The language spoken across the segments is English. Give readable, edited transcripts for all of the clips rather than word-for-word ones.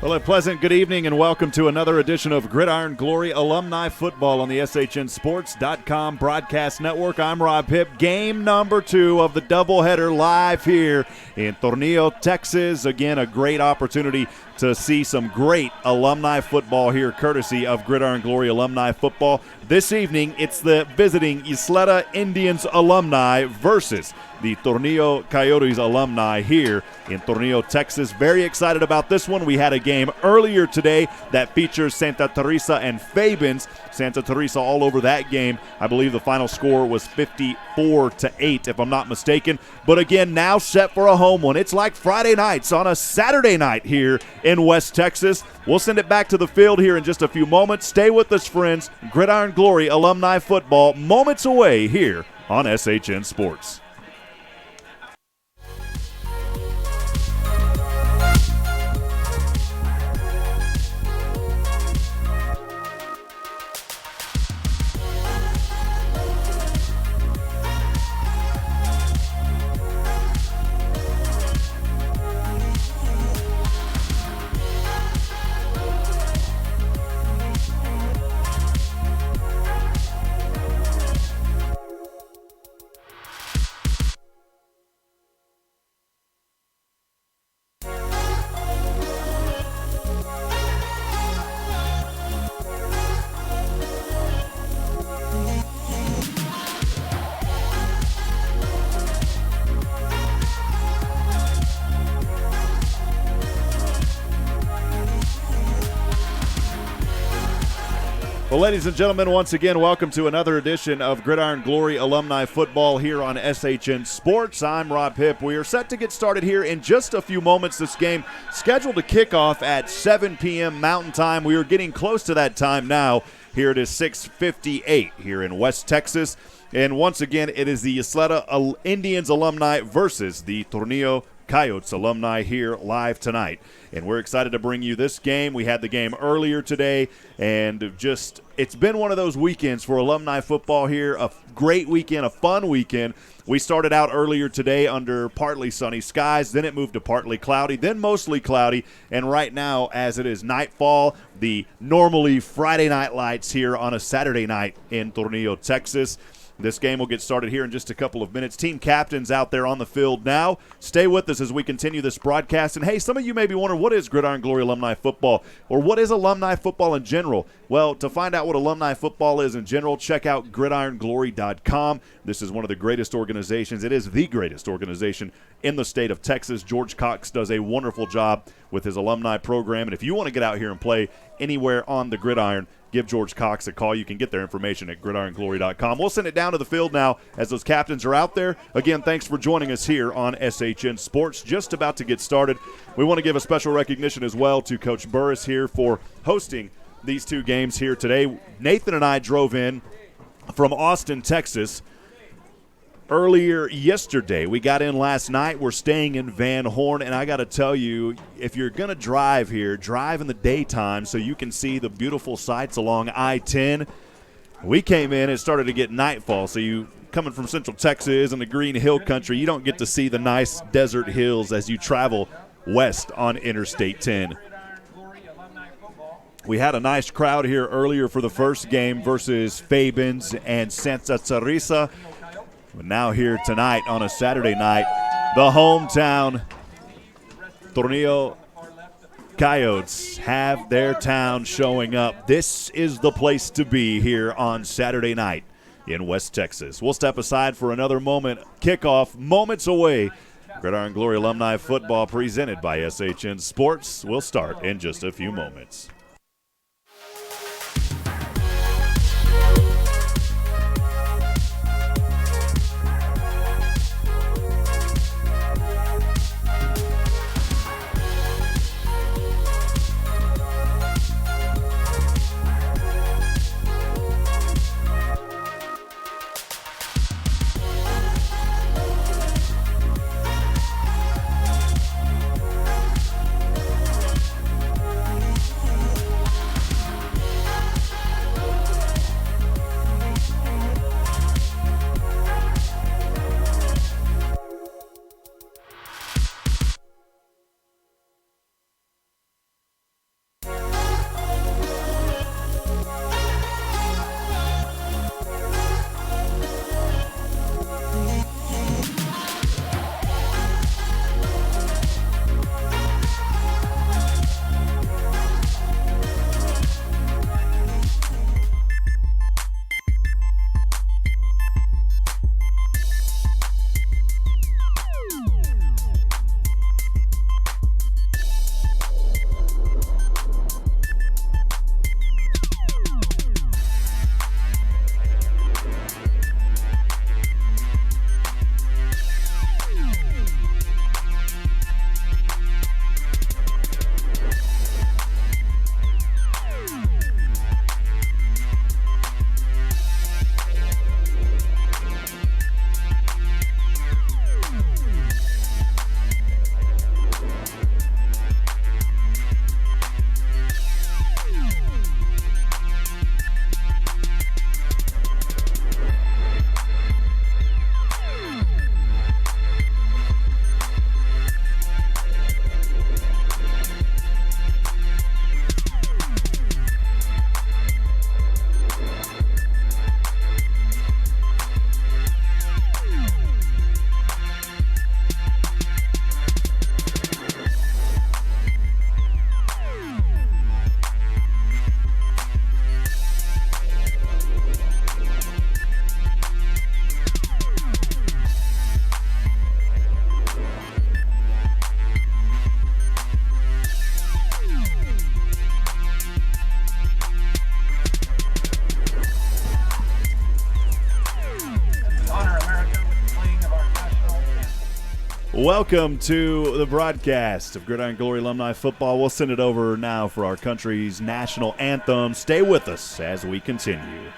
Well, a pleasant good evening and welcome to another edition of Gridiron Glory Alumni Football on the SHNSports.com broadcast network. I'm Rob Hipp. Game number 2 of the doubleheader live here in Tornillo, Texas. Again, a great opportunity to see some great alumni football here, courtesy of Gridiron Glory Alumni Football. This evening, it's the visiting Ysleta Indians alumni versus the Tornillo Coytes alumni here in Tornillo, Texas. Very excited about this one. We had a game earlier today that features Santa Teresa and Fabens. Santa Teresa all over that game. I believe the final score was 54-8, if I'm not mistaken. But again, now set for a home one. It's like Friday nights on a Saturday night here in West Texas. We'll send it back to the field here in just a few moments. Stay with us, friends. Gridiron Glory Alumni Football, moments away here on SHN Sports. Well, ladies and gentlemen, once again, welcome to another edition of Gridiron Glory Alumni Football here on SHN Sports. I'm Rob Hipp. We are set to get started here in just a few moments. This game scheduled to kick off at 7 p.m. Mountain Time. We are getting close to that time now. Here it is 6:58 here in West Texas. And once again, it is the Ysleta Indians alumni versus the Tornillo Coytes alumni here live tonight. And we're excited to bring you this game. We had the game earlier today, and just it's been one of those weekends for alumni football here. A great weekend, a fun weekend. We started out earlier today under partly sunny skies, then it moved to partly cloudy, then mostly cloudy, and right now, as it is nightfall, the normally Friday night lights here on a Saturday night in Tornillo, Texas. This game will get started here in just a couple of minutes. Team captains out there on the field now. Stay with us as we continue this broadcast. And, hey, some of you may be wondering, what is Gridiron Glory Alumni Football? Or what is alumni football in general? Well, to find out what alumni football is in general, check out gridironglory.com. This is one of the greatest organizations. It is the greatest organization in the state of Texas. George Cox does a wonderful job with his alumni program. And if you want to get out here and play anywhere on the gridiron, give George Cox a call. You can get their information at gridironglory.com. We'll send it down to the field now as those captains are out there. Again, thanks for joining us here on SHN Sports. Just about to get started. We want to give a special recognition as well to Coach Burris here for hosting these two games here today. Nathan and I drove in from Austin, Texas, earlier yesterday. We got in last night. We're staying in Van Horn, and I got to tell you, if you're going to drive here, drive in the daytime so you can see the beautiful sights along I-10. We came in, it started to get nightfall, so you coming from Central Texas and the Green Hill Country, you don't get to see the nice desert hills as you travel west on Interstate 10. We had a nice crowd here earlier for the first game versus Fabens and Santa Teresa. But now here tonight on a Saturday night, the hometown Tornillo Coyotes have their town showing up. This is the place to be here on Saturday night in West Texas. We'll step aside for another moment. Kickoff moments away. Gridiron Glory Alumni Football presented by SHN Sports. We'll start in just a few moments. Welcome to the broadcast of Gridiron Glory Alumni Football. We'll send it over now for our country's national anthem. Stay with us as we continue.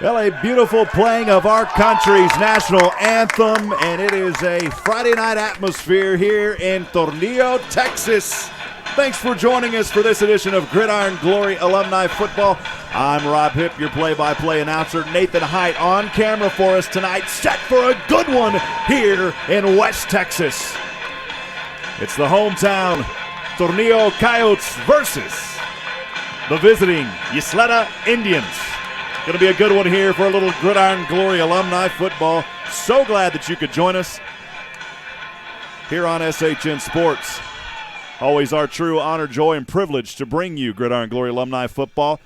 Well, a beautiful playing of our country's national anthem, and it is a Friday night atmosphere here in Tornillo, Texas. Thanks for joining us for this edition of Gridiron Glory Alumni Football. I'm Rob Hipp, your play-by-play announcer. Nathan Height on camera for us tonight, set for a good one here in West Texas. It's the hometown Tornillo Coytes versus the visiting Ysleta Indians. Going to be a good one here for a little Gridiron Glory Alumni Football. So glad that you could join us here on SHN Sports. Always our true honor, joy, and privilege to bring you Gridiron Glory Alumni Football.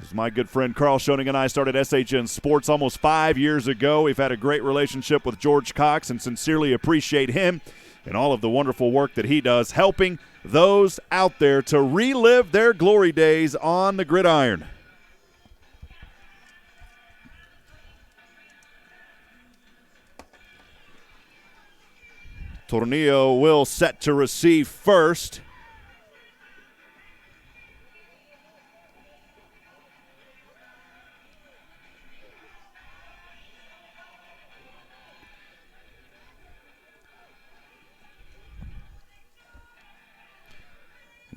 As my good friend Carl Schoening and I started SHN Sports almost 5 years ago. We've had a great relationship with George Cox and sincerely appreciate him and all of the wonderful work that he does, helping those out there to relive their glory days on the gridiron. Tornillo will set to receive first.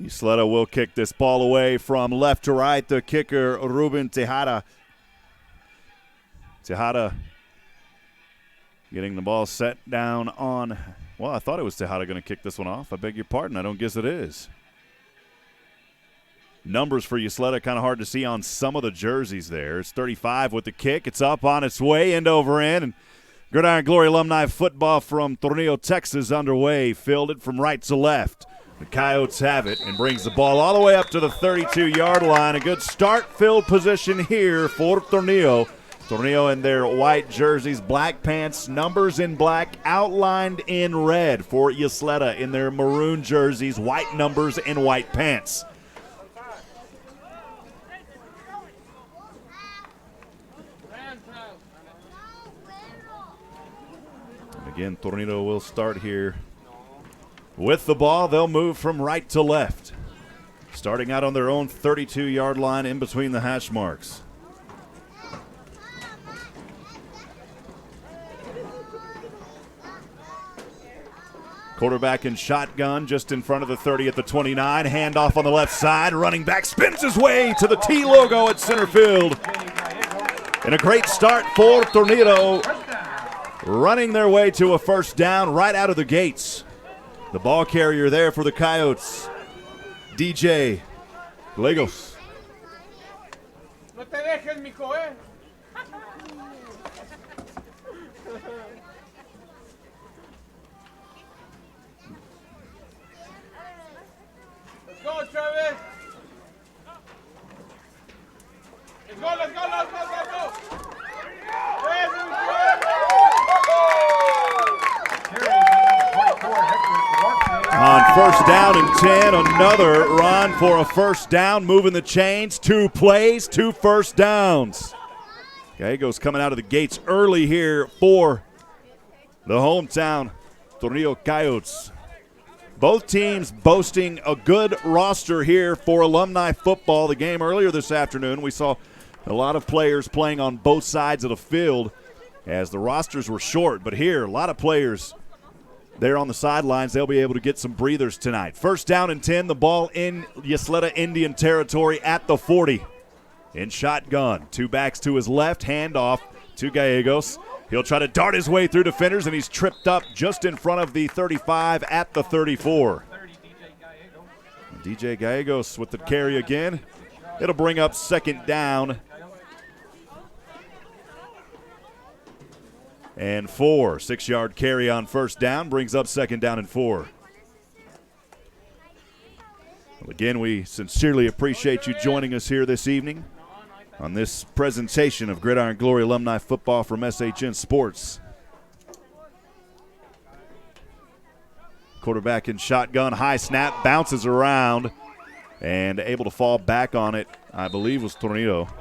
Ysleta will kick this ball away from left to right. The kicker, Ruben Tejada. Tejada getting the ball set down on, well, I thought it was Tejada going to kick this one off. I beg your pardon. I don't guess it is. Numbers for Ysleta kind of hard to see on some of the jerseys there. It's 35 with the kick. It's up on its way, end over end. And Gridiron Glory Alumni Football from Tornillo, Texas underway. Filled it from right to left. The Coyotes have it and brings the ball all the way up to the 32-yard line. A good start field position here for Tornillo. Tornillo in their white jerseys, black pants, numbers in black, outlined in red for Ysleta in their maroon jerseys, white numbers and white pants. And again, Tornillo will start here with the ball. They'll move from right to left, starting out on their own 32-yard line in between the hash marks. Quarterback in shotgun just in front of the 30 at the 29. Handoff on the left side. Running back spins his way to the T logo at center field. And a great start for Tornillo, running their way to a first down right out of the gates. The ball carrier there for the Coyotes, DJ Legos. No te dejes, mijo, eh. Let's go, Travis. Let's go, let's go, let's go, let's go. On first down and 10, another run for a first down, moving the chains. 2 plays, 2 first downs. Gallegos coming out of the gates early here for the hometown Tornillo Coyotes. Both teams boasting a good roster here for alumni football. The game earlier this afternoon, we saw a lot of players playing on both sides of the field. as the rosters were short. But here, a lot of players there on the sidelines. They'll be able to get some breathers tonight. First down and 10, the ball in Ysleta Indian territory at the 40. In shotgun, 2 backs to his left, handoff to Gallegos. He'll try to dart his way through defenders, and he's tripped up just in front of the 35 at the 34. DJ Gallegos with the carry again. It'll bring up second down and 4. 6-yard carry on first down brings up second down and 4. Well, again, we sincerely appreciate you joining us here this evening on this presentation of Gridiron Glory Alumni Football from SHN Sports. Quarterback in shotgun, high snap, bounces around, and able to fall back on it, I believe, was Tornillo.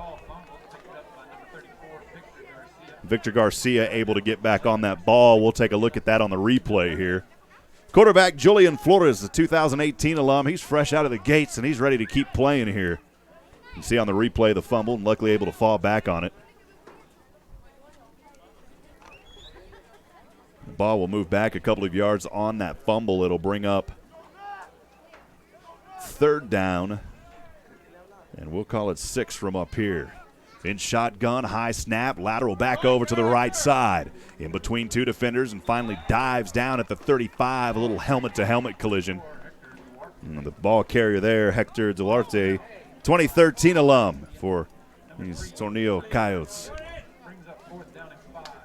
Victor Garcia able to get back on that ball. We'll take a look at that on the replay here. Quarterback Julian Flores, the 2018 alum, he's fresh out of the gates, and he's ready to keep playing here. You see on the replay the fumble, and luckily able to fall back on it. The ball will move back a couple of yards on that fumble. It'll bring up third down, and we'll call it 6 from up here. In shotgun, high snap, lateral back over to the right side. In between 2 defenders, and finally dives down at the 35, a little helmet-to-helmet collision. And the ball carrier there, Hector Duarte, 2013 alum for these Tornillo Coytes.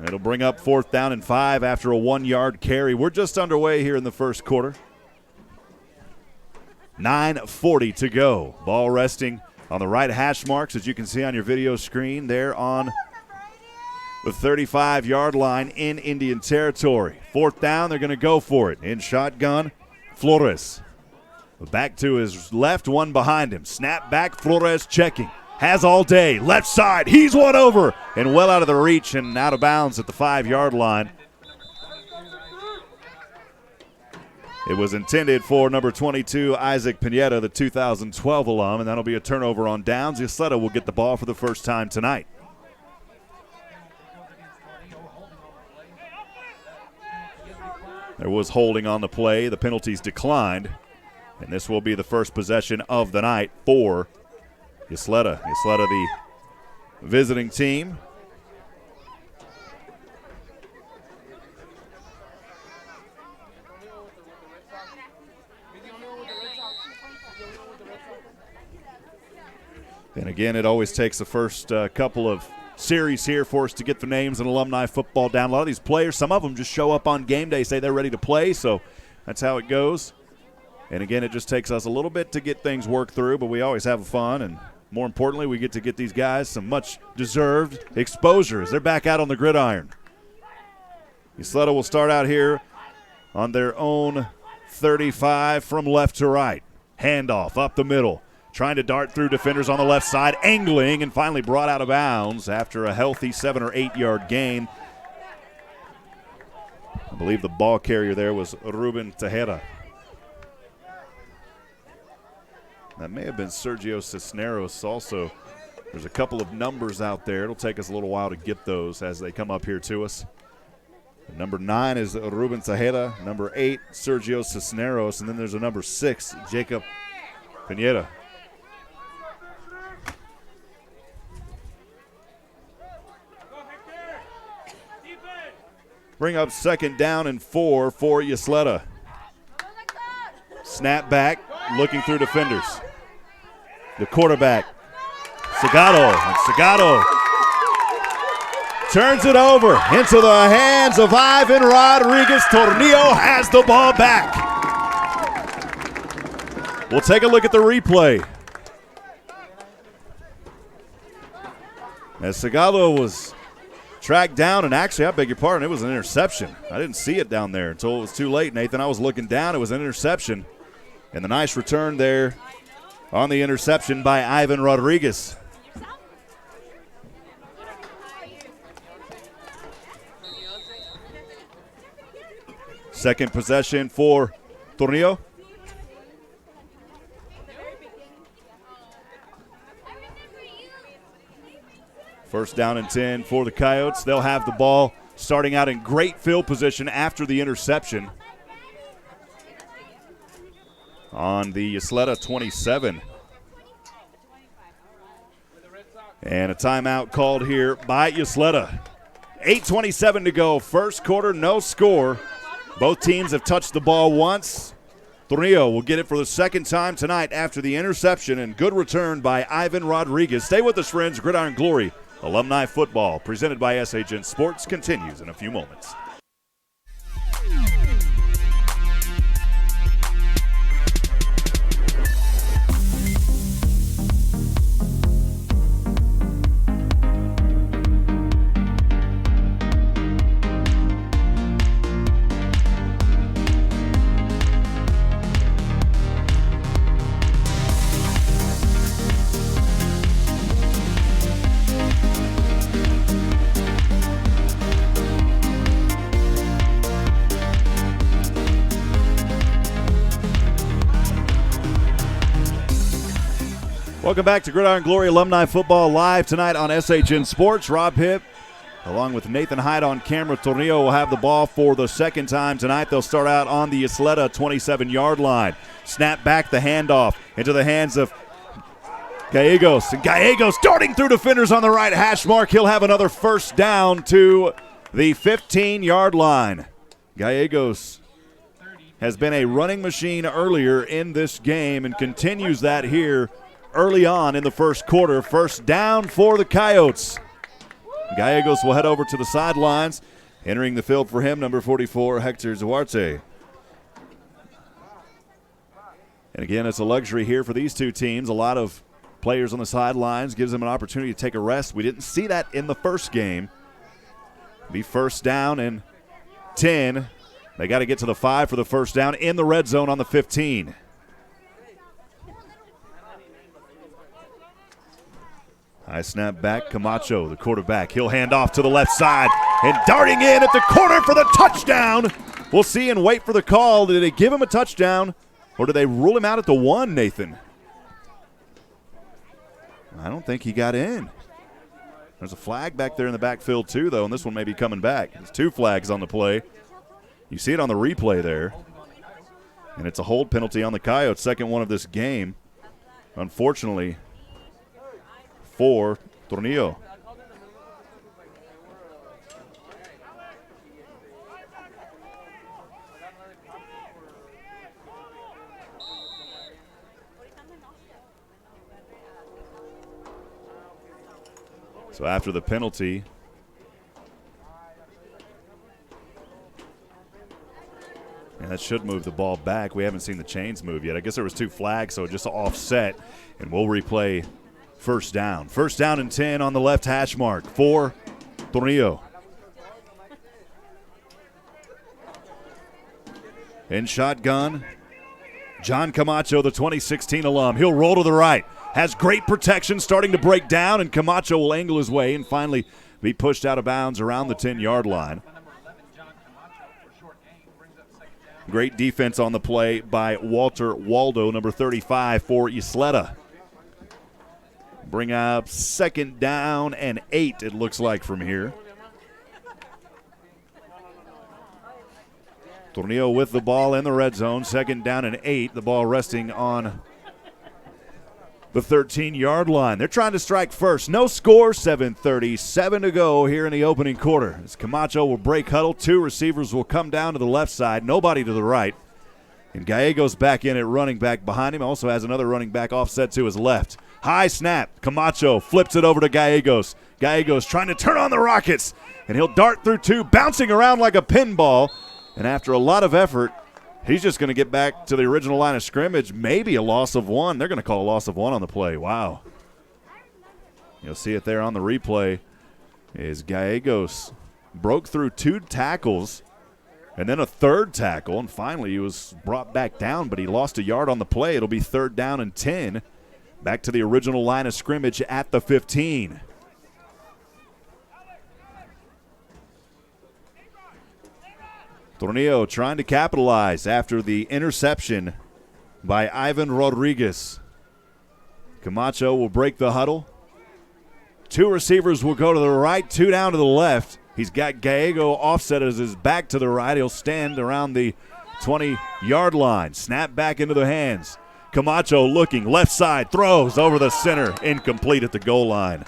It'll bring up 4th down and 5 after a 1-yard carry. We're just underway here in the first quarter. 9:40 to go. Ball resting on the right hash marks, as you can see on your video screen, there on the 35-yard line in Indian territory. 4th down, they're going to go for it. In shotgun, Flores. Back to his left, one behind him. Snap back, Flores checking. Has all day, left side, he's one over, and well out of the reach and out of bounds at the 5-yard line. It was intended for number 22, Isaac Pineda, the 2012 alum, and that'll be a turnover on downs. Ysleta will get the ball for the first time tonight. There was holding on the play. The penalties declined, and this will be the first possession of the night for Ysleta. Ysleta, the visiting team. And again, it always takes the first couple of series here for us to get the names in alumni football down. A lot of these players, some of them just show up on game day, say they're ready to play, so that's how it goes. And again, it just takes us a little bit to get things worked through, but we always have fun, and more importantly, we get to get these guys some much-deserved exposure as they're back out on the gridiron. Ysleta will start out here on their own 35 from left to right. Handoff up the middle. Trying to dart through defenders on the left side, angling, and finally brought out of bounds after a healthy 7 or 8 yard gain. I believe the ball carrier there was Ruben Tejeda. That may have been Sergio Cisneros also. There's a couple of numbers out there. It'll take us a little while to get those as they come up here to us. Number 9 is Ruben Tejeda. Number 8, Sergio Cisneros. And then there's a number 6, Jacob Pineda. Bring up second down and 4 for Ysleta. Snap back, looking through defenders. The quarterback, Segato. And Segato turns it over into the hands of Ivan Rodriguez. Tornillo has the ball back. We'll take a look at the replay. As Segato was tracked down, and actually, I beg your pardon, it was an interception. I didn't see it down there until it was too late, Nathan. I was looking down. It was an interception. And the nice return there on the interception by Ivan Rodriguez. Second possession for Tornillo. First down and 10 for the Coyotes. They'll have the ball starting out in great field position after the interception. On the Ysleta 27. And a timeout called here by Ysleta. 8:27 to go. First quarter, no score. Both teams have touched the ball once. Tornillo will get it for the second time tonight after the interception, and good return by Ivan Rodriguez. Stay with us, friends. Gridiron Glory Alumni Football, presented by SHN Sports, continues in a few moments. Welcome back to Gridiron Glory Alumni Football live tonight on SHN Sports. Rob Hipp, along with Nathan Hyde on camera. Tornillo will have the ball for the second time tonight. They'll start out on the Ysleta 27-yard line. Snap back, the handoff into the hands of Gallegos. And Gallegos darting through defenders on the right hash mark. He'll have another first down to the 15-yard line. Gallegos has been a running machine earlier in this game and continues that here early on in the first quarter. First down for the Coyotes. Gallegos will head over to the sidelines. Entering the field for him, number 44, Hector Duarte. And again, it's a luxury here for these two teams. A lot of players on the sidelines, gives them an opportunity to take a rest. We didn't see that in the first game. Be first down and 10. They got to get to the 5 for the first down in the red zone on the 15. High snap back, Camacho, the quarterback. He'll hand off to the left side and darting in at the corner for the touchdown. We'll see and wait for the call. Did they give him a touchdown or did they rule him out at the 1, Nathan? I don't think he got in. There's a flag back there in the backfield too, though, and this one may be coming back. There's 2 flags on the play. You see it on the replay there. And it's a hold penalty on the Coyotes, second one of this game. Unfortunately, for Tornillo. So after the penalty, and that should move the ball back. We haven't seen the chains move yet. I guess there was 2 flags, so just offset, and we'll replay first down. First down and 10 on the left hash mark for Tornillo. In shotgun, John Camacho, the 2016 alum. He'll roll to the right. Has great protection, starting to break down, and Camacho will angle his way and finally be pushed out of bounds around the 10-yard line. Great defense on the play by Walter Waldo, number 35 for Ysleta. Bring up second down and 8, it looks like, from here. Tornillo with the ball in the red zone. Second down and 8. The ball resting on the 13-yard line. They're trying to strike first. No score, 7:37 to go here in the opening quarter. As Camacho will break huddle. 2 receivers will come down to the left side. Nobody to the right. And Gallegos back in at running back behind him. Also has another running back offset to his left. High snap. Camacho flips it over to Gallegos. Gallegos trying to turn on the Rockets. And he'll dart through 2, bouncing around like a pinball. And after a lot of effort, he's just going to get back to the original line of scrimmage. Maybe a loss of 1. They're going to call a loss of 1 on the play. Wow. You'll see it there on the replay. Is Gallegos broke through 2 tackles and then a 3rd tackle. And finally he was brought back down, but he lost a yard on the play. It'll be third down and 10. Back to the original line of scrimmage at the 15. Tornillo trying to capitalize after the interception by Ivan Rodriguez. Camacho will break the huddle. 2 receivers will go to the right, 2 down to the left. He's got Gallego offset as his back to the right. He'll stand around the 20-yard line. Snap back into the hands. Camacho looking, left side, throws over the center, incomplete at the goal line.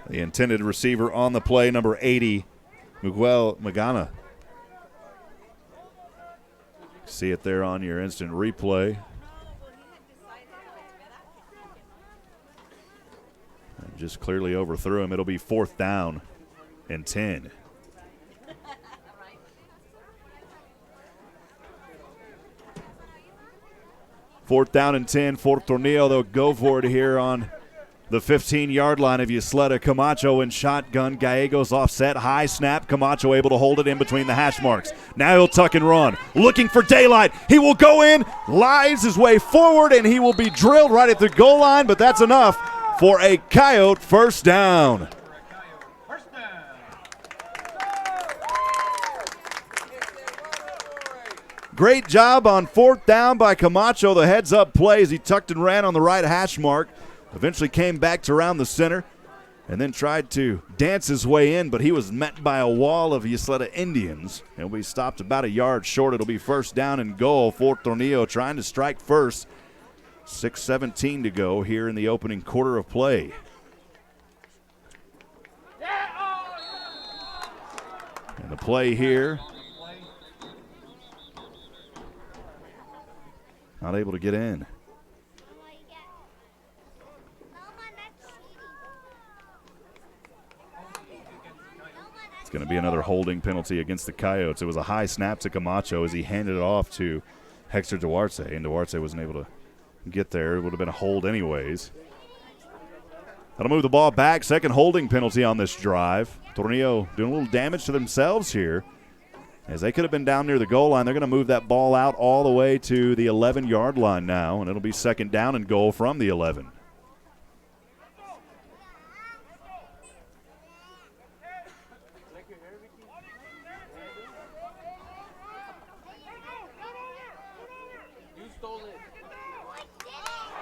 The intended receiver on the play, number 80, Miguel Magana. See it there on your instant replay. And just clearly overthrew him. It'll be 4th down and 10. Fourth down and 10 for Tornillo. They'll go for it here on the 15-yard line of Ysleta. Camacho in shotgun. Gallegos offset. High snap. Camacho able to hold it in between the hash marks. Now he'll tuck and run. Looking for daylight. He will go in, lies his way forward, and he will be drilled right at the goal line, but that's enough for a Coyote first down. Great job on 4th down by Camacho. The heads-up play as he tucked and ran on the right hash mark. Eventually came back to around the center and then tried to dance his way in, but he was met by a wall of Ysleta Indians. And we stopped about a yard short. It'll be first down and goal for Tornillo, trying to strike first. 6:17 to go here in the opening quarter of play. And the play here. Not able to get in. It's going to be another holding penalty against the Coyotes. It was a high snap to Camacho as he handed it off to Hector Duarte, and Duarte wasn't able to get there. It would have been a hold anyways. That'll move the ball back. Second holding penalty on this drive. Tornillo doing a little damage to themselves here. As they could have been down near the goal line, they're going to move that ball out all the way to the 11-yard line now, and it'll be second down and goal from the 11.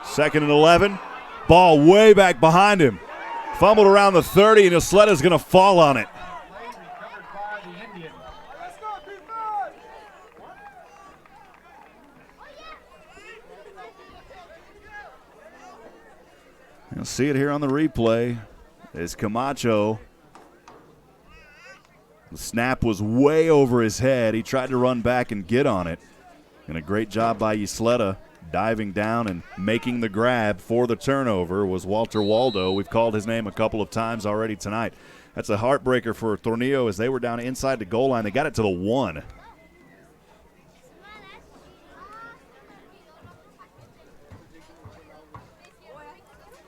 Second and 11. Ball way back behind him. Fumbled around the 30, and Ysleta's going to fall on it. You'll see it here on the replay as Camacho. The snap was way over his head. He tried to run back and get on it. And a great job by Ysleta diving down and making the grab for the turnover was Walter Waldo. We've called his name a couple of times already tonight. That's a heartbreaker for Tornillo as they were down inside the goal line. They got it to the 1.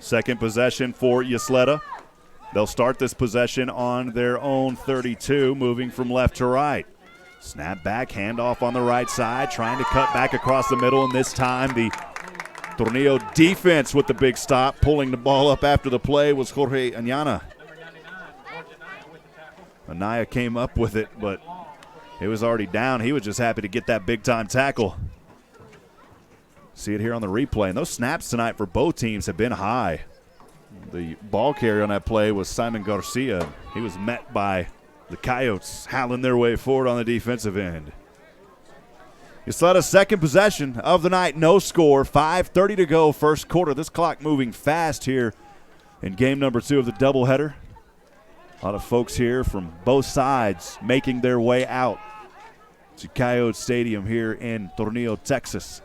Second possession for Ysleta. They'll start this possession on their own 32, moving from left to right. Snap back, handoff on the right side, trying to cut back across the middle, and this time the Tornillo defense with the big stop. Pulling the ball up after the play was Jorge Anaya. Anaya came up with it, but it was already down. He was just happy to get that big-time tackle. See it here on the replay. And those snaps tonight for both teams have been high. The ball carrier on that play was Simon Garcia. He was met by the Coyotes howling their way forward on the defensive end. Ysleta's second possession of the night, no score. 5:30 to go, first quarter. This clock moving fast here in game number 2 of the doubleheader. A lot of folks here from both sides making their way out to Coyote Stadium here in Tornillo, Texas.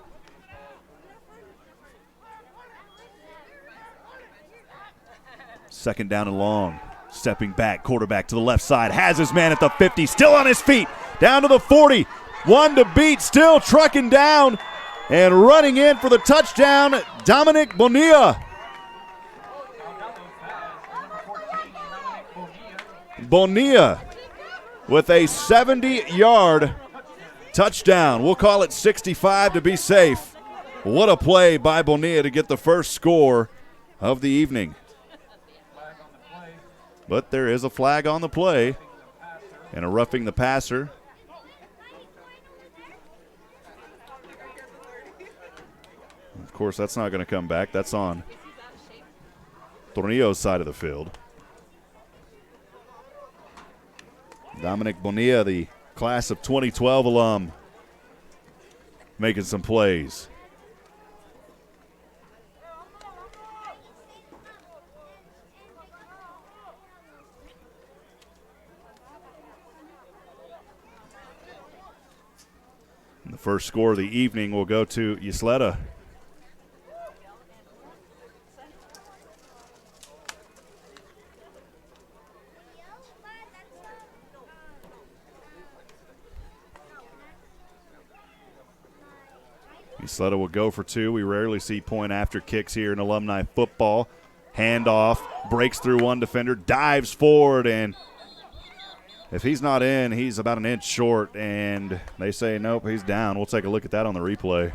Second down and long. Stepping back, quarterback to the left side. Has his man at the 50. Still on his feet. Down to the 40. One to beat. Still trucking down. And running in for the touchdown, Dominic Bonilla. Bonilla with a 70-yard touchdown. We'll call it 65 to be safe. What a play by Bonilla to get the first score of the evening. But there is a flag on the play and a roughing the passer. Of course, that's not going to come back. That's on Tornillo's side of the field. Dominic Bonilla, the class of 2012 alum, making some plays. And the first score of the evening will go to Ysleta. Ysleta will go for two. We rarely see point after kicks here in Alumni football. Handoff, breaks through one defender, dives forward, and if he's not in, he's about an inch short, and they say nope, he's down. We'll take a look at that on the replay.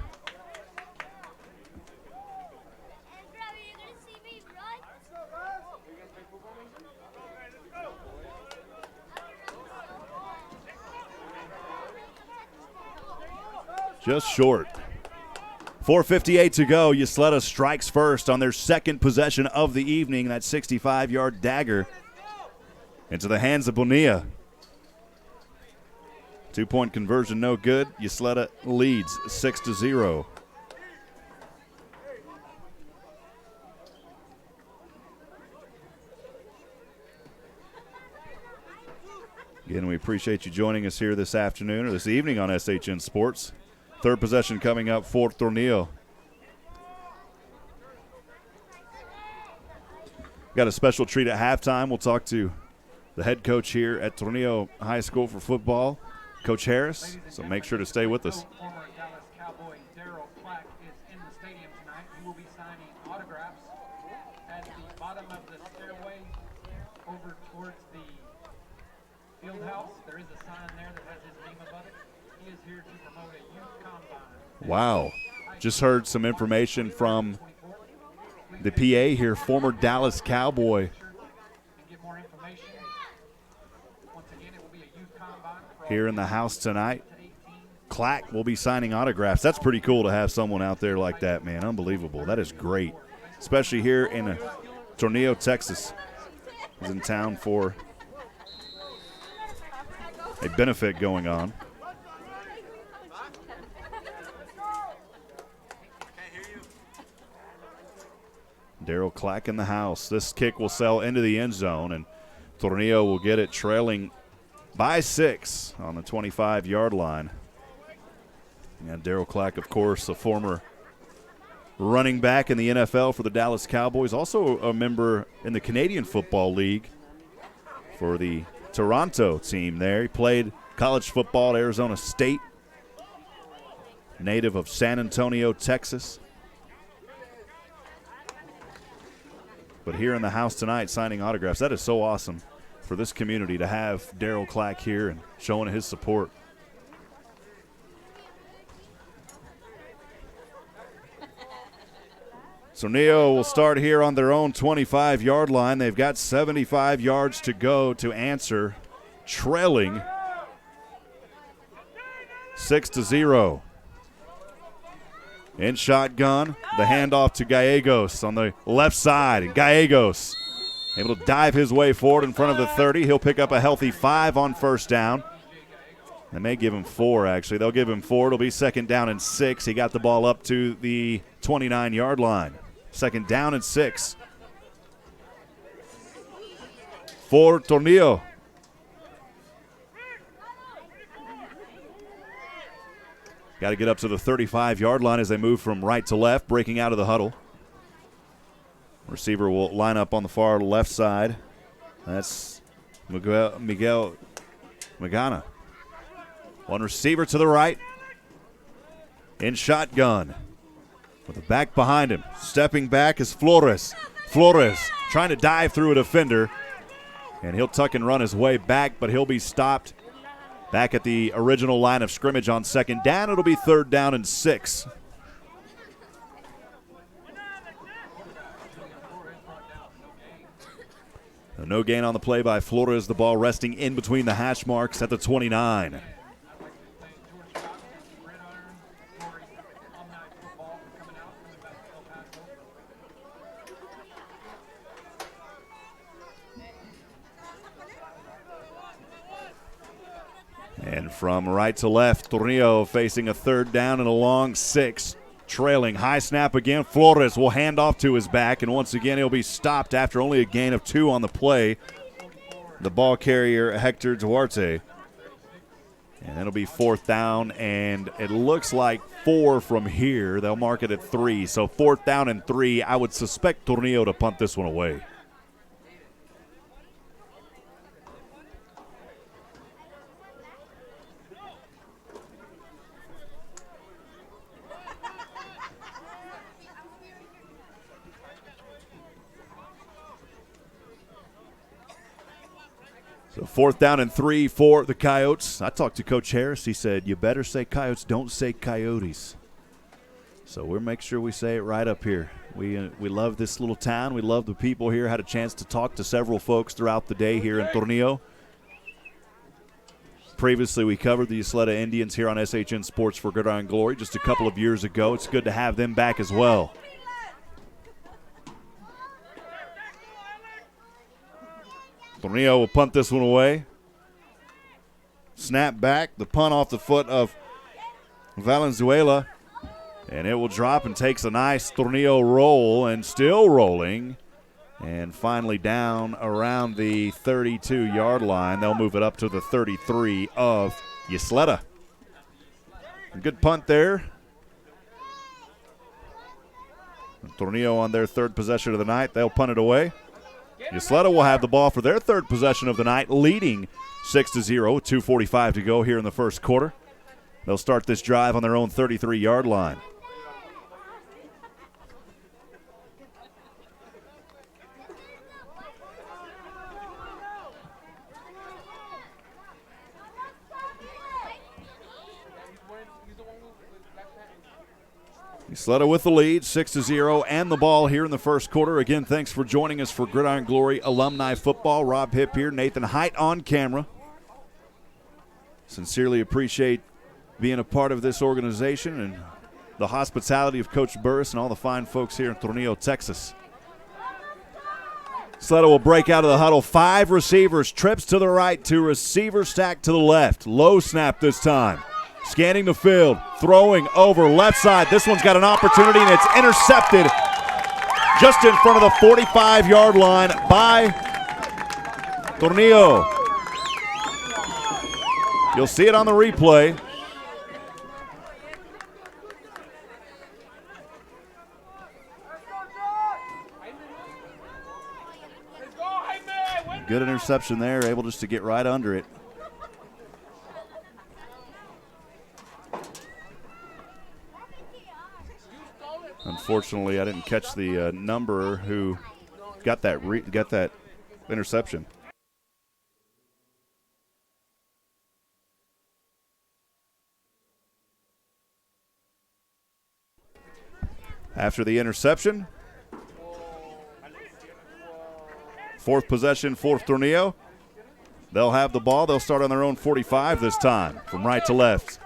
Just short. 4:58 to go. Ysleta strikes first on their second possession of the evening. That 65-yard dagger into the hands of Bonilla. 2-point conversion, no good. Ysleta leads 6-0. Again, we appreciate you joining us here this afternoon or this evening on SHN Sports. Third possession coming up for Tornillo. Got a special treat at halftime. We'll talk to the head coach here at Tornillo High School for football, Coach Harris. So make sure to stay with us. Former Dallas Cowboy Daryl Clack is in the stadium tonight. He will be signing autographs at the bottom of the stairway over towards the field house. There is a sign there that has his name above it. He is here to promote a youth combine. Wow. Just heard some information from the PA here, former Dallas Cowboy. Here in the house tonight. Clack will be signing autographs. That's pretty cool to have someone out there like that, man. Unbelievable. That is great, especially here in Tornillo, Texas. He's in town for a benefit going on. Daryl Clack in the house. This kick will sail into the end zone, and Tornillo will get it trailing by 6 on the 25-yard line. And Daryl Clack, of course, a former running back in the NFL for the Dallas Cowboys, also a member in the Canadian Football League for the Toronto team there. He played college football at Arizona State, native of San Antonio, Texas. But here in the house tonight signing autographs, that is so awesome for this community to have Daryl Clack here and showing his support. So Neo will start here on their own 25-yard line. They've got 75 yards to go to answer, trailing 6-0. In shotgun, the handoff to Gallegos on the left side. And Gallegos able to dive his way forward in front of the 30. He'll pick up a healthy 5 on first down. They may give him 4, actually. They'll give him 4. It'll be second down and 6. He got the ball up to the 29-yard line. Second down and 6 for Tornillo. Got to get up to the 35-yard line as they move from right to left, breaking out of the huddle. Receiver will line up on the far left side. That's Miguel Magana. One receiver to the right. In shotgun. With the back behind him. Stepping back is Flores. Flores trying to dive through a defender. And he'll tuck and run his way back, but he'll be stopped back at the original line of scrimmage on second down. It'll be third down and 6. No gain on the play by Flores. The ball resting in between the hash marks at the 29. And from right to left, Tornillo facing a third down and a long 6. Trailing, high snap again. Flores will hand off to his back, and once again he'll be stopped after only a gain of 2 on the play. The ball carrier, Hector Duarte. And it'll be 4th down, and it looks like 4 from here. They'll mark it at 3. So 4th down and 3. I would suspect Tornillo to punt this one away. So 4th down and 3 for the Coyotes. I talked to Coach Harris. He said, you better say Coyotes, don't say Coyotes. So we'll make sure we say it right up here. We love this little town. We love the people here. Had a chance to talk to several folks throughout the day here in Tornillo. Previously, we covered the Ysleta Indians here on SHN Sports for Gridiron Glory just a couple of years ago. It's good to have them back as well. Tornillo will punt this one away. Snap back, the punt off the foot of Valenzuela. And it will drop and takes a nice Tornillo roll and still rolling. And finally down around the 32-yard line. They'll move it up to the 33 of Ysleta. Good punt there. Tornillo on their 3rd possession of the night. They'll punt it away. Ysleta will have the ball for their 3rd possession of the night, leading 6-0 with 2:45 to go here in the first quarter. They'll start this drive on their own 33-yard line. Ysleta with the lead, 6-0, and the ball here in the first quarter. Again, thanks for joining us for Gridiron Glory Alumni Football. Rob Hipp here, Nathan Height on camera. Sincerely appreciate being a part of this organization and the hospitality of Coach Burris and all the fine folks here in Tornillo, Texas. Ysleta will break out of the huddle. 5 receivers, trips to the right, 2 receivers stacked to the left. Low snap this time. Scanning the field, throwing over left side. This one's got an opportunity, and it's intercepted just in front of the 45-yard line by Tornillo. You'll see it on the replay. Good interception there, able just to get right under it. Unfortunately, I didn't catch the number who got that interception. After the interception, 4th possession for Tornillo. They'll have the ball. They'll start on their own 45 this time, from right to left.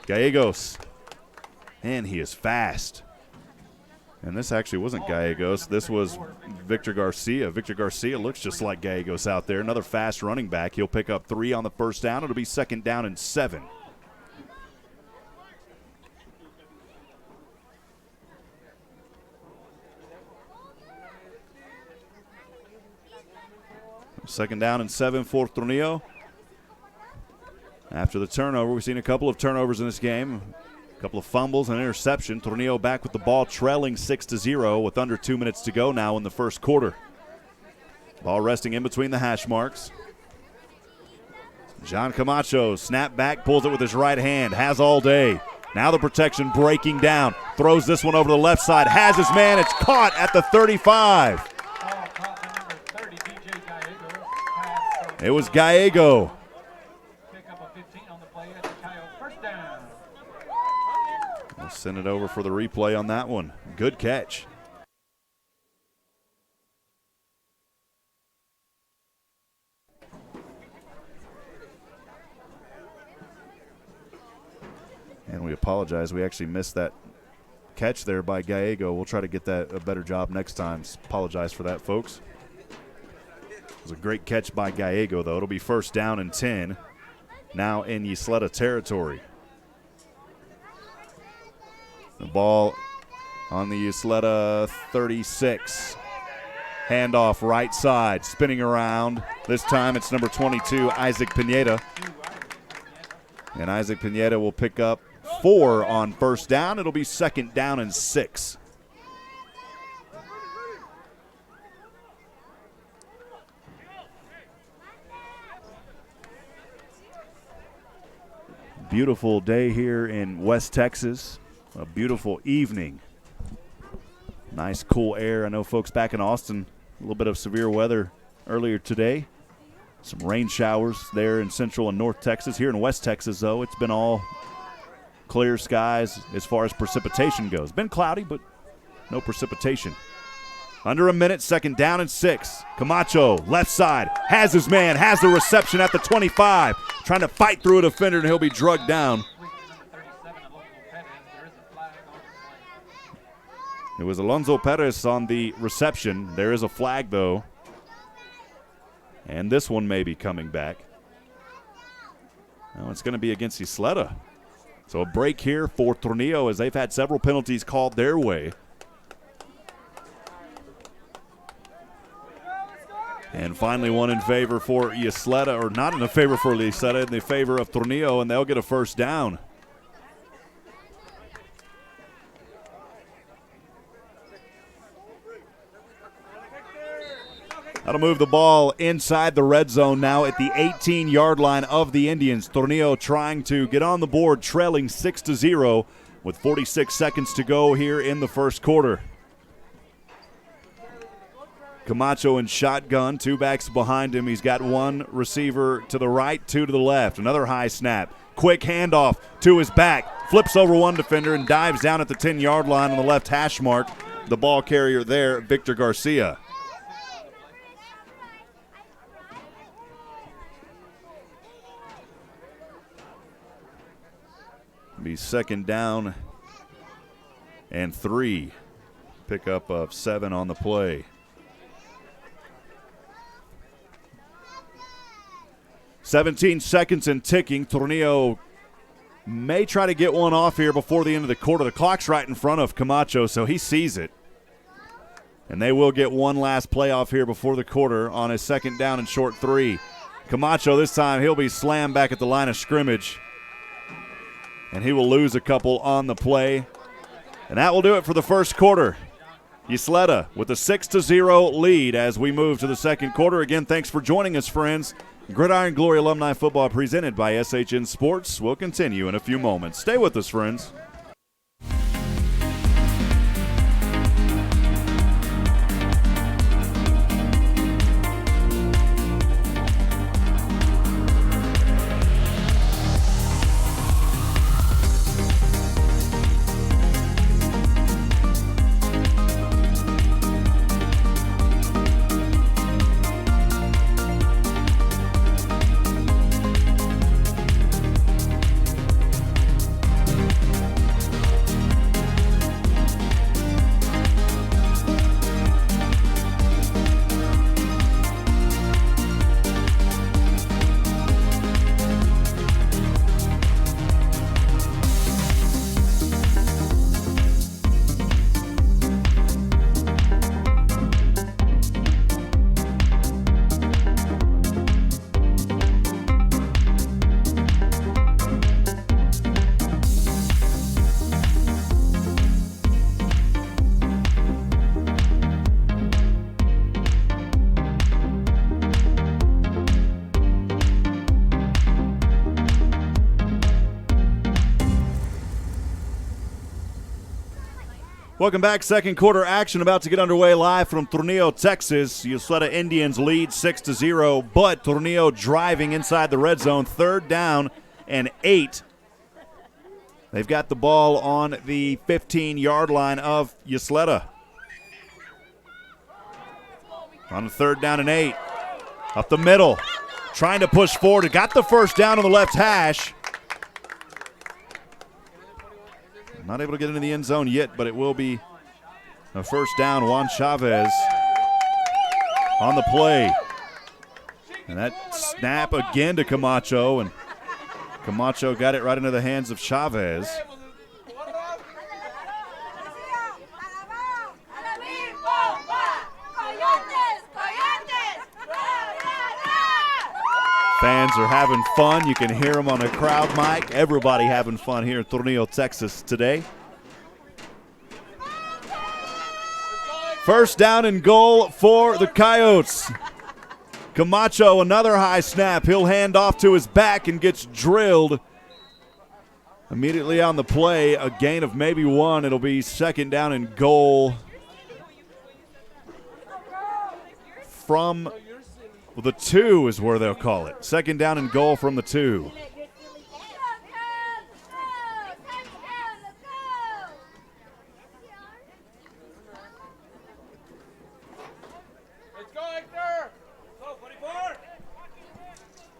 Gallegos, and he is fast. And this actually wasn't Gallegos. This was Victor Garcia. Victor Garcia looks just like Gallegos out there. Another fast running back. He'll pick up 3 on the first down. It'll be 2nd down and 7. Second down and 7 for Tornillo. After the turnover, we've seen a couple of turnovers in this game. A couple of fumbles and interception. Tornillo back with the ball, trailing 6-0 with under 2 minutes to go now in the first quarter. Ball resting in between the hash marks. John Camacho, snap back, pulls it with his right hand, has all day. Now the protection breaking down. Throws this one over the left side, has his man. It's caught at the 35. It was Gallego. We'll send it over for the replay on that one. Good catch. And we apologize. We actually missed that catch there by Gallego. We'll try to get that a better job next time. Apologize for that, folks. It was a great catch by Gallego, though. It'll be 1st down and 10. now in Ysleta territory. The ball on the Ysleta 36. Handoff right side, spinning around. This time it's number 22, Isaac Pineda. And Isaac Pineda will pick up 4 on first down. It'll be 2nd down and 6. Beautiful day here in West Texas. A beautiful evening. Nice cool air. I know folks back in Austin, a little bit of severe weather earlier today. Some rain showers there in Central and North Texas. Here in West Texas, though, it's been all clear skies as far as precipitation goes. Been cloudy, but no precipitation. Under a minute, 2nd down and 6. Camacho, left side, has his man, has the reception at the 25. Trying to fight through a defender, and he'll be drugged down. It was Alonso Perez on the reception. There is a flag, though. And this one may be coming back. Well, it's going to be against Ysleta. So a break here for Tornillo as they've had several penalties called their way. And finally one in favor for Ysleta, or not in the favor for Ysleta, in the favor of Tornillo, and they'll get a 1st down. That'll move the ball inside the red zone now at the 18-yard line of the Indians. Tornillo trying to get on the board, trailing 6-0 with 46 seconds to go here in the first quarter. Camacho in shotgun, 2 backs behind him. He's got 1 receiver to the right, 2 to the left. Another high snap. Quick handoff to his back. Flips over 1 defender and dives down at the 10-yard line on the left hash mark. The ball carrier there, Victor Garcia. Be 2nd down and 3. Pickup of 7 on the play. 17 seconds and ticking. Tornillo may try to get one off here before the end of the quarter. The clock's right in front of Camacho, so he sees it. And they will get one last play off here before the quarter on a 2nd down and short 3. Camacho this time, he'll be slammed back at the line of scrimmage. And he will lose a couple on the play. And that will do it for the first quarter. Ysleta with a 6-0 lead as we move to the second quarter. Again, thanks for joining us, friends. Gridiron Glory Alumni Football presented by SHN Sports will continue in a few moments. Stay with us, friends. Welcome back. Second quarter action about to get underway live from Tornillo, Texas. Ysleta Indians lead 6-0, but Tornillo driving inside the red zone. 3rd down and 8. They've got the ball on the 15-yard line of Ysleta. On the 3rd down and 8. Up the middle. Trying to push forward. It got the first down on the left hash. Not able to get into the end zone yet, but it will be a first down. Juan Chavez on the play. And that snap again to Camacho, and Camacho got it right into the hands of Chavez. Fans are having fun. You can hear them on a crowd mic. Everybody having fun here in Tornillo, Texas today. First down and goal for the Coyotes. Camacho, another high snap. He'll hand off to his back and gets drilled. Immediately on the play, a gain of maybe one. It'll be second down and goal from the 2 is where they'll call it. Second down and goal from the 2.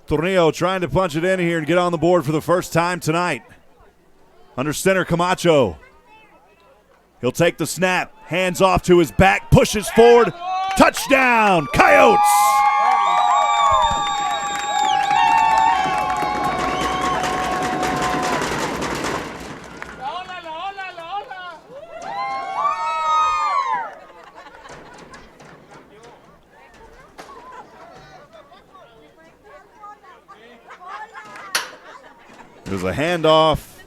Tornillo trying to punch it in here and get on the board for the first time tonight. Under center, Camacho. He'll take the snap, hands off to his back, pushes forward. Touchdown, Coyotes! There's a handoff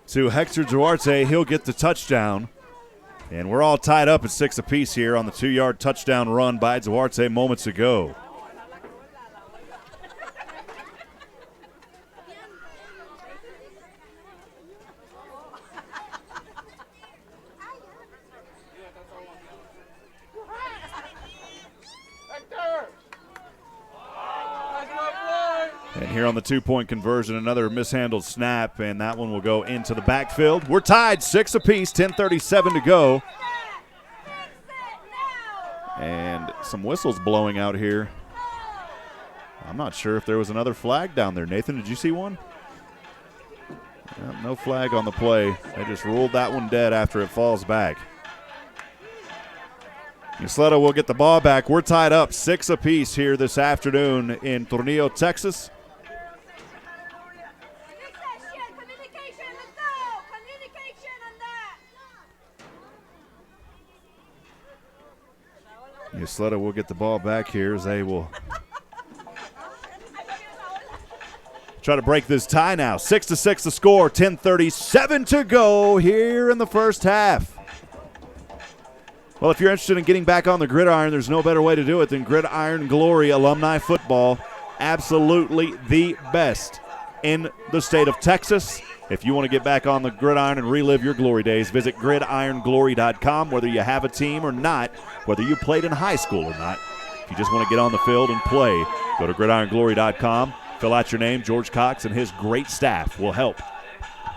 to Hector Duarte. He'll get the touchdown. And we're all tied up at 6 apiece here on the 2-yard touchdown run by Duarte moments ago. And here on the 2-point conversion, another mishandled snap, and that one will go into the backfield. We're tied 6 apiece, 10:37 to go. And some whistles blowing out here. I'm not sure if there was another flag down there. Nathan, did you see one? No flag on the play. They just ruled that one dead after it falls back. Ysleta will get the ball back. We're tied up 6 apiece here this afternoon in Tornillo, Texas. Ysleta will get the ball back here as they will try to break this tie now. 6-6 the score, 10:37 to go here in the first half. Well, if you're interested in getting back on the gridiron, there's no better way to do it than Gridiron Glory Alumni Football. Absolutely the best in the state of Texas. If you want to get back on the gridiron and relive your glory days, visit gridironglory.com. Whether you have a team or not, whether you played in high school or not, if you just want to get on the field and play, go to gridironglory.com, fill out your name. George Cox and his great staff will help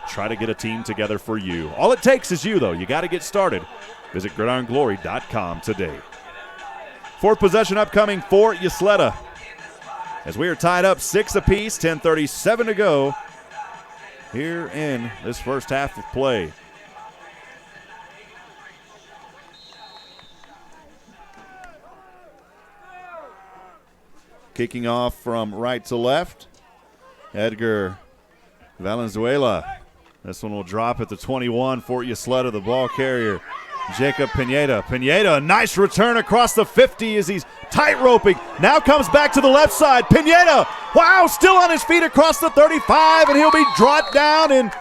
try to get a team together for you. All it takes is you, though. You got to get started. Visit gridironglory.com today. Fourth possession upcoming for Ysleta. As we are tied up 6 apiece, 10:37 to go here in this first half of play. Kicking off from right to left, Edgar Valenzuela. This one will drop at the 21 for Ysleta, the ball carrier, Jacob Pineda. Pineda, a nice return across the 50 as he's tight-roping. Now comes back to the left side. Pineda, wow, still on his feet across the 35, and he'll be brought down in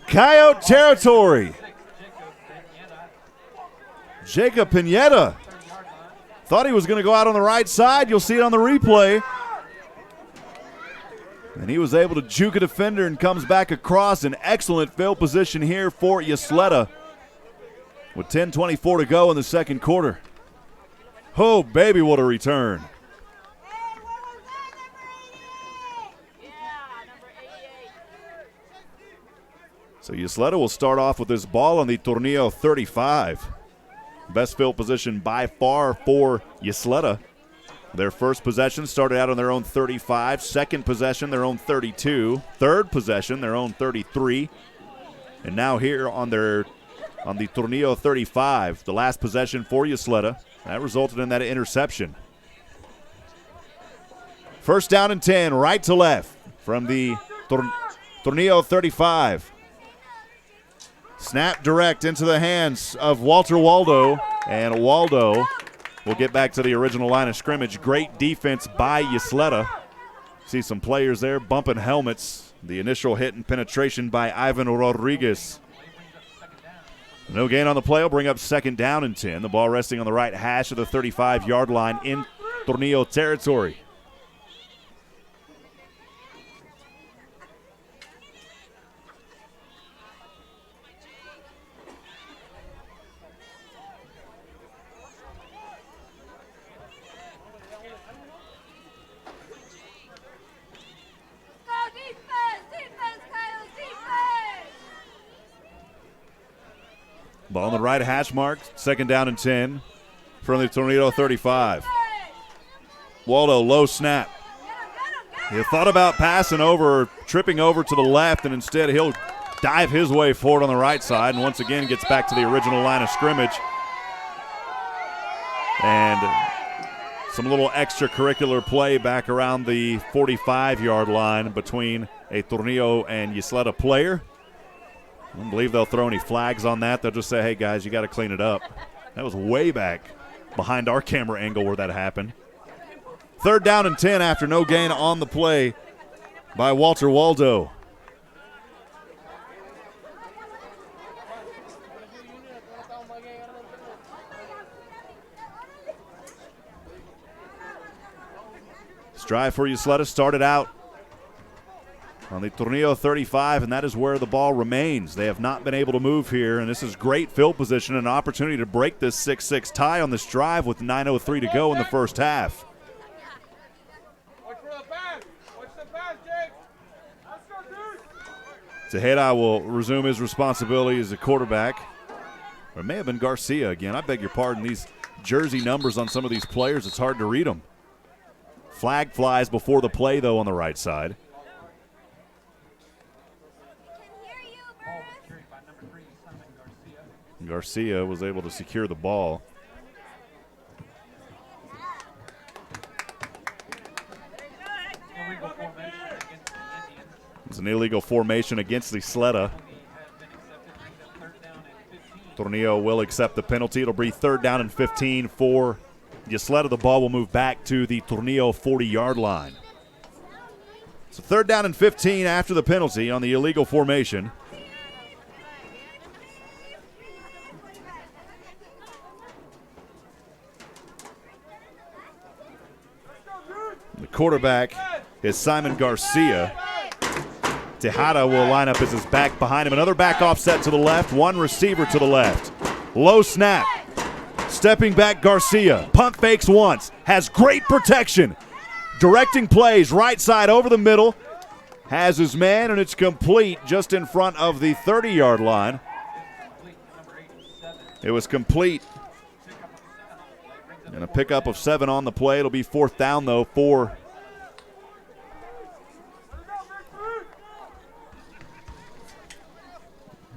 Coyote territory. Jacob Pineda thought he was going to go out on the right side. You'll see it on the replay. And he was able to juke a defender and comes back across. An excellent field position here for Ysleta with 10:24 to go in the second quarter. Oh, baby, what a return. So Ysleta will start off with this ball on the Tornillo 35. Best field position by far for Ysleta. Their first possession started out on their own 35. Second possession, their own 32. Third possession, their own 33. And now here on the Tornillo 35, the last possession for Ysleta. That resulted in that interception. First down and 10, right to left. from the Tornillo 35. Snap direct into the hands of Walter Waldo, and Waldo will get back to the original line of scrimmage. Great defense by Ysleta. See some players there bumping helmets. The initial hit and penetration by Ivan Rodriguez. No gain on the play will bring up 2nd down and 10. The ball resting on the right hash of the 35-yard line in Tornillo territory. Ball on the right hash mark, 2nd down and 10 from the Tornillo 35. Waldo, low snap. He thought about passing over, tripping over to the left, and instead he'll dive his way forward on the right side, and once again gets back to the original line of scrimmage. And some little extracurricular play back around the 45-yard line between a Tornillo and Ysleta player. I don't believe they'll throw any flags on that. They'll just say, hey, guys, you got to clean it up. That was way back behind our camera angle where that happened. 3rd down and 10 after no gain on the play by Walter Waldo. This drive for Ysleta started out on the Tornillo 35, and that is where the ball remains. They have not been able to move here, and this is great field position and an opportunity to break this 6-6 tie on this drive with 9:03 to go in the first half. Watch for the pass. Watch the pass, Jake. Let's go, dude. Tejeda will resume his responsibility as a quarterback. Or it may have been Garcia again. I beg your pardon. These jersey numbers on some of these players, it's hard to read them. Flag flies before the play, though, on the right side. Garcia was able to secure the ball. It's an illegal formation against the Ysleta. Tornillo will accept the penalty. It'll be 3rd down and 15 for Ysleta. The ball will move back to the Tornillo 40-yard line. So 3rd down and 15 after the penalty on the illegal formation. The quarterback is Simon Garcia. Tejada will line up as his back behind him. Another back offset to the left, one receiver to the left. Low snap. Stepping back Garcia. Pump fakes once. Has great protection. Directing plays right side over the middle. Has his man, and it's complete just in front of the 30-yard line. It was complete. And a pickup of 7 on the play. It'll be 4th down, though, for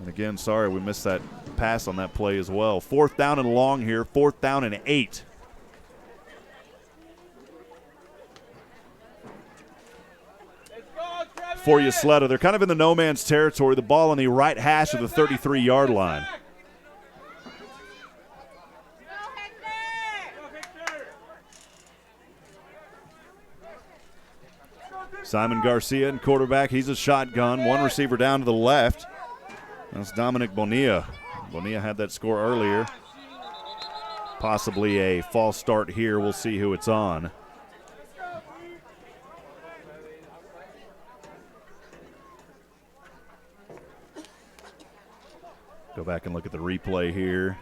and again, sorry we missed that pass on that play as well. 4th down and long here. 4th down and 8. For Ysleta, they're kind of in the no man's territory. The ball on the right hash of the 33-yard line. Simon Garcia in quarterback. He's a shotgun. One receiver down to the left. That's Dominic Bonilla. Bonilla had that score earlier. Possibly a false start here. We'll see who it's on. Go back and look at the replay here.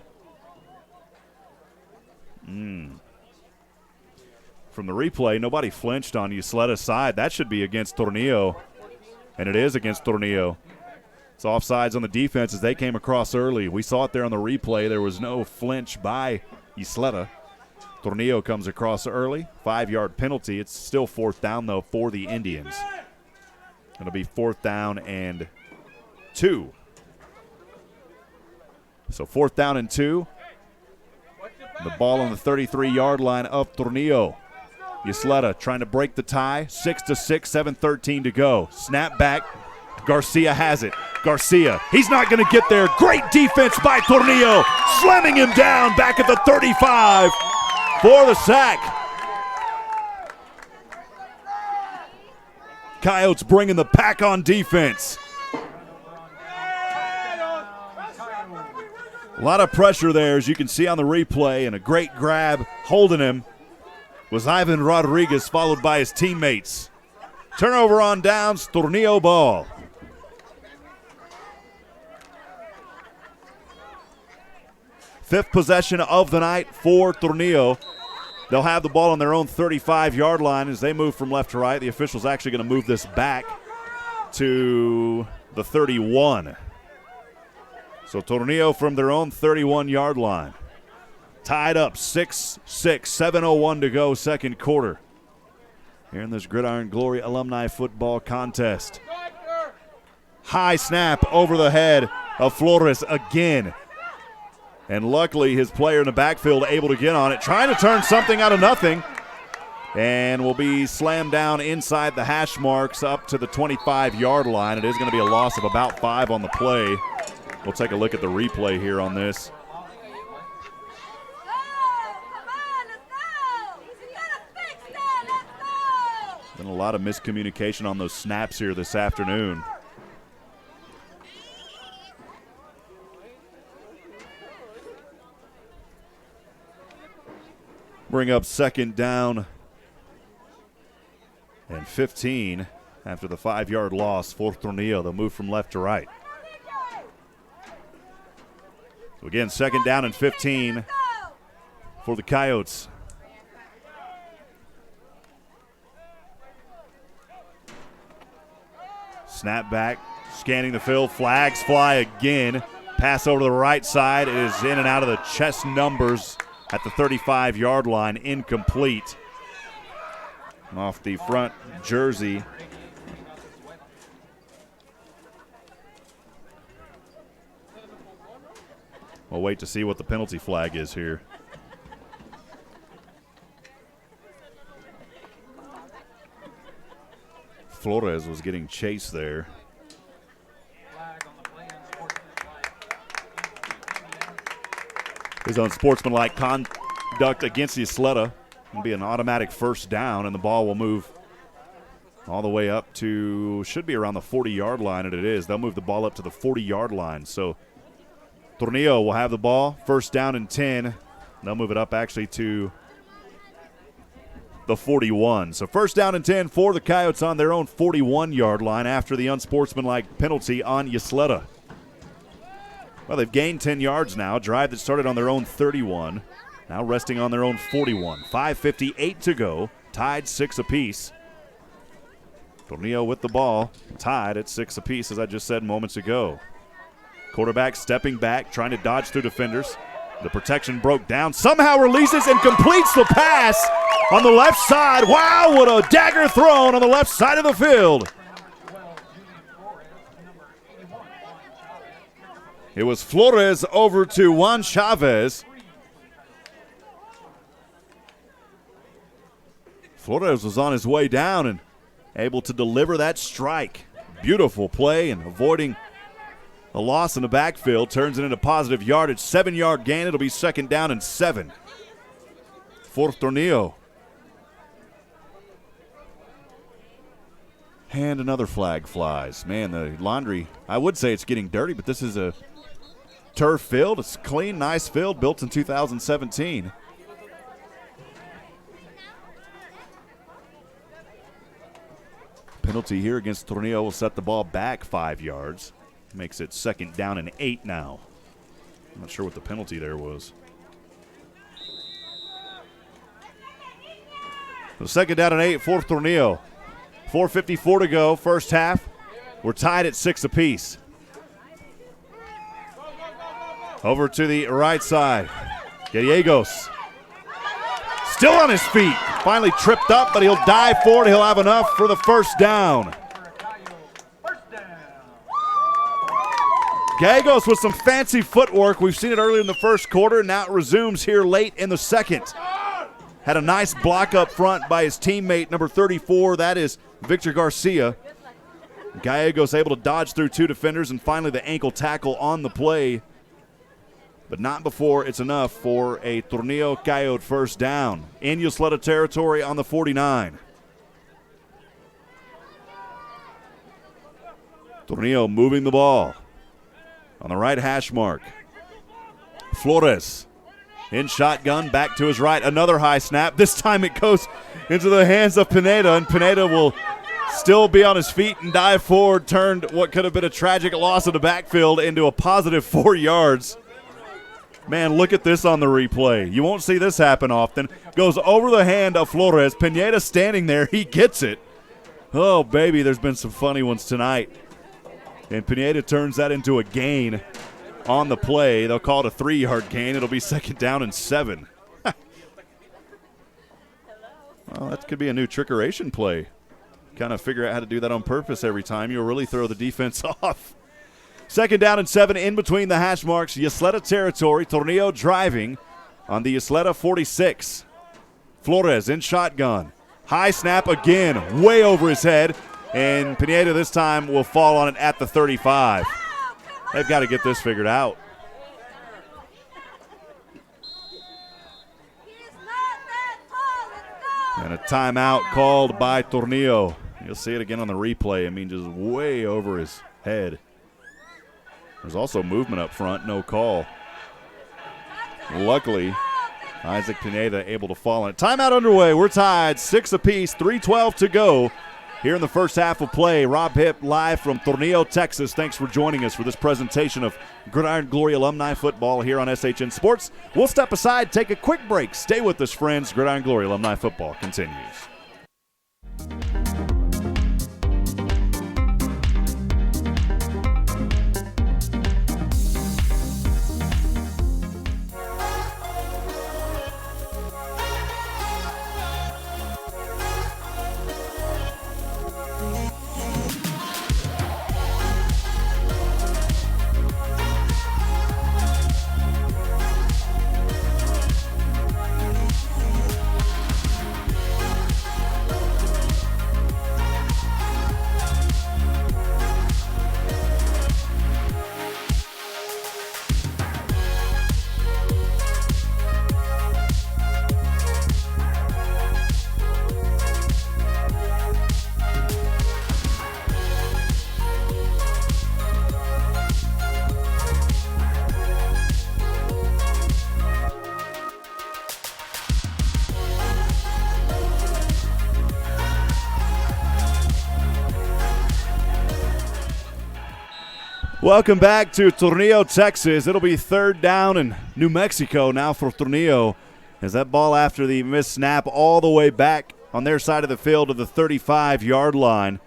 From the replay, nobody flinched on Ysleta's side. That should be against Tornillo, and it is against Tornillo. It's offsides on the defense as they came across early. We saw it there on the replay. There was no flinch by Ysleta. Tornillo comes across early. 5-yard penalty. It's still 4th down, though, for the Indians. It'll be 4th down and 2. So 4th down and 2. The ball on the 33-yard line of Tornillo. Ysleta trying to break the tie. 6-6, 7:13 to go. Snap back. Garcia has it. Garcia, he's not going to get there. Great defense by Tornillo. Slamming him down back at the 35 for the sack. Coyotes bringing the pack on defense. A lot of pressure there, as you can see on the replay, and a great grab holding him was Ivan Rodriguez, followed by his teammates. Turnover on downs, Tornillo ball. Fifth possession of the night for Tornillo. They'll have the ball on their own 35-yard line as they move from left to right. The official's actually going to move this back to the 31. So Tornillo from their own 31-yard line. Tied up 6-6, 7:01 to go, second quarter. Here in this Gridiron Glory Alumni football contest. High snap over the head of Flores again. And luckily his player in the backfield able to get on it, trying to turn something out of nothing. And will be slammed down inside the hash marks up to the 25-yard line. It is going to be a loss of about 5 on the play. We'll take a look at the replay here on this. Been a lot of miscommunication on those snaps here this afternoon. Bring up second down and 15 after the 5-yard loss for Tornillo. They'll move from left to right. So again, second down and 15 for the Coyotes. Snap back, scanning the field, flags fly again. Pass over to the right side. It is in and out of the chest numbers at the 35-yard line, incomplete. Off the front jersey. We'll wait to see what the penalty flag is here. Flores was getting chased there. His unsportsmanlike conduct against Ysleta will be an automatic first down, and the ball will move all the way up to, should be around the 40-yard line, and it is. They'll move the ball up to the 40-yard line. So Tornillo will have the ball, first down and 10. They'll move it up actually to the 41. So first down and 10 for the Coyotes on their own 41-yard line after the unsportsmanlike penalty on Ysleta. Well, they've gained 10 yards now. Drive that started on their own 31. Now resting on their own 41. 5:58 to go. Tied 6 apiece. Tornillo with the ball. Tied at 6 apiece, as I just said moments ago. Quarterback stepping back, trying to dodge through defenders. The protection broke down. Somehow releases and completes the pass on the left side. Wow, what a dagger thrown on the left side of the field. It was Flores over to Juan Chavez. Flores was on his way down and able to deliver that strike. Beautiful play and avoiding a loss in the backfield. Turns it into positive yardage. 7-yard gain. It'll be second down and 7 for Tornillo. And another flag flies. Man, the laundry, I would say it's getting dirty, but this is a turf field. It's a clean, nice field built in 2017. Penalty here against Tornillo will set the ball back 5 yards. Makes it second down and 8 now. I'm not sure what the penalty there was. So second down and 8 for Tornillo. 4:54 to go, first half. We're tied at 6 apiece. Over to the right side. Gallegos still on his feet. Finally tripped up, but he'll dive for it. He'll have enough for the first down. Gallegos with some fancy footwork. We've seen it earlier in the first quarter. Now it resumes here late in the second. Had a nice block up front by his teammate, number 34. That is Victor Garcia. Gallegos able to dodge through 2 defenders, and finally the ankle tackle on the play. But not before it's enough for a Tornillo Coytes first down in Ysleta territory on the 49. Tornillo moving the ball on the right hash mark. Flores in shotgun, back to his right. Another high snap. This time it goes into the hands of Pineda, and Pineda will still be on his feet and dive forward, turned what could have been a tragic loss of the backfield into a positive 4 yards. Man, look at this on the replay. You won't see this happen often. Goes over the hand of Flores. Pineda standing there. He gets it. Oh, baby, there's been some funny ones tonight. And Pineda turns that into a gain on the play. They'll call it a 3-yard gain. It'll be 2nd down and 7. Well, that could be a new trickeration play. Kind of figure out how to do that on purpose every time. You'll really throw the defense off. 2nd down and 7 in between the hash marks. Ysleta territory. Tornillo driving on the Ysleta 46. Flores in shotgun. High snap again, way over his head. And Pineda this time will fall on it at the 35. They've got to get this figured out. And a timeout called by Tornillo. You'll see it again on the replay. I mean, just way over his head. There's also movement up front, no call. Luckily, Isaac Pineda able to fall on it. Timeout underway. We're tied 6 apiece, 3:12 to go. Here in the first half of play, Rob Hipp live from Tornillo, Texas. Thanks for joining us for this presentation of Gridiron Glory Alumni football here on SHN Sports. We'll step aside, take a quick break. Stay with us, friends. Gridiron Glory Alumni football continues. Welcome back to Tornillo, Texas. It'll be 3rd down in New Mexico now for Tornillo, as that ball after the missed snap all the way back on their side of the field to the 35-yard line.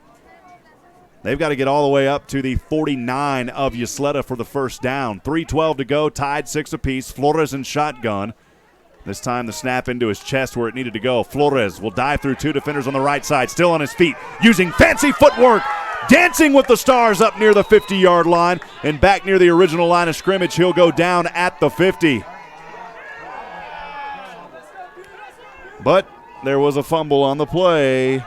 They've got to get all the way up to the 49 of Ysleta for the first down. 3:12 to go, tied 6 apiece. Flores in shotgun. This time the snap into his chest where it needed to go. Flores will dive through 2 defenders on the right side, still on his feet, using fancy footwork. Dancing with the stars up near the 50-yard line, and back near the original line of scrimmage, he'll go down at the 50. But there was a fumble on the play.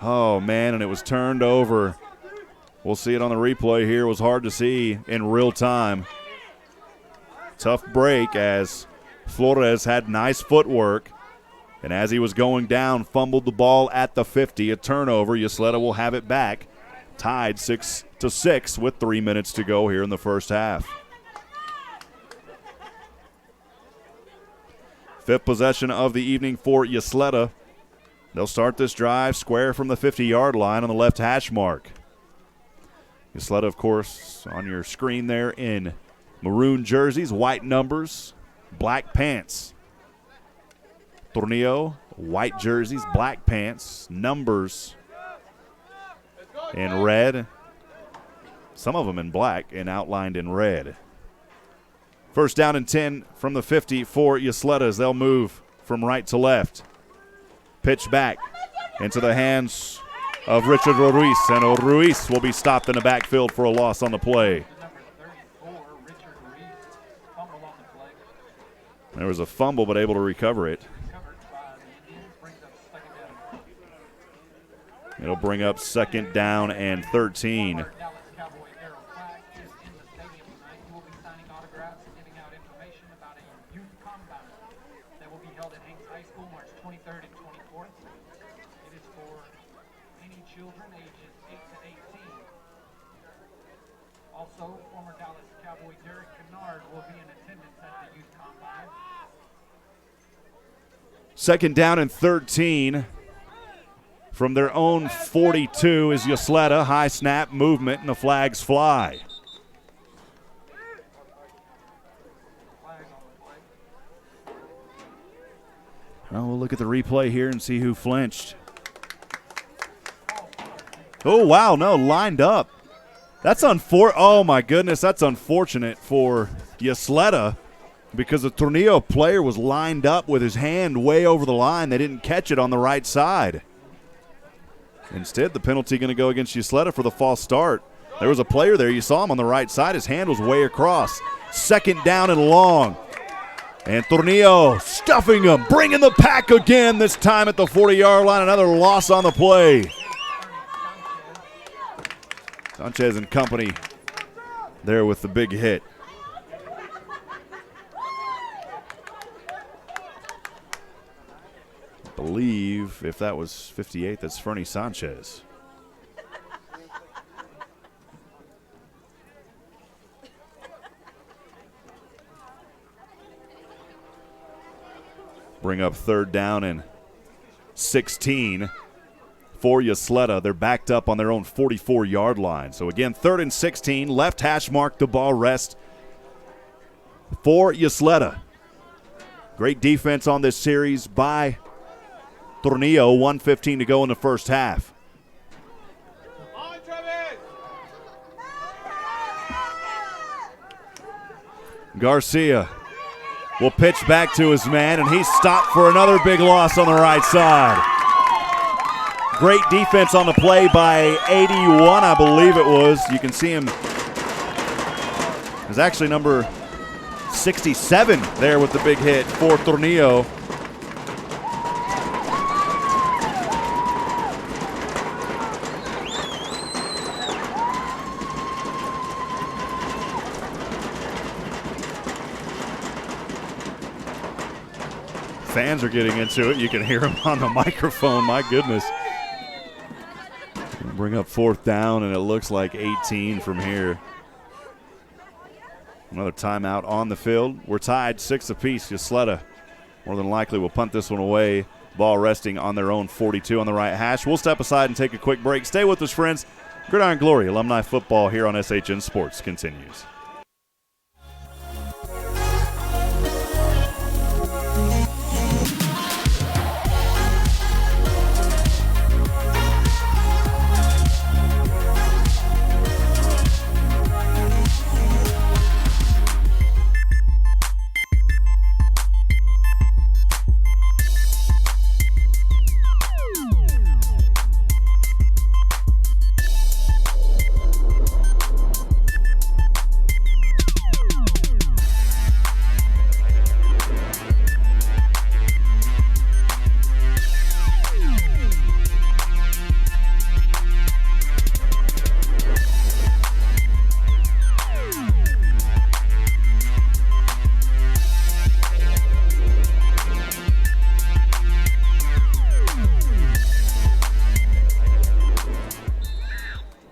Oh, man, and it was turned over. We'll see it on the replay here. It was hard to see in real time. Tough break as Flores had nice footwork. And as he was going down, fumbled the ball at the 50. A turnover. Ysleta will have it back. Tied 6-6 with 3 minutes to go here in the first half. 5th possession of the evening for Ysleta. They'll start this drive square from the 50-yard line on the left hash mark. Ysleta, of course, on your screen there in maroon jerseys, white numbers, black pants. Tornillo, white jerseys, black pants, numbers in red. Some of them in black and outlined in red. First down and 10 from the 50 for Ysleta as they'll move from right to left. Pitch back into the hands of Richard Ruiz, and Ruiz will be stopped in the backfield for a loss on the play. There was a fumble, but able to recover it. It'll bring up 2nd down and 13. Dallas Cowboy Daryl Clack is in the stadium tonight. He will be signing autographs and giving out information about a youth combine that will be held at Hanks High School March 23rd and 24th. It is for any children ages 8 to 18. Also, former Dallas Cowboy Derek Kennard will be in attendance at the youth combine. 2nd down and 13. From their own 42 is Ysleta. High snap movement, and the flags fly. Well, we'll look at the replay here and see who flinched. Oh, wow, no, lined up. That's oh my goodness, that's unfortunate for Ysleta because the Tornillo player was lined up with his hand way over the line. They didn't catch it on the right side. Instead, the penalty going to go against Ysleta for the false start. There was a player there. You saw him on the right side. His hand was way across. 2nd down and long. And Tornillo stuffing him, bringing the pack again, this time at the 40-yard line. Another loss on the play. Sanchez and company there with the big hit. I believe if that was 58, that's Fernie Sanchez. Bring up 3rd down and 16 for Ysleta. They're backed up on their own 44-yard line. So again, 3rd and 16, left hash mark, the ball rest for Ysleta. Great defense on this series by Tornillo. 1:15 to go in the first half. Garcia will pitch back to his man, and he's stopped for another big loss on the right side. Great defense on the play by 81, I believe it was. You can see him. It was actually number 67 there with the big hit for Tornillo. Fans are getting into it. You can hear them on the microphone. My goodness. Bring up 4th down, and it looks like 18 from here. Another timeout on the field. We're tied 6 apiece. Ysleta more than likely will punt this one away. Ball resting on their own 42 on the right hash. We'll step aside and take a quick break. Stay with us, friends. Gridiron Glory Alumni Football here on SHN Sports continues.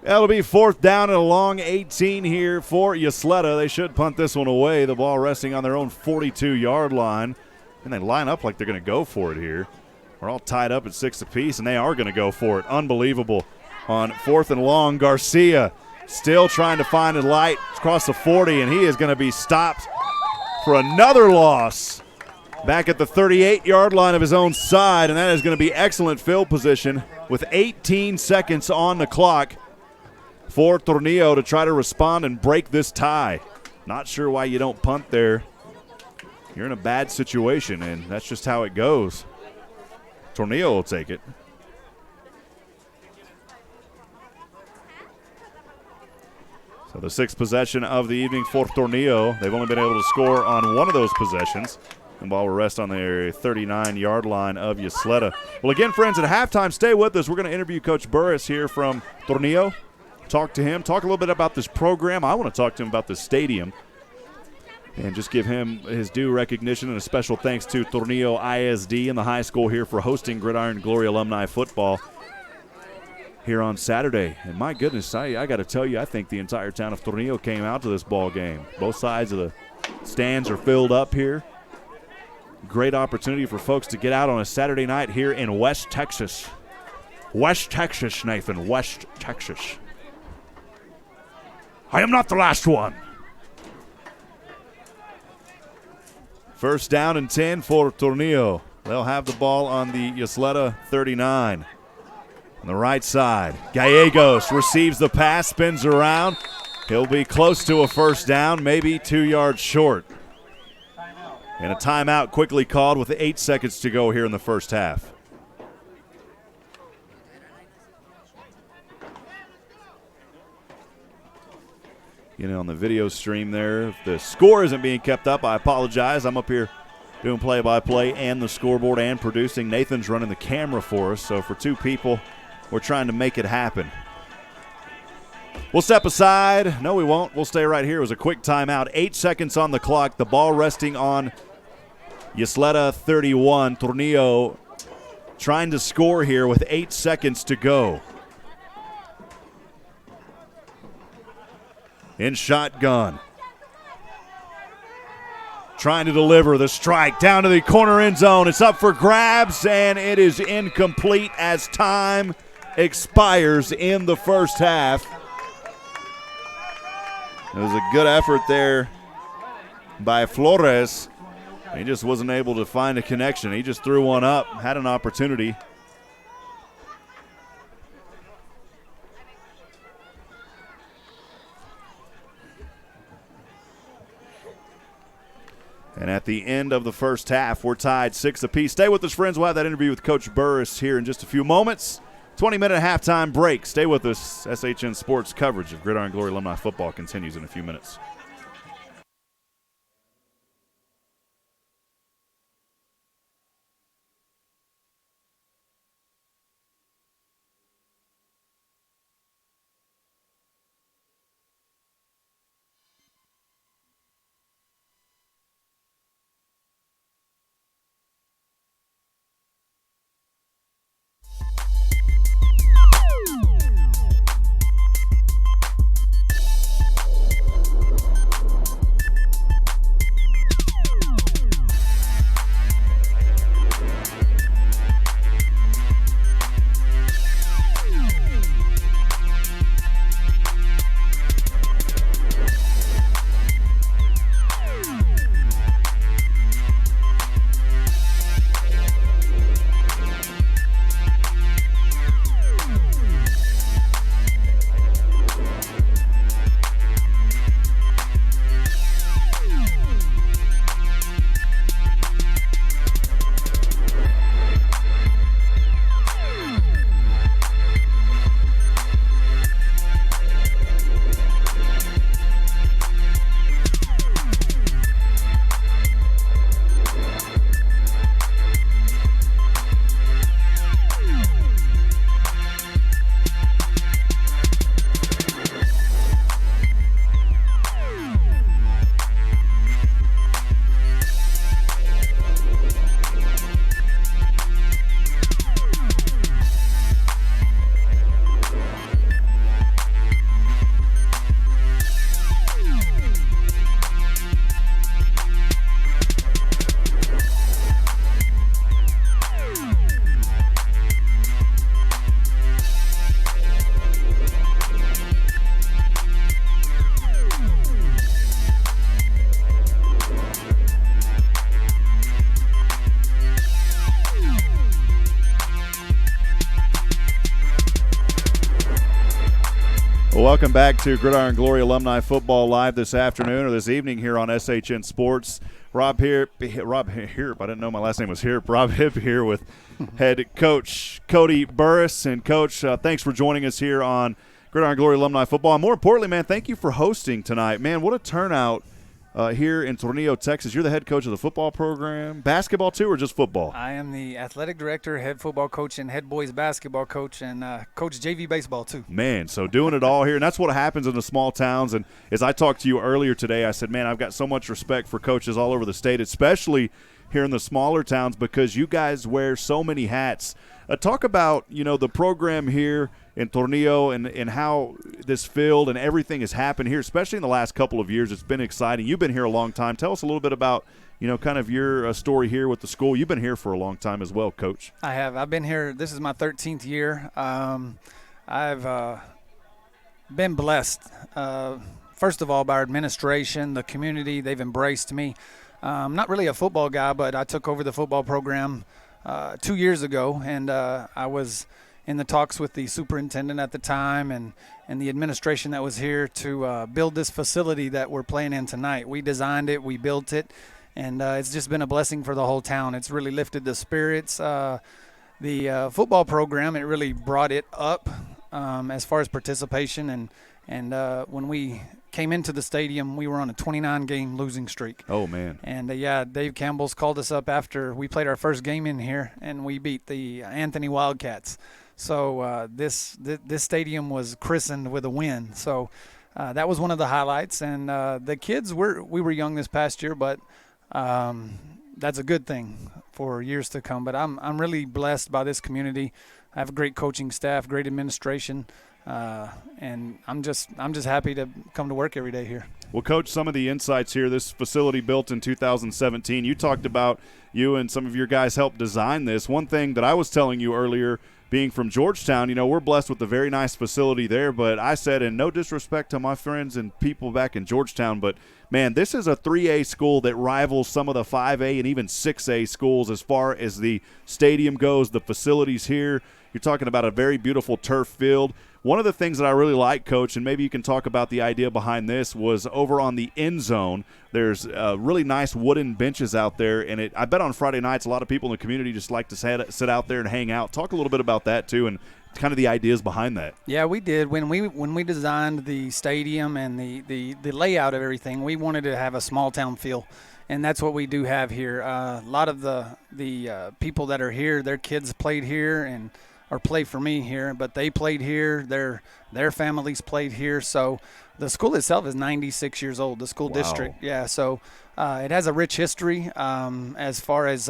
That'll be 4th down and a long 18 here for Ysleta. They should punt this one away. The ball resting on their own 42-yard line. And they line up like they're going to go for it here. We're all tied up at 6 apiece, and they are going to go for it. Unbelievable. On 4th and long, Garcia still trying to find a light across the 40, and he is going to be stopped for another loss back at the 38-yard line of his own side, and that is going to be excellent field position with 18 seconds on the clock for Tornillo to try to respond and break this tie. Not sure why you don't punt there. You're in a bad situation, and that's just how it goes. Tornillo will take it. So the 6th possession of the evening for Tornillo. They've only been able to score on one of those possessions. The ball will rest on the 39-yard line of Ysleta. Well, again, friends, at halftime, stay with us. We're going to interview Coach Burris here from Tornillo. Talk to him, talk a little bit about this program. I want to talk to him about the stadium and just give him his due recognition and a special thanks to Tornillo ISD and the high school here for hosting Gridiron Glory Alumni football here on Saturday. And my goodness, I got to tell you, I think the entire town of Tornillo came out to this ball game. Both sides of the stands are filled up here. Great opportunity for folks to get out on a Saturday night here in West Texas. West Texas, Nathan, West Texas. I am not the last one. First down and 10 for Tornillo. They'll have the ball on the Ysleta 39. On the right side, Gallegos receives the pass, spins around. He'll be close to a first down, maybe 2 yards short. And a timeout quickly called with 8 seconds to go here in the first half. You know, on the video stream there, if the score isn't being kept up, I apologize. I'm up here doing play-by-play and the scoreboard and producing. Nathan's running the camera for us, so for 2 people, we're trying to make it happen. We'll step aside. No, we won't. We'll stay right here. It was a quick timeout. 8 seconds on the clock. The ball resting on Ysleta 31. Tornillo trying to score here with 8 seconds to go. In shotgun. Trying to deliver the strike down to the corner end zone. It's up for grabs, and it is incomplete as time expires in the first half. It was a good effort there by Flores. He just wasn't able to find a connection. He just threw one up, had an opportunity. And at the end of the first half, we're tied 6 apiece. Stay with us, friends. We'll have that interview with Coach Burris here in just a few moments. 20-minute halftime break. Stay with us. SHN Sports coverage of Gridiron Glory Alumni football continues in a few minutes. Well, welcome back to Gridiron Glory Alumni Football Live this afternoon or this evening here on SHN Sports. Rob Hirp, I didn't know my last name was Hirp. Rob Hipp here with head coach Cody Burris. And, Coach, thanks for joining us here on Gridiron Glory Alumni Football. And more importantly, man, thank you for hosting tonight. Man, what a turnout here in Tornillo, Texas. You're the head coach of the football program. Basketball too, or just football? I am the athletic director, head football coach, and head boys basketball coach, and coach JV baseball too. Man, so doing it all here, and that's what happens in the small towns. And as I talked to you earlier today, I said, man, I've got so much respect for coaches all over the state, especially here in the smaller towns, because you guys wear so many hats. Talk about, the program here in Tornillo and how this field and everything has happened here, especially in the last couple of years. It's been exciting. You've been here a long time. Tell us a little bit about, kind of your story here with the school. You've been here for a long time as well, Coach. I have. I've been here. This is my 13th year. I've been blessed, first of all, by our administration, the community. They've embraced me. I'm not really a football guy, but I took over the football program 2 years ago, and I was in the talks with the superintendent at the time and the administration that was here to build this facility that we're playing in tonight. We designed it, we built it, and it's just been a blessing for the whole town. It's really lifted the spirits. The football program, it really brought it up as far as participation, and when we came into the stadium, we were on a 29-game losing streak. Oh, man. And, Dave Campbell's called us up after we played our first game in here, and we beat the Anthony Wildcats. So this stadium was christened with a win. So that was one of the highlights. And the kids, we were young this past year, but that's a good thing for years to come. But I'm really blessed by this community. I have a great coaching staff, great administration. And I'm just happy to come to work every day here. Well, Coach, some of the insights here, this facility built in 2017, you talked about you and some of your guys helped design this. One thing that I was telling you earlier, being from Georgetown, we're blessed with a very nice facility there, but I said, and no disrespect to my friends and people back in Georgetown, but, man, this is a 3A school that rivals some of the 5A and even 6A schools as far as the stadium goes, the facilities here. You're talking about a very beautiful turf field. One of the things that I really like, Coach, and maybe you can talk about the idea behind this, was over on the end zone, there's really nice wooden benches out there, and I bet on Friday nights a lot of people in the community just like to sit out there and hang out. Talk a little bit about that, too, and kind of the ideas behind that. Yeah, we did. When we designed the stadium and the layout of everything, we wanted to have a small-town feel. And that's what we do have here. A lot of the people that are here, their kids played here or play for me here, but they played here. Their families played here. So the school itself is 96 years old, the school district. Yeah, so it has a rich history as far as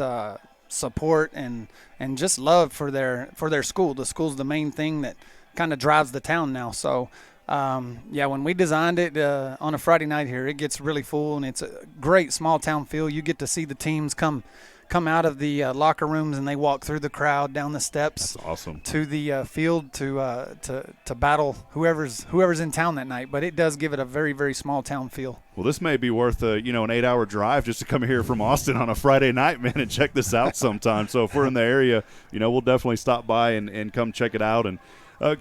support and just love for their school. The school's the main thing that kind of drives the town now. So when we designed it on a Friday night here, it gets really full, and it's a great small town feel. You get to see the teams come out of the locker rooms, and they walk through the crowd down the steps. That's awesome. To the field to battle whoever's in town that night. But it does give it a very, very small town feel. Well, this may be worth an 8-hour drive just to come here from Austin on a Friday night, man, and check this out sometime. So if we're in the area, we'll definitely stop by and come check it out. And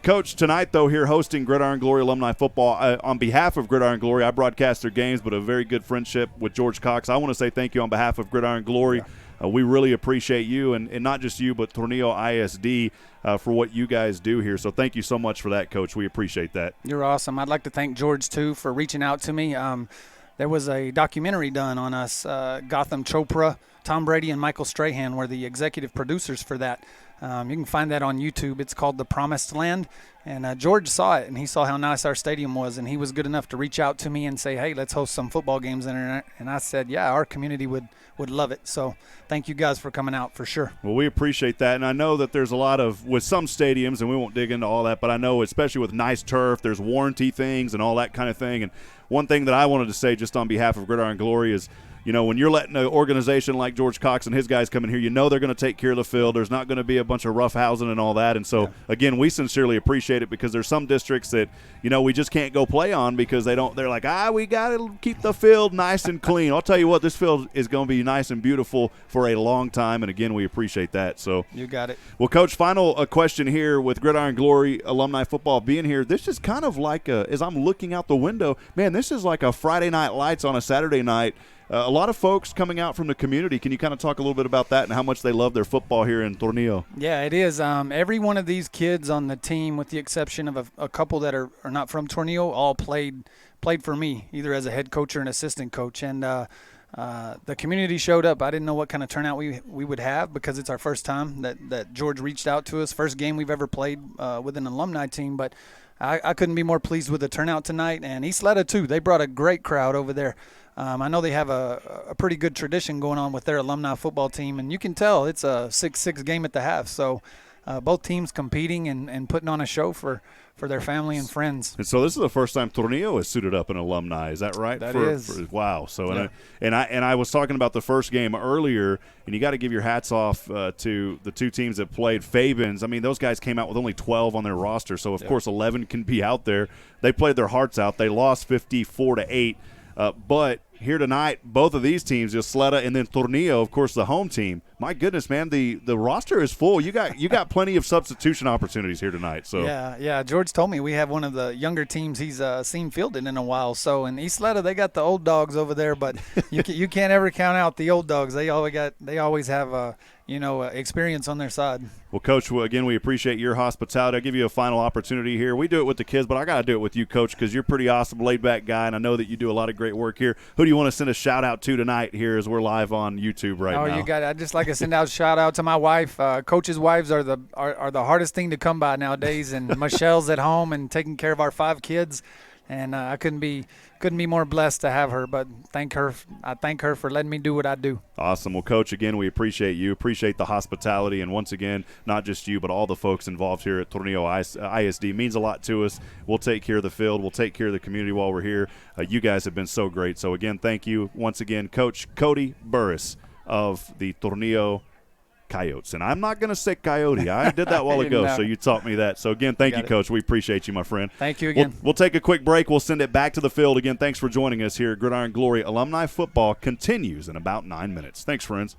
Coach, tonight, though, here hosting Gridiron Glory Alumni Football, on behalf of Gridiron Glory, I broadcast their games, but a very good friendship with George Cox. I want to say thank you on behalf of Gridiron Glory. We really appreciate you, and not just you, but Tornillo ISD for what you guys do here. So thank you so much for that, Coach. We appreciate that. You're awesome. I'd like to thank George, too, for reaching out to me. There was a documentary done on us. Gotham Chopra, Tom Brady, and Michael Strahan were the executive producers for that. You can find that on YouTube. It's called The Promised Land. And George saw it, and he saw how nice our stadium was, and he was good enough to reach out to me and say, hey, let's host some football games in it. And I said, yeah, our community would love it. So thank you guys for coming out for sure. Well, we appreciate that. And I know that there's a lot with some stadiums, and we won't dig into all that, but I know especially with nice turf, there's warranty things and all that kind of thing. And one thing that I wanted to say just on behalf of Gridiron Glory is, when you're letting an organization like George Cox and his guys come in here, they're going to take care of the field. There's not going to be a bunch of rough housing and all that. And so, again, we sincerely appreciate it, because there's some districts that, we just can't go play on because they're like, we got to keep the field nice and clean. I'll tell you what, this field is going to be nice and beautiful for a long time. And, again, we appreciate that. So you got it. Well, Coach, final question here with Gridiron Glory Alumni Football being here. This is kind of like as I'm looking out the window, man, this is like a Friday Night Lights on a Saturday night. a lot of folks coming out from the community. Can you kind of talk a little bit about that and how much they love their football here in Tornillo? Yeah, it is. Every one of these kids on the team, with the exception of a couple that are not from Tornillo, all played for me, either as a head coach or an assistant coach. And the community showed up. I didn't know what kind of turnout we would have because it's our first time that George reached out to us, first game we've ever played with an alumni team. But I couldn't be more pleased with the turnout tonight. And Ysleta, too, they brought a great crowd over there. I know they have a pretty good tradition going on with their alumni football team, and you can tell it's a 6-6 game at the half. So both teams competing and putting on a show for their family and friends. And so this is the first time Tornillo has suited up an alumni. Is that right? That is. Wow. So Yeah. and I was talking about the first game earlier, and you got to give your hats off to the two teams that played. Fabens, I mean, those guys came out with only 12 on their roster, so of course 11 can be out there. They played their hearts out. They lost 54-8, but here tonight, both of these teams, Ysleta and then Tornillo, of course, the home team. My goodness, man, the roster is full. You got plenty of substitution opportunities here tonight. So yeah. George told me we have one of the younger teams he's seen fielded in a while. So in Ysleta, they got the old dogs over there, but you can't ever count out the old dogs. They always have experience on their side. Well, Coach, again, we appreciate your hospitality. I'll give you a final opportunity here. We do it with the kids, but I got to do it with you, Coach, because you're a pretty awesome, laid-back guy, and I know that you do a lot of great work here. Who do you want to send a shout-out to tonight here as we're live on YouTube right now? You got it. I'd just like to send out a shout-out to my wife. Coaches' wives are the hardest thing to come by nowadays, and Michelle's at home and taking care of our 5 kids. And I couldn't be more blessed to have her, but I thank her for letting me do what I do. Awesome. Well, Coach, again, we appreciate you, appreciate the hospitality, and once again, not just you, but all the folks involved here at Tornillo ISD means a lot to us. We'll take care of the field. We'll take care of the community while we're here. You guys have been so great. So, again, thank you once again, Coach Cody Burris of the Tornillo Coyotes. And I'm not going to say coyote. I did that a while ago, so you taught me that. So, again, thank you, Coach. We appreciate you, my friend. Thank you again. We'll take a quick break. We'll send it back to the field. Again, thanks for joining us here. Gridiron Glory Alumni Football continues in about 9 minutes. Thanks, friends.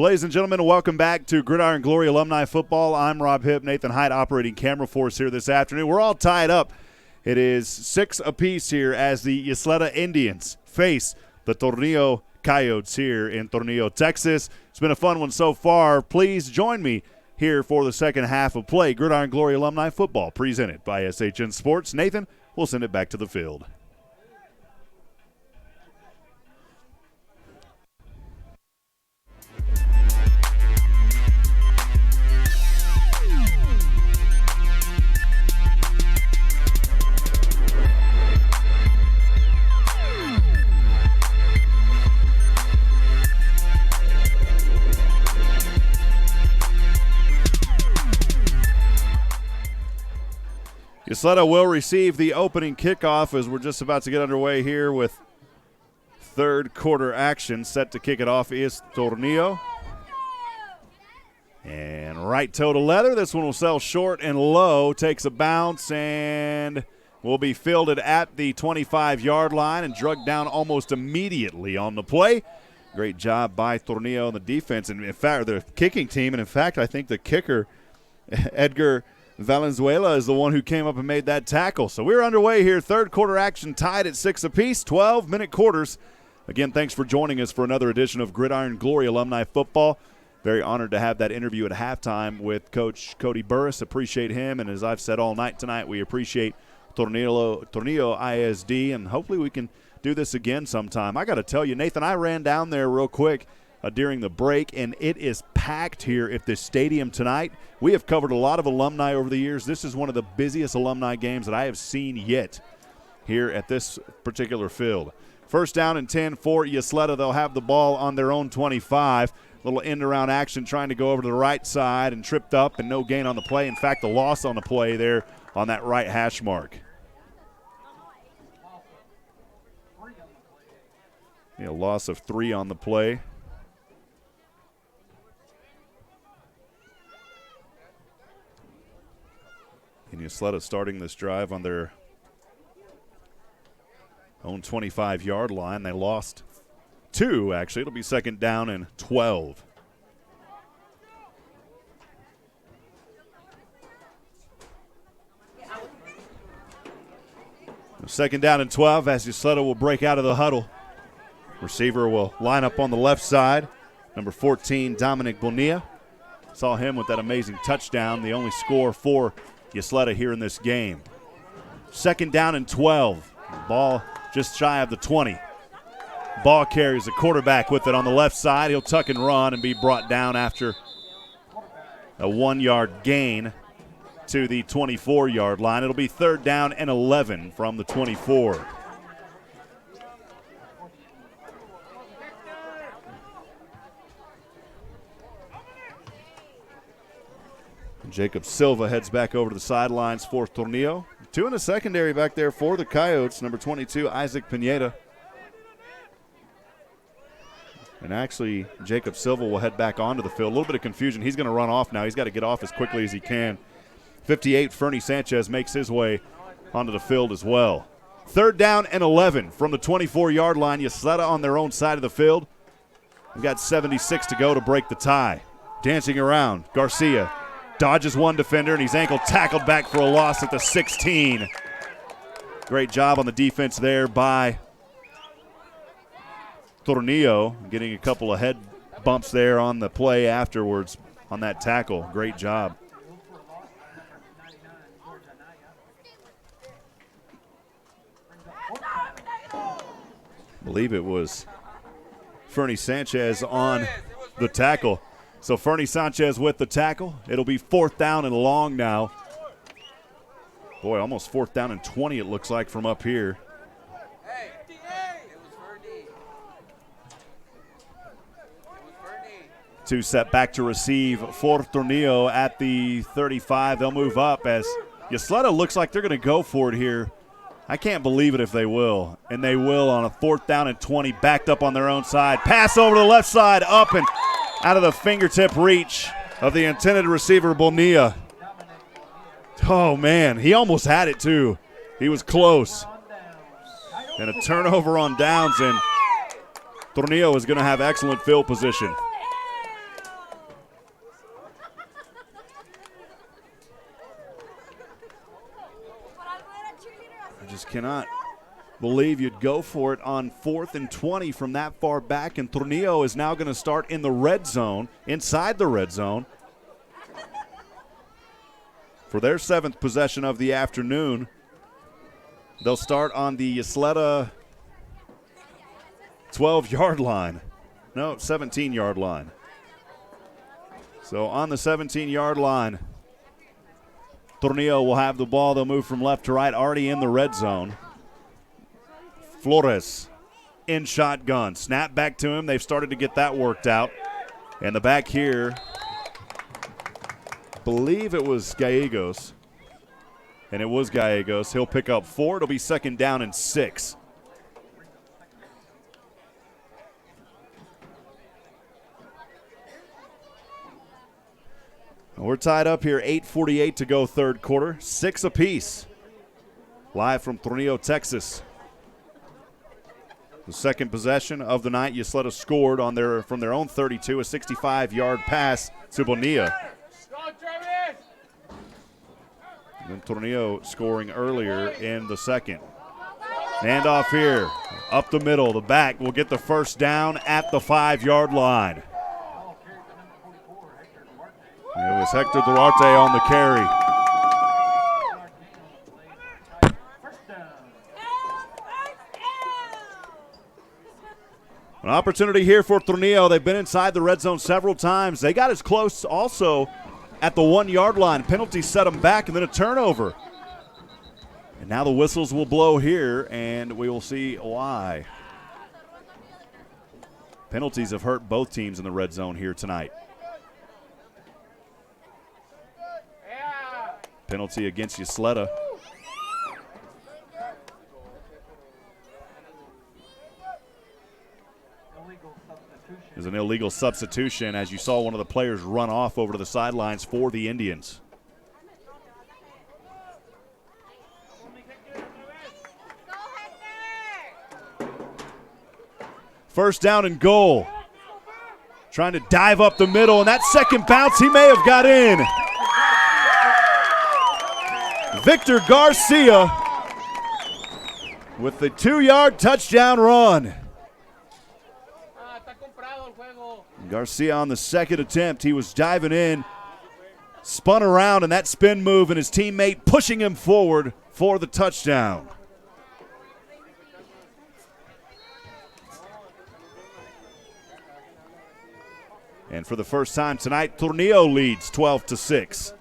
Well, ladies and gentlemen, welcome back to Gridiron Glory Alumni Football. I'm Rob Hipp, Nathan Hyde operating camera for us here this afternoon. We're all tied up. It is 6 apiece here as the Ysleta Indians face the Tornillo Coytes here in Tornillo, Texas. It's been a fun one so far. Please join me here for the second half of play. Gridiron Glory Alumni Football presented by SHN Sports. Nathan, we'll send it back to the field. Ysleta will receive the opening kickoff as we're just about to get underway here with third quarter action. Set to kick it off is Tornillo. And right toe to leather. This one will sell short and low. Takes a bounce and will be fielded at the 25-yard line and drugged down almost immediately on the play. Great job by Tornillo and the defense, and in fact, the kicking team. And in fact, I think the kicker, Edgar Valenzuela, is the one who came up and made that tackle. So we're underway here. Third quarter action tied at 6 apiece, 12-minute quarters. Again, thanks for joining us for another edition of Gridiron Glory Alumni Football. Very honored to have that interview at halftime with Coach Cody Burris. Appreciate him, and as I've said all night tonight, we appreciate Tornillo ISD, and hopefully we can do this again sometime. I got to tell you, Nathan, I ran down there real quick during the break, and it is packed here at this stadium tonight. We have covered a lot of alumni over the years. This is one of the busiest alumni games that I have seen yet here at this particular field. First down and 10 for Ysleta. They'll have the ball on their own 25. Little end-around action trying to go over to the right side and tripped up and no gain on the play. In fact, a loss on the play there on that right hash mark. Yeah, a loss of 3 on the play. And Ysleta starting this drive on their own 25-yard line. They lost 2, actually. It'll be second down and 12. Second down and 12 as Ysleta will break out of the huddle. Receiver will line up on the left side. Number 14, Dominic Bonilla. Saw him with that amazing touchdown, the only score for Ysleta here in this game. Second down and 12. Ball just shy of the 20. Ball carries the quarterback with it on the left side. He'll tuck and run and be brought down after a 1-yard gain to the 24-yard line. It'll be third down and 11 from the 24. Jacob Silva heads back over to the sidelines for Tornillo. 2 in the secondary back there for the Coyotes. Number 22, Isaac Pineda. And actually, Jacob Silva will head back onto the field. A little bit of confusion. He's going to run off now. He's got to get off as quickly as he can. 58, Fernie Sanchez makes his way onto the field as well. Third down and 11 from the 24-yard line. Ysleta on their own side of the field. We've got 76 to go to break the tie. Dancing around, Garcia dodges one defender, and he's ankle tackled back for a loss at the 16. Great job on the defense there by Tornillo, getting a couple of head bumps there on the play afterwards on that tackle. Great job. I believe it was Fernie Sanchez on the tackle. So Fernie Sanchez with the tackle. It'll be fourth down and long now. Boy, almost fourth down and 20 it looks like from up here. Hey, it was Fernie. Two set back to receive for Tornillo at the 35. They'll move up as Ysleta looks like they're going to go for it here. I can't believe it if they will. And they will on a fourth down and 20, backed up on their own side. Pass over to the left side, up and out of the fingertip reach of the intended receiver, Bonilla. Oh, man, he almost had it, too. He was close. And a turnover on downs, and Tornillo is going to have excellent field position. Just cannot believe you'd go for it on 4th and 20 from that far back, and Tornillo is now going to start in the red zone, inside the red zone, for their 7th possession of the afternoon. They'll start on the Ysleta 12-yard line. No, 17-yard line. So on the 17-yard line, Tornillo will have the ball. They'll move from left to right, already in the red zone. Flores in shotgun. Snap back to him. They've started to get that worked out. And the back here, believe it was Gallegos. And it was Gallegos. He'll pick up 4. It'll be 2nd down and 6. We're tied up here, 8:48 to go, 3rd quarter, 6 apiece. Live from Tornillo, Texas. The 2nd possession of the night, Ysleta scored from their own 32, a 65-yard pass to Bonilla. And then Tornillo scoring earlier in the 2nd. Handoff here, up the middle. The back will get the 1st down at the 5-yard line. It was Hector Duarte on the carry. An opportunity here for Tornillo. They've been inside the red zone several times. They got as close also at the 1-yard line. Penalty set them back, and then a turnover. And now the whistles will blow here, and we will see why. Penalties have hurt both teams in the red zone here tonight. Penalty against Ysleta. There's an illegal substitution as you saw one of the players run off over to the sidelines for the Indians. First down and goal. Trying to dive up the middle, and that second bounce he may have got in. Victor Garcia with the 2-yard touchdown run. Garcia on the 2nd attempt. He was diving in, spun around, and that spin move, and his teammate pushing him forward for the touchdown. And for the first time tonight, Tornillo leads 12-6.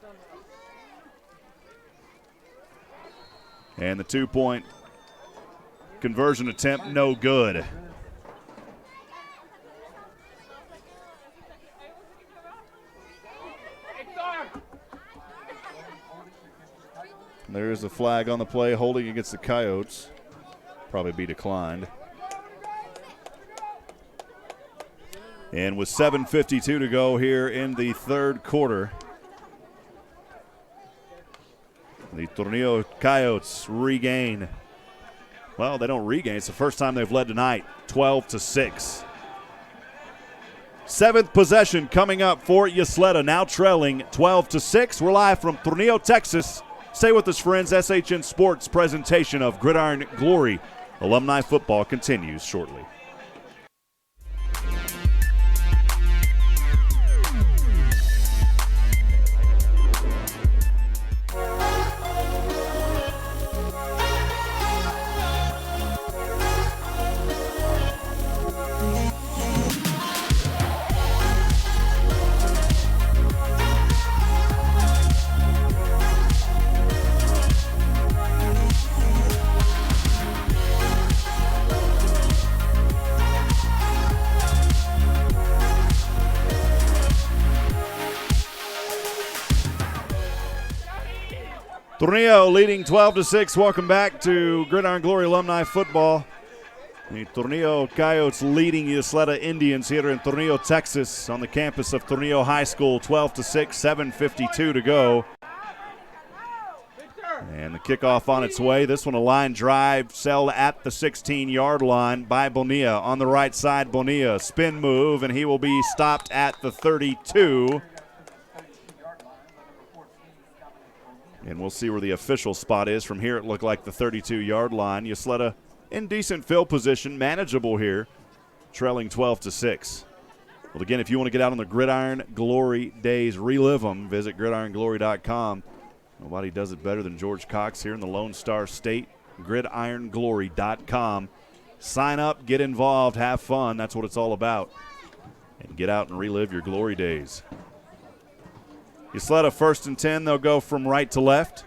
And the 2-point conversion attempt, no good. There is a flag on the play, holding against the Coyotes. Probably be declined. And with 7:52 to go here in the 3rd quarter, the Tornillo Coyotes regain. Well, they don't regain. It's the first time they've led tonight, 12-6. 7th possession coming up for Ysleta, now trailing 12-6. We're live from Tornillo, Texas. Stay with us, friends. SHN Sports presentation of Gridiron Glory Alumni Football continues shortly. Tornillo leading 12-6. Welcome back to Gridiron Glory Alumni Football. The Tornillo Coyotes leading Ysleta Indians here in Tornillo, Texas, on the campus of Tornillo High School, 12-6, 7:52 to go. And the kickoff on its way. This one a line drive, sailed at the 16-yard line by Bonilla. On the right side, Bonilla, spin move, and he will be stopped at the 32. And we'll see where the official spot is. From here, it looked like the 32-yard line. Ysleta in decent field position, manageable here, trailing 12-6. Well, again, if you want to get out on the Gridiron Glory days, relive them, visit gridironglory.com. Nobody does it better than George Cox here in the Lone Star State. gridironglory.com. Sign up, get involved, have fun. That's what it's all about. And get out and relive your glory days. Ysleta 1st and 10. They'll go from right to left.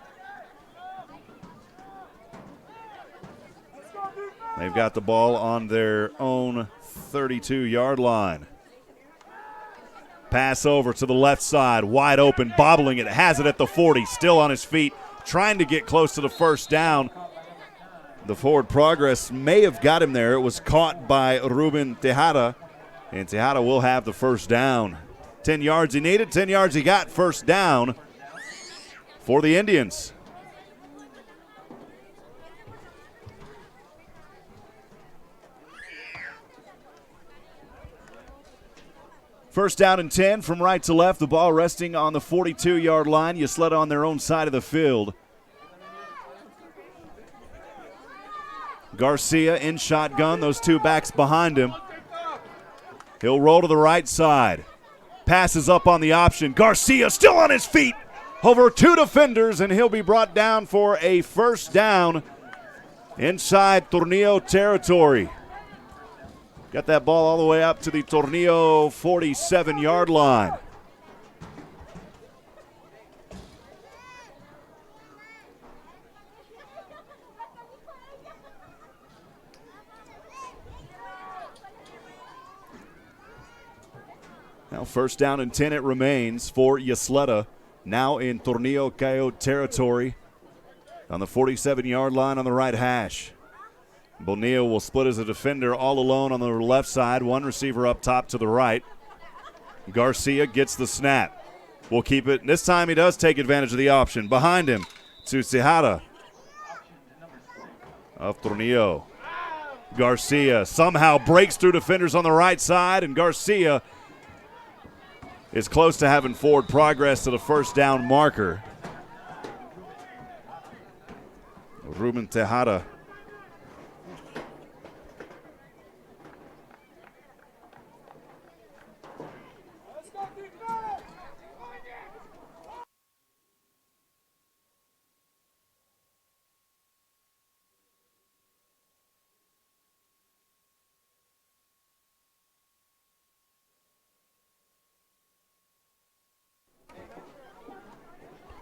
They've got the ball on their own 32-yard line. Pass over to the left side, wide open, bobbling it, has it at the 40, still on his feet, trying to get close to the first down. The forward progress may have got him there. It was caught by Ruben Tejada, and Tejada will have the first down. 10 yards he needed, 10 yards he got, first down for the Indians. First down and 10 from right to left. The ball resting on the 42-yard line. Ysleta on their own side of the field. Garcia in shotgun. Those two backs behind him. He'll roll to the right side. Passes up on the option. Garcia still on his feet. Over two defenders, and he'll be brought down for a first down inside Tornillo territory. Got that ball all the way up to the Tornillo 47-yard line. Now first down and 10 it remains for Ysleta. Now in Tornillo Coytes territory on the 47-yard line on the right hash. Bonilla will split as a defender all alone on the left side. One receiver up top to the right. Garcia gets the snap. Will keep it. This time he does take advantage of the option. Behind him to Tejada of Tornillo. Garcia somehow breaks through defenders on the right side, and Garcia is close to having forward progress to the first down marker. Ruben Tejada.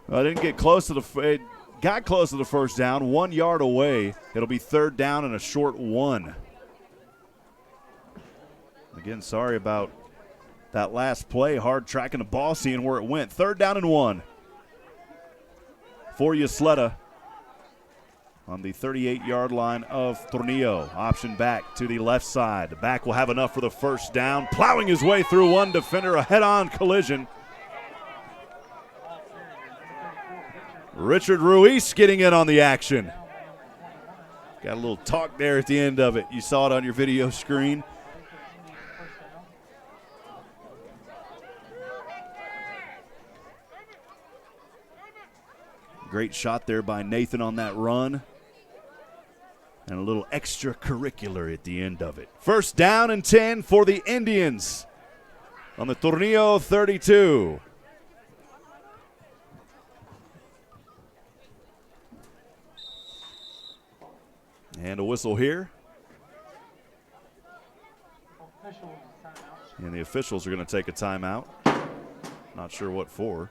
Didn't get close to it got close to the first down, 1 yard away. It'll be third down and a short one. Again, sorry about that last play. Hard tracking the ball, seeing where it went. Third down and 1 for Ysleta on the 38-yard line of Tornillo. Option back to the left side. The back will have enough for the first down. Plowing his way through one defender, a head-on collision. Richard Ruiz getting in on the action. Got a little talk there at the end of it. You saw it on your video screen. Great shot there by Nathan on that run. And a little extracurricular at the end of it. First down and 10 for the Indians on the Tornillo 32. And a whistle here. And the officials are going to take a timeout. Not sure what for.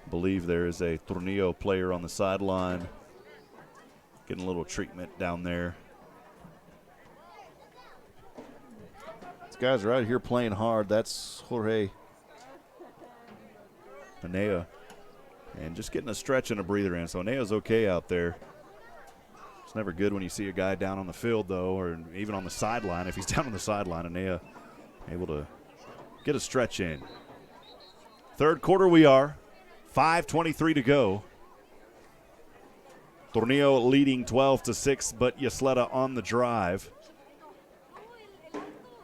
Believe there is a Tornillo player on the sideline getting a little treatment down there. This guy's right here playing hard. That's Jorge Anea. And just getting a stretch and a breather in. So Anea's okay out there. It's never good when you see a guy down on the field, though, or even on the sideline. If he's down on the sideline, Anea able to get a stretch in. Third quarter we are. 5:23 to go. Tornillo leading 12-6, but Ysleta on the drive.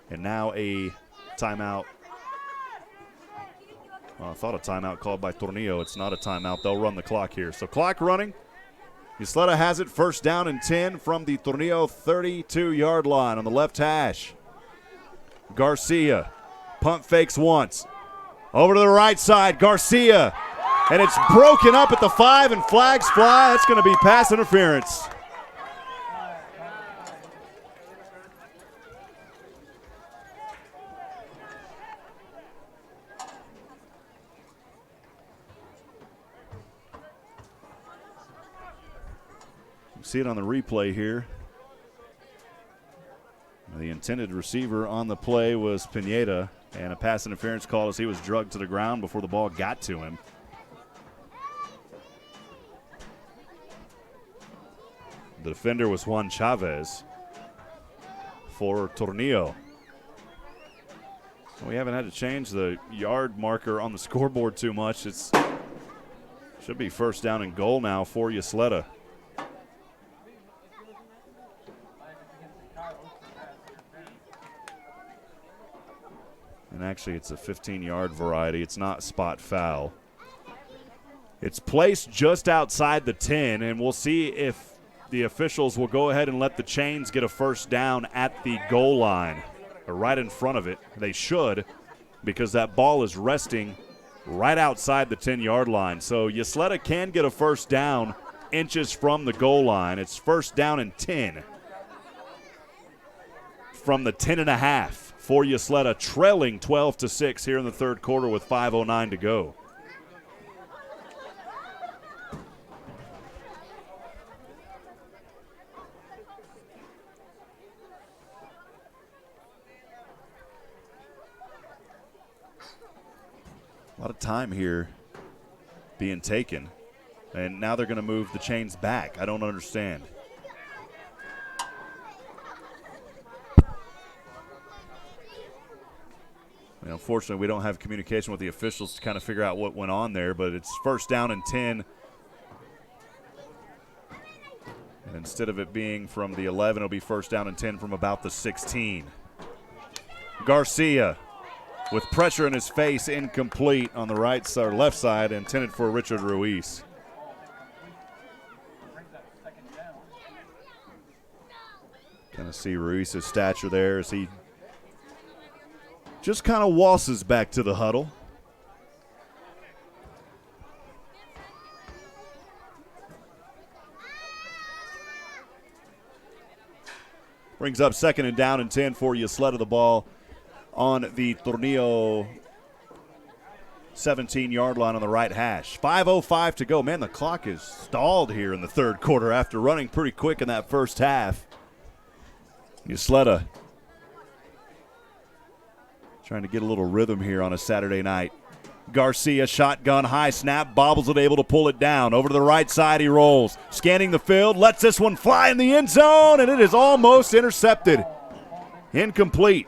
And now a timeout I thought a timeout called by Tornillo. It's not a timeout. They'll run the clock here. So clock running. Ysleta has it, first down and 10 from the Tornillo 32-yard line on the left hash. Garcia, punt fakes once. Over to the right side, Garcia. And it's broken up at the 5 and flags fly. That's going to be pass interference. See it on the replay here. The intended receiver on the play was Pineda, and a pass interference call as he was drugged to the ground before the ball got to him. The defender was Juan Chavez for Tornillo. We haven't had to change the yard marker on the scoreboard too much. It should be first down and goal now for Ysleta. And actually, it's a 15-yard variety. It's not spot foul. It's placed just outside the 10, and we'll see if the officials will go ahead and let the Chains get a first down at the goal line, or right in front of it. They should, because that ball is resting right outside the 10-yard line. So Ysleta can get a first down inches from the goal line. It's first down and 10 from the 10.5. For Ysleta, trailing 12-6 here in the third quarter with 5:09 to go. A lot of time here being taken, and now they're going to move the Chains back. I don't understand. Unfortunately, we don't have communication with the officials to kind of figure out what went on there, but it's first down and 10. And instead of it being from the 11, it'll be first down and 10 from about the 16. Garcia with pressure in his face, incomplete on the right side or left side, intended for Richard Ruiz. Kind of see Ruiz's stature there as he just kind of waltzes back to the huddle. Brings up second and down and 10 for Ysleta. The ball on the Tornillo 17-yard line on the right hash. 5:05 to go. Man, the clock is stalled here in the third quarter after running pretty quick in that first half. Ysleta trying to get a little rhythm here on a Saturday night. Garcia, shotgun, high snap, bobbles it, able to pull it down. Over to the right side he rolls. Scanning the field, lets this one fly in the end zone, and it is almost intercepted. Incomplete.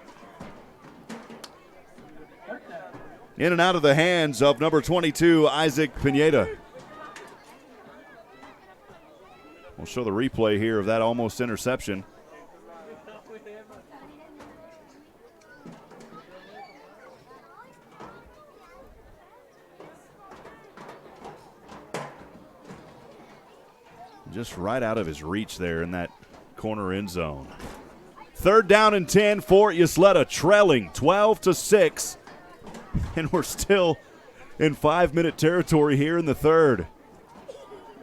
In and out of the hands of number 22, Isaac Pineda. We'll show the replay here of that almost interception. Just right out of his reach there in that corner end zone. Third down and 10 for Ysleta, trailing 12-6. And we're still in 5-minute territory here in the third.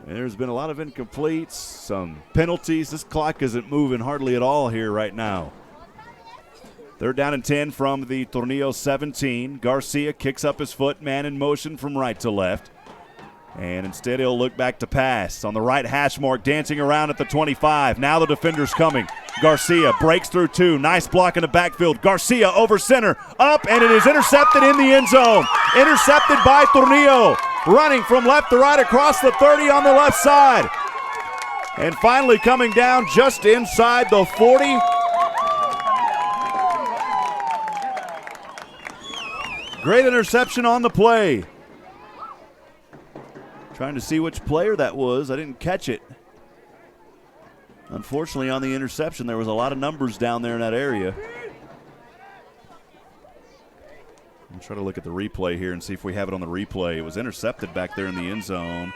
And there's been a lot of incompletes, some penalties. This clock isn't moving hardly at all here right now. Third down and 10 from the Tornillo 17. Garcia kicks up his foot, man in motion from right to left. And instead he'll look back to pass. On the right hash mark, dancing around at the 25. Now the defender's coming. Garcia breaks through two. Nice block in the backfield. Garcia over center. Up, and it is intercepted in the end zone. Intercepted by Tornillo. Running from left to right across the 30 on the left side. And finally coming down just inside the 40. Great interception on the play. Trying to see which player that was. I didn't catch it. Unfortunately, on the interception, there was a lot of numbers down there in that area. I'll try to look at the replay here and see if we have it on the replay. It was intercepted back there in the end zone.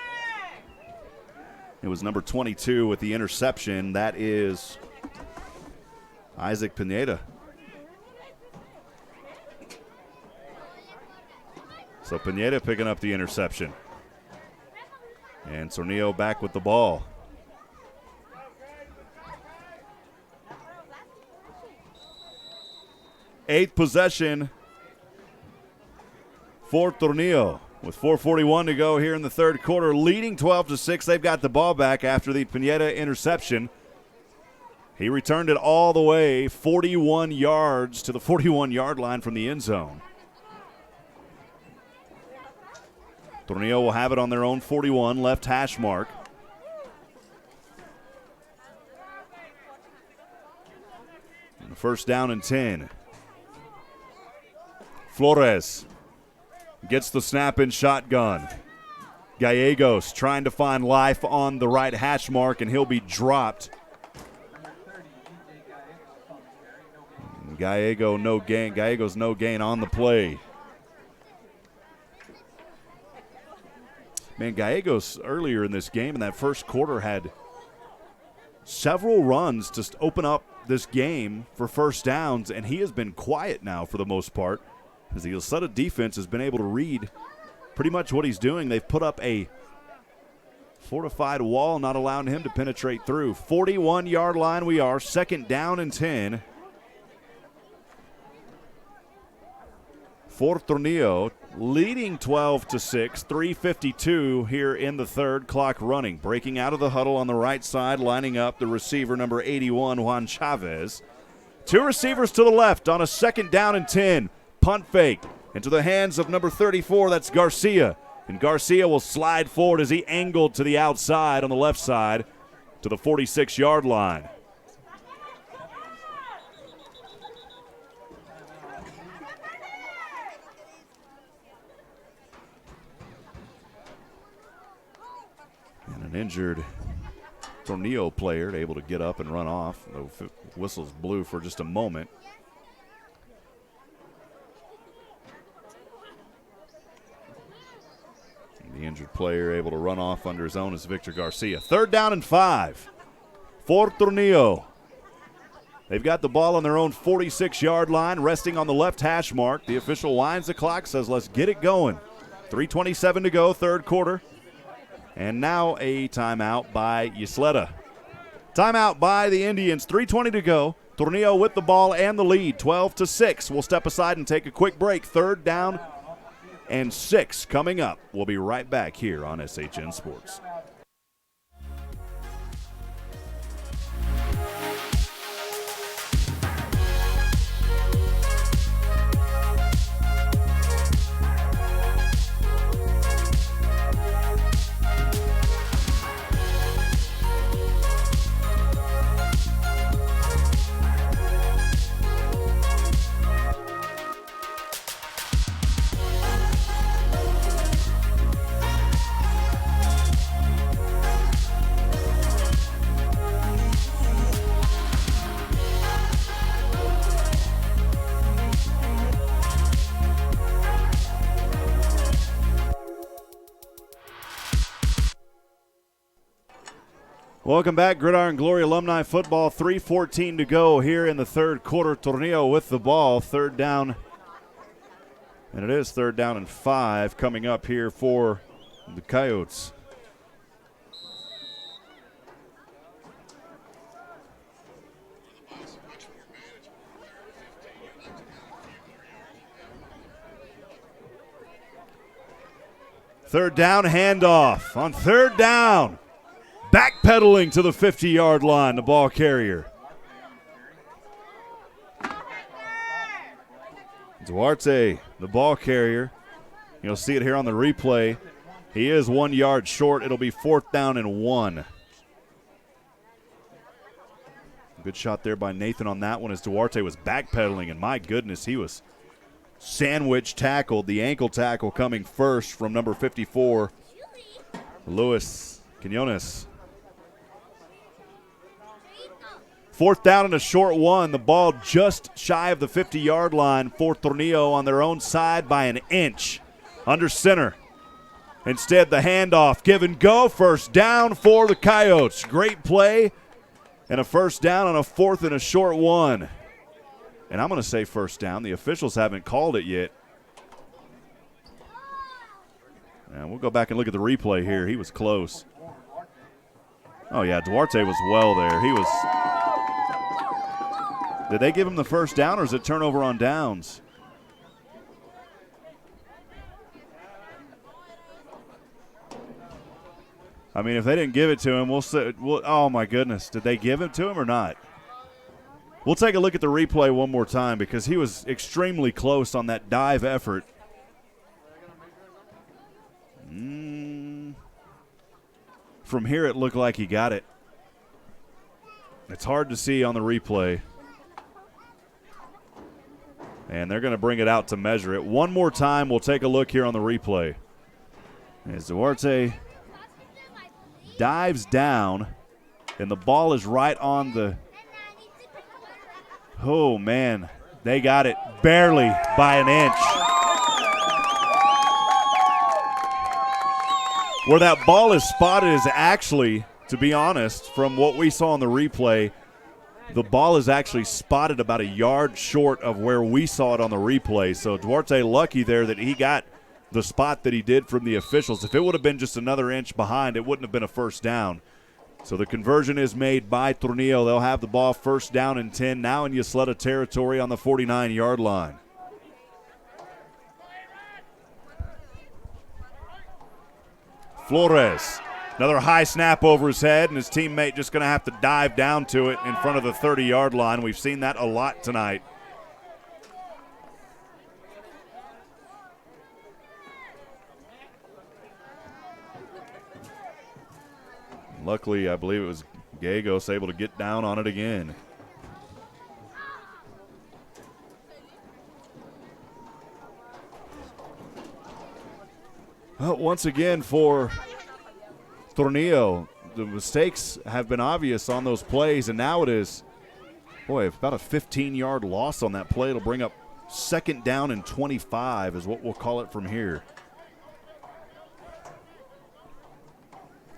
It was number 22 with the interception. That is Isaac Pineda. So Pineda picking up the interception. And Tornillo back with the ball. Eighth possession for Tornillo with 4:41 to go here in the third quarter, leading 12-6. They've got the ball back after the Pineda interception. He returned it all the way 41 yards to the 41-yard line from the end zone. Tornillo will have it on their own 41, left hash mark. And the first down and 10. Flores gets the snap in shotgun. Gallegos trying to find life on the right hash mark, and he'll be dropped. Gallegos no gain on the play. Man, Gallegos earlier in this game in that first quarter had several runs to open up this game for first downs, and he has been quiet now for the most part, as the Ysleta defense has been able to read pretty much what he's doing. They've put up a fortified wall, not allowing him to penetrate through. 41-yard line we are, second down and 10. For Tornillo, leading 12-6, 3:52 here in the third, clock running. Breaking out of the huddle on the right side, lining up the receiver, number 81, Juan Chavez. Two receivers to the left on a second down and 10. Punt fake into the hands of number 34, that's Garcia. And Garcia will slide forward as he angled to the outside on the left side to the 46-yard line. And an injured Tornillo player able to get up and run off. The whistles blew for just a moment. The injured player able to run off under his own is Victor Garcia. Third down and 5 for Tornillo. They've got the ball on their own 46-yard line, resting on the left hash mark. The official winds the clock, says let's get it going. 3:27 to go, third quarter. And now a timeout by Ysleta. Timeout by the Indians, 3:20 to go. Tornillo with the ball and the lead, 12-6. We'll step aside and take a quick break. Third down and 6 coming up. We'll be right back here on SHN Sports. Welcome back, Gridiron Glory Alumni football. 3:14 to go here in the third quarter. Tornillo with the ball, third down. And it is third down and 5 coming up here for the Coyotes. Third down, handoff on third down. Backpedaling to the 50-yard line, the ball carrier. Duarte, the ball carrier. You'll see it here on the replay. He is 1 yard short. It'll be fourth down and 1. Good shot there by Nathan on that one as Duarte was backpedaling, and my goodness, he was sandwich tackled. The ankle tackle coming first from number 54, Luis Quinones. 4th down and a short one. The ball just shy of the 50-yard line for Tornillo on their own side by an inch. Under center. Instead, the handoff, give and go. First down for the Coyotes. Great play and a first down on a 4th and a short one. And I'm going to say first down. The officials haven't called it yet. And we'll go back and look at the replay here. He was close. Oh, yeah, Duarte was well there. He was. Did they give him the first down, or is it turnover on downs? I mean, if they didn't give it to him, we'll say, oh, my goodness. Did they give it to him or not? We'll take a look at the replay one more time because he was extremely close on that dive effort. From here, it looked like he got it. It's hard to see on the replay. And they're going to bring it out to measure it. One more time, we'll take a look here on the replay. As Duarte dives down, and the ball is right on the – oh, man. They got it barely by an inch. Where that ball is spotted is actually, to be honest, from what we saw on the replay, the ball is actually spotted about a yard short of where we saw it on the replay. So Duarte lucky there that he got the spot that he did from the officials. If it would have been just another inch behind, it wouldn't have been a first down. So the conversion is made by Tornillo. They'll have the ball first down and 10, now in Ysleta territory on the 49-yard line. Flores, another high snap over his head, and his teammate just going to have to dive down to it in front of the 30-yard line. We've seen that a lot tonight. Luckily, I believe it was Gallegos able to get down on it again. Well, once again for Tornillo, the mistakes have been obvious on those plays, and now it is, boy, about a 15-yard loss on that play. It'll bring up 2nd down and 25 is what we'll call it from here.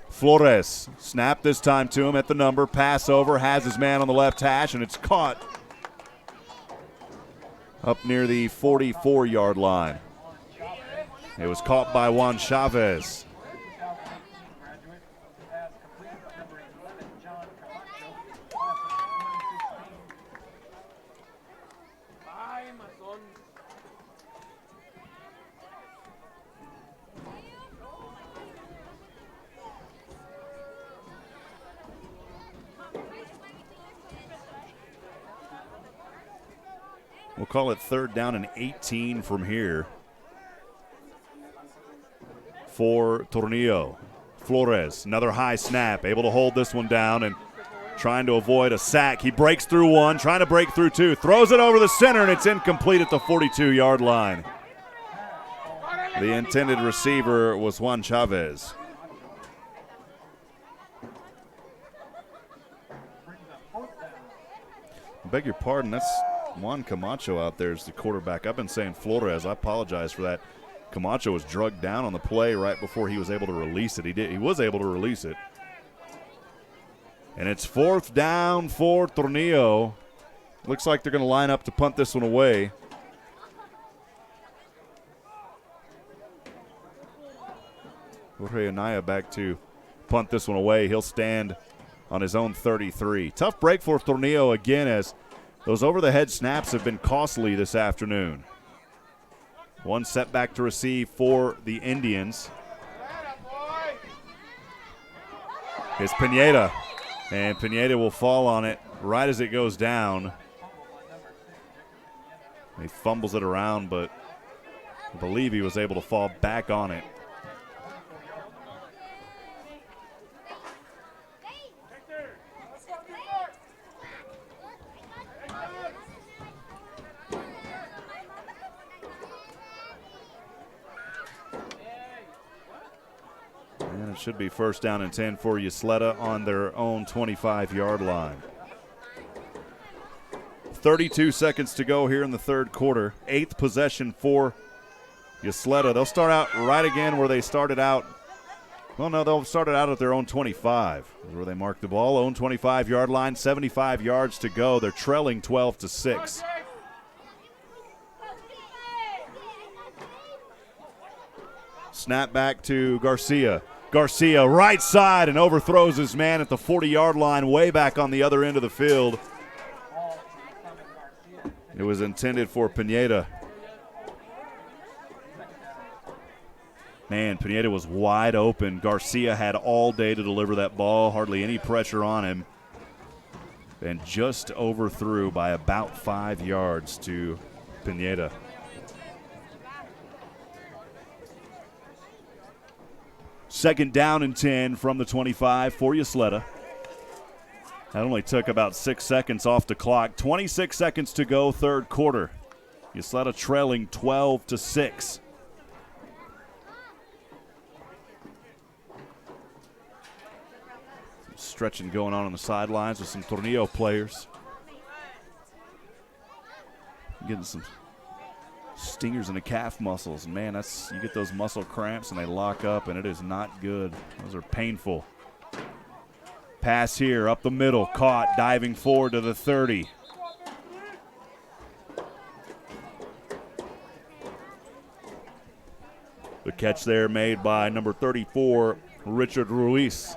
Flores, snap this time to him at the number, pass over, has his man on the left hash, and it's caught up near the 44-yard line. It was caught by Juan Chavez. We'll call it 3rd down and 18 from here for Tornillo. Flores, another high snap, able to hold this one down and trying to avoid a sack. He breaks through one, trying to break through two, throws it over the center, and it's incomplete at the 42-yard line. The intended receiver was Juan Chavez. I beg your pardon, that's Juan Camacho out there as the quarterback. I've been saying Flores. I apologize for that. Camacho was drugged down on the play right before he was able to release it. He was able to release it. And it's 4th down for Tornillo. Looks like they're going to line up to punt this one away. Jorge Anaya back to punt this one away. He'll stand on his own 33. Tough break for Tornillo again, as those over-the-head snaps have been costly this afternoon. One setback to receive for the Indians. It's Pineda, and Pineda will fall on it right as it goes down. He fumbles it around, but I believe he was able to fall back on it. And it should be 1st down and 10 for Ysleta on their own 25-yard line. 32 seconds to go here in the third quarter. 8th possession for Ysleta. They'll start out right again where they started out. Well, no, they'll start it out at their own 25, where they mark the ball. Own 25-yard line, 75 yards to go. They're trailing 12-6. Snap back to Garcia. Garcia right side and overthrows his man at the 40-yard line, way back on the other end of the field. It was intended for Pineda. Man, Pineda was wide open. Garcia had all day to deliver that ball, hardly any pressure on him, and just overthrew by about 5 yards to Pineda. Second down and 10 from the 25 for Ysleta. That only took about 6 seconds off the clock. 26 seconds to go, third quarter. Ysleta trailing 12-6. Some stretching going on the sidelines with some Tornillo players. Getting some stingers in the calf muscles. Man, you get those muscle cramps and they lock up, and it is not good. Those are painful. Pass here up the middle, caught, diving forward to the 30. The catch there made by number 34, Richard Ruiz.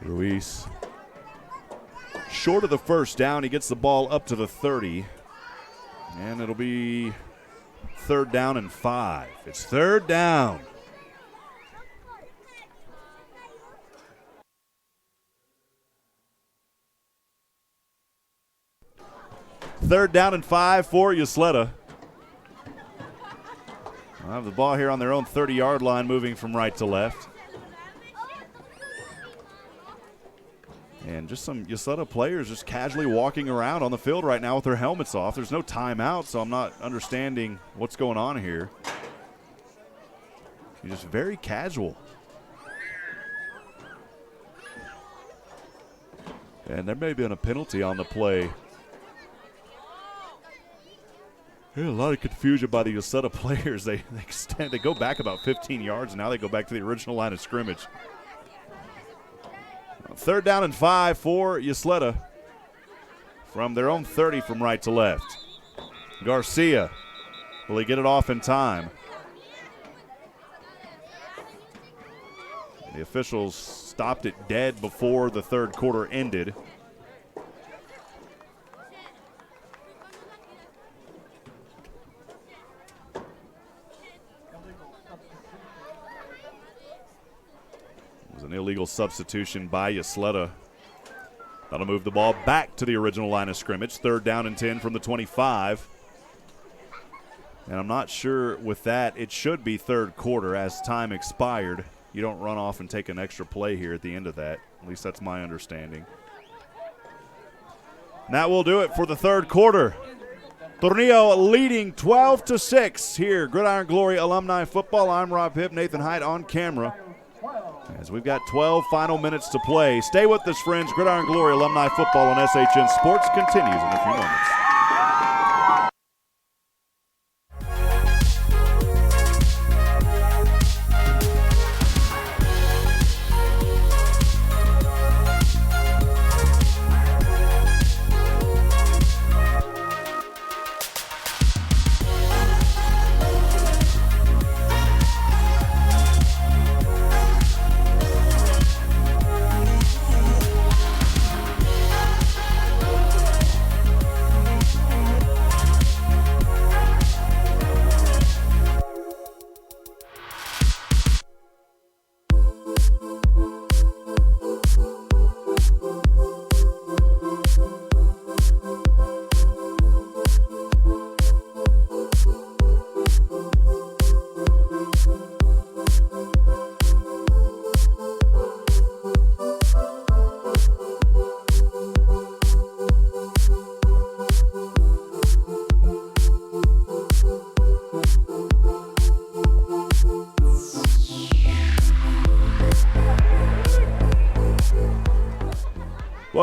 Ruiz short of the first down. He gets the ball up to the 30, and it'll be third down and 5. It's third down. Third down and 5 for Ysleta. They'll have the ball here on their own 30-yard line, moving from right to left. And just some Ysleta players just casually walking around on the field right now with their helmets off. There's no timeout, so I'm not understanding what's going on here. You're just very casual. And there may have been a penalty on the play. There's a lot of confusion by the Ysleta players. They go back about 15 yards, and now they go back to the original line of scrimmage. Third down and 5 for Ysleta from their own 30 from right to left. Garcia, will he get it off in time? The officials stopped it dead before the third quarter ended. An illegal substitution by Ysleta. That'll move the ball back to the original line of scrimmage. Third down and 10 from the 25. And I'm not sure with that, it should be third quarter as time expired. You don't run off and take an extra play here at the end of that. At least that's my understanding. And that will do it for the third quarter. Tornillo leading 12-6 here. Gridiron Glory Alumni Football. I'm Rob Hipp, Nathan Height on camera. As we've got 12 final minutes to play. Stay with us, friends. Gridiron Glory Alumni Football on SHN Sports continues in a few moments.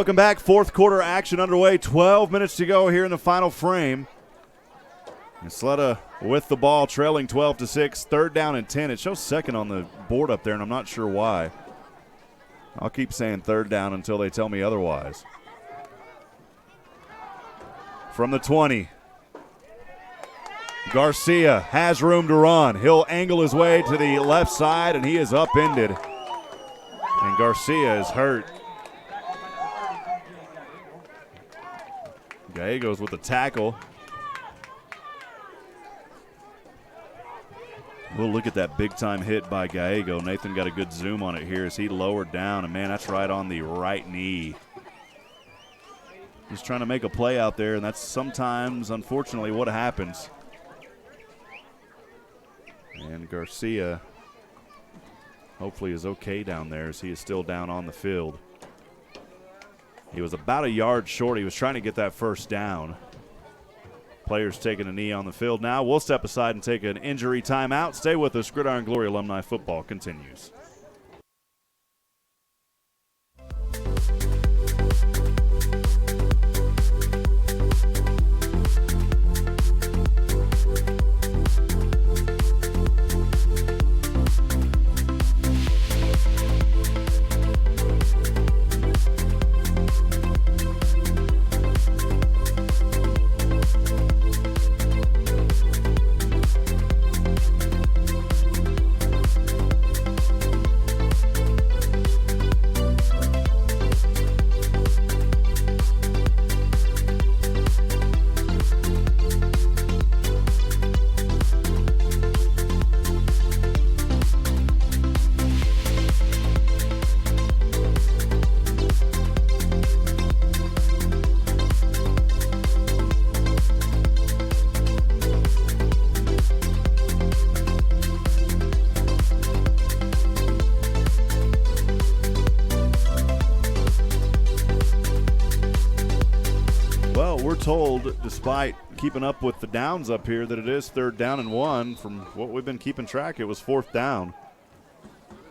Welcome back. Fourth quarter action underway. 12 minutes to go here in the final frame. Ysleta with the ball, trailing 12-6. Third down and 10. It shows second on the board up there, and I'm not sure why. I'll keep saying third down until they tell me otherwise. From the 20. Garcia has room to run. He'll angle his way to the left side, and he is upended. And Garcia is hurt. Gallegos with the tackle. We'll look at that big-time hit by Gallego. Nathan got a good zoom on it here as he lowered down, and, man, that's right on the right knee. He's trying to make a play out there, and that's sometimes, unfortunately, what happens. And Garcia hopefully is okay down there as he is still down on the field. He was about a yard short. He was trying to get that first down. Players taking a knee on the field now. We'll step aside and take an injury timeout. Stay with us. Gridiron Glory Alumni football continues. Told, despite keeping up with the downs up here, that it is third down and 1. From what we've been keeping track, it was fourth down.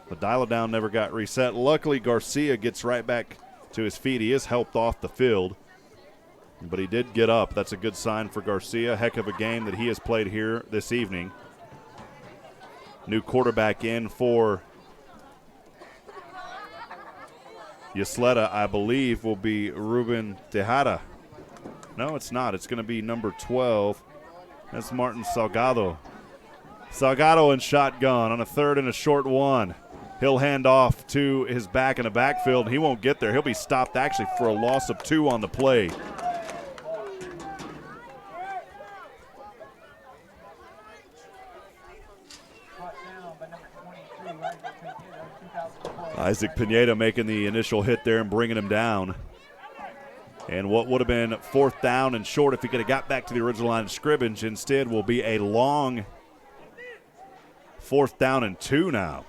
The dial-a-down never got reset. Luckily, Garcia gets right back to his feet. He is helped off the field, but he did get up. That's a good sign for Garcia. Heck of a game that he has played here this evening. New quarterback in for Ysleta, I believe, will be Ruben Tejada. No, it's not. It's going to be number 12. That's Martin Salgado. Salgado in shotgun on a third and a short one. He'll hand off to his back in the backfield. He won't get there. He'll be stopped actually for a loss of 2 on the play. Isaac Pineda making the initial hit there and bringing him down. And what would have been fourth down and short if he could have got back to the original line of scrimmage instead will be a long fourth down and 2 now.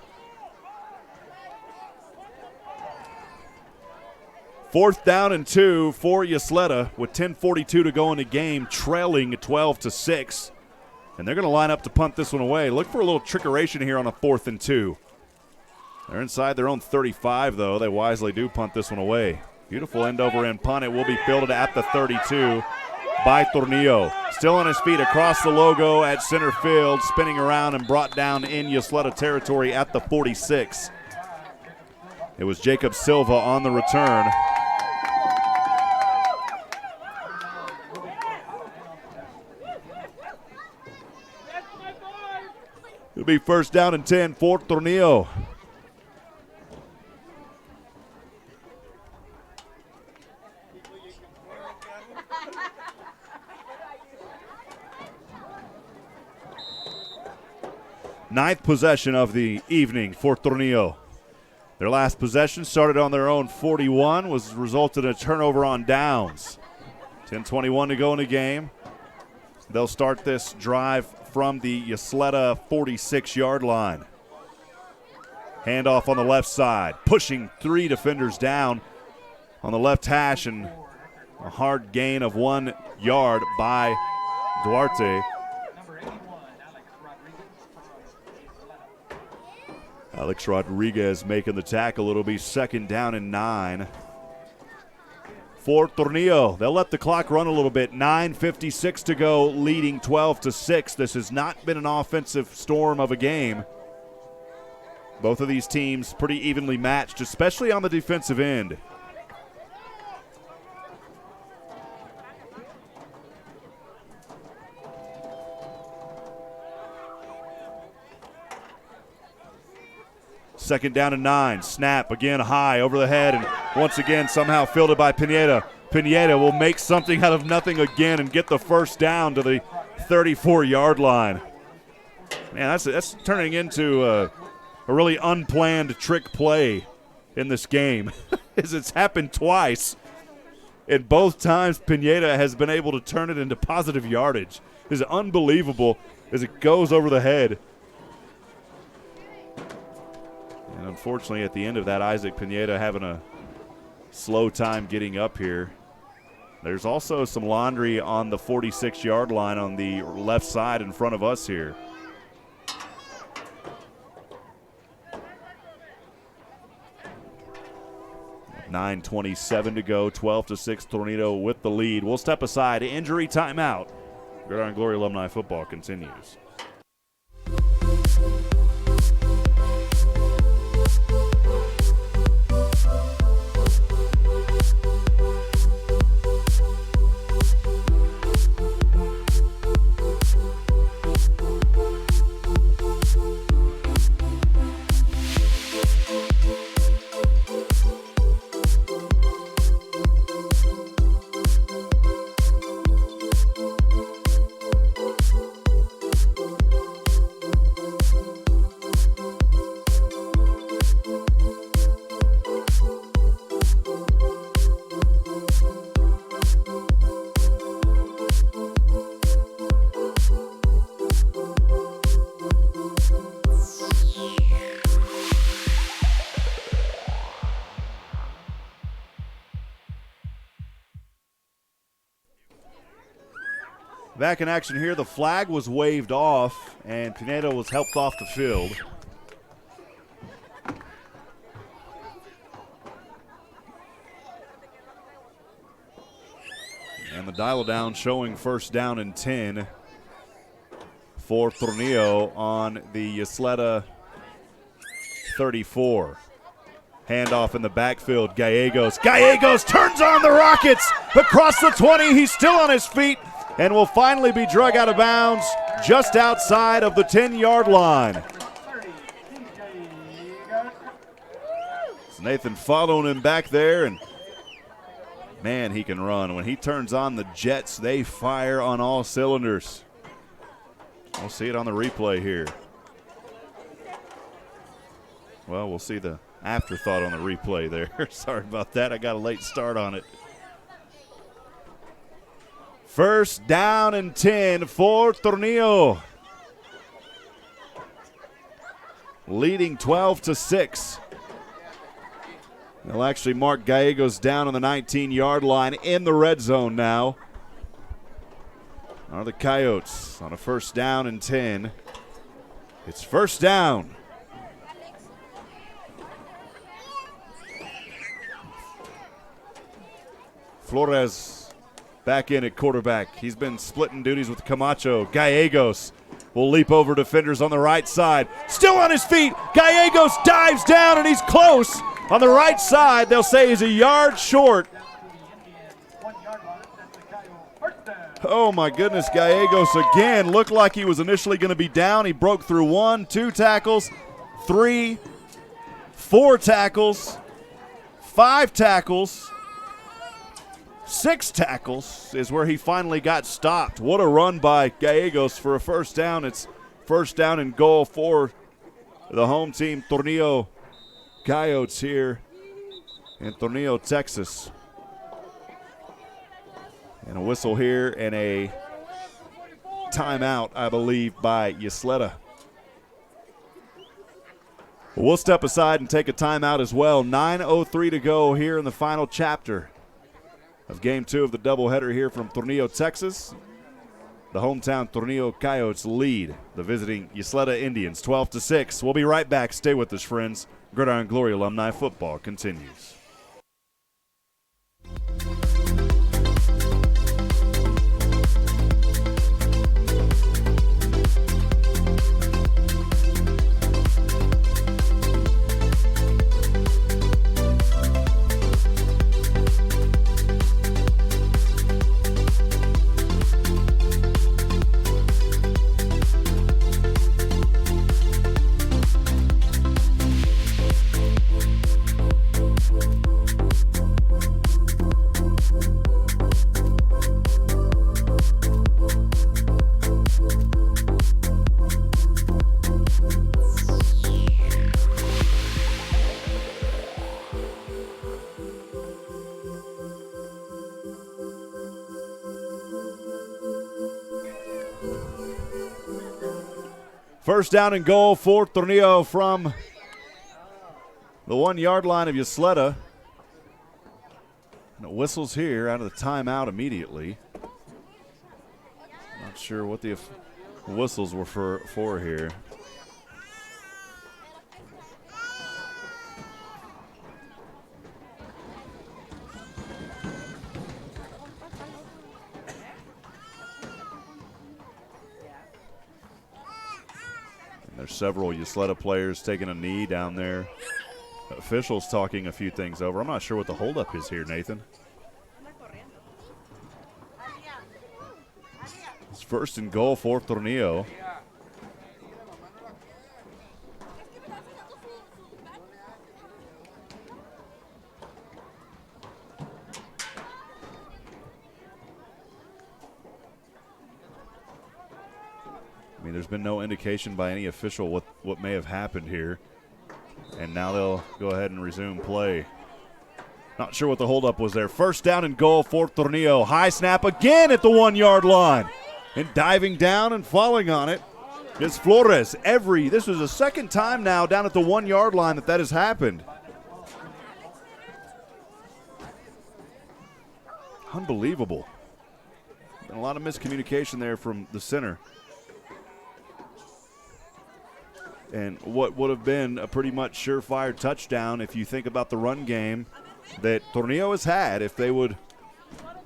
Fourth down and 2 for Ysleta with 10:42 to go in the game, trailing 12-6. And they're going to line up to punt this one away. Look for a little trickeration here on a 4th and 2. They're inside their own 35, though. They wisely do punt this one away. Beautiful end-over-end punt. It will be fielded at the 32 by Tornillo. Still on his feet across the logo at center field, spinning around and brought down in Ysleta territory at the 46. It was Jacob Silva on the return. It'll be first down and 10 for Tornillo. Ninth possession of the evening for Tornillo. Their last possession started on their own 41, was resulted in a turnover on downs. 10:21 to go in the game. They'll start this drive from the Ysleta 46-yard line. Handoff on the left side, pushing 3 defenders down on the left hash, and a hard gain of 1 yard by Duarte. Alex Rodriguez making the tackle. It'll be second down and 9. for Tornillo. They'll let the clock run a little bit. 9:56 to go, leading 12-6. This has not been an offensive storm of a game. Both of these teams pretty evenly matched, especially on the defensive end. Second down and 9. Snap again high over the head, and once again somehow fielded by Pineda. Pineda will make something out of nothing again and get the first down to the 34-yard line. Man, that's turning into a really unplanned trick play in this game. As it's happened twice, and both times Pineda has been able to turn it into positive yardage. It's unbelievable as it goes over the head. And unfortunately, at the end of that, Isaac Pineda having a slow time getting up here. There's also some laundry on the 46-yard line on the left side in front of us here. $9:27 to go, 12-6, Tornillo with the lead. We'll step aside. Injury timeout. Gridiron Glory Alumni football continues. Back in action here, the flag was waved off, and Pineda was helped off the field. And the dial down showing first down and 10 for Tornillo on the Ysleta 34. Handoff in the backfield, Gallegos. Gallegos turns on the Rockets across the 20. He's still on his feet and will finally be drug out of bounds just outside of the 10-yard line. It's Nathan following him back there, and man, he can run. When he turns on the jets, they fire on all cylinders. We'll see it on the replay here. Well, we'll see the afterthought on the replay there. Sorry about that. I got a late start on it. First down and 10 for Tornillo. Leading 12-6. They'll actually mark Gallegos down on the 19-yard line in the red zone now. Are the Coyotes on a first down and 10. It's first down. Flores back in at quarterback. He's been splitting duties with Camacho. Gallegos will leap over defenders on the right side. Still on his feet. Gallegos dives down, and he's close. On the right side, they'll say he's a yard short. Oh, my goodness. Gallegos again looked like he was initially going to be down. He broke through 1, 2 tackles, 3, 4 tackles, 5 tackles. 6 tackles is where he finally got stopped. What a run by Gallegos for a first down. It's first down and goal for the home team, Tornillo Coyotes here in Tornillo, Texas. And a whistle here and a timeout, I believe, by Ysleta. We'll step aside and take a timeout as well. 9:03 to go here in the final chapter of Game 2 of the doubleheader here from Tornillo, Texas. The hometown Tornillo Coyotes lead the visiting Ysleta Indians 12-6. We'll be right back. Stay with us, friends. Gridiron Glory Alumni football continues. First down and goal for Tornillo from the 1 yard line of Ysleta. And it whistles here out of the timeout immediately. Not sure what the whistles were for here. There's several Ysleta players taking a knee down there. Officials talking a few things over. I'm not sure what the holdup is here, Nathan. It's first and goal for Tornillo. I mean, there's been no indication by any official what may have happened here. And now they'll go ahead and resume play. Not sure what the holdup was there. First down and goal for Tornillo. High snap again at the 1 yard line. And diving down and falling on it is Flores. This was the second time now down at the 1 yard line that has happened. Unbelievable. Been a lot of miscommunication there from the center. And what would have been a pretty much surefire touchdown if you think about the run game that Tornillo has had, if they would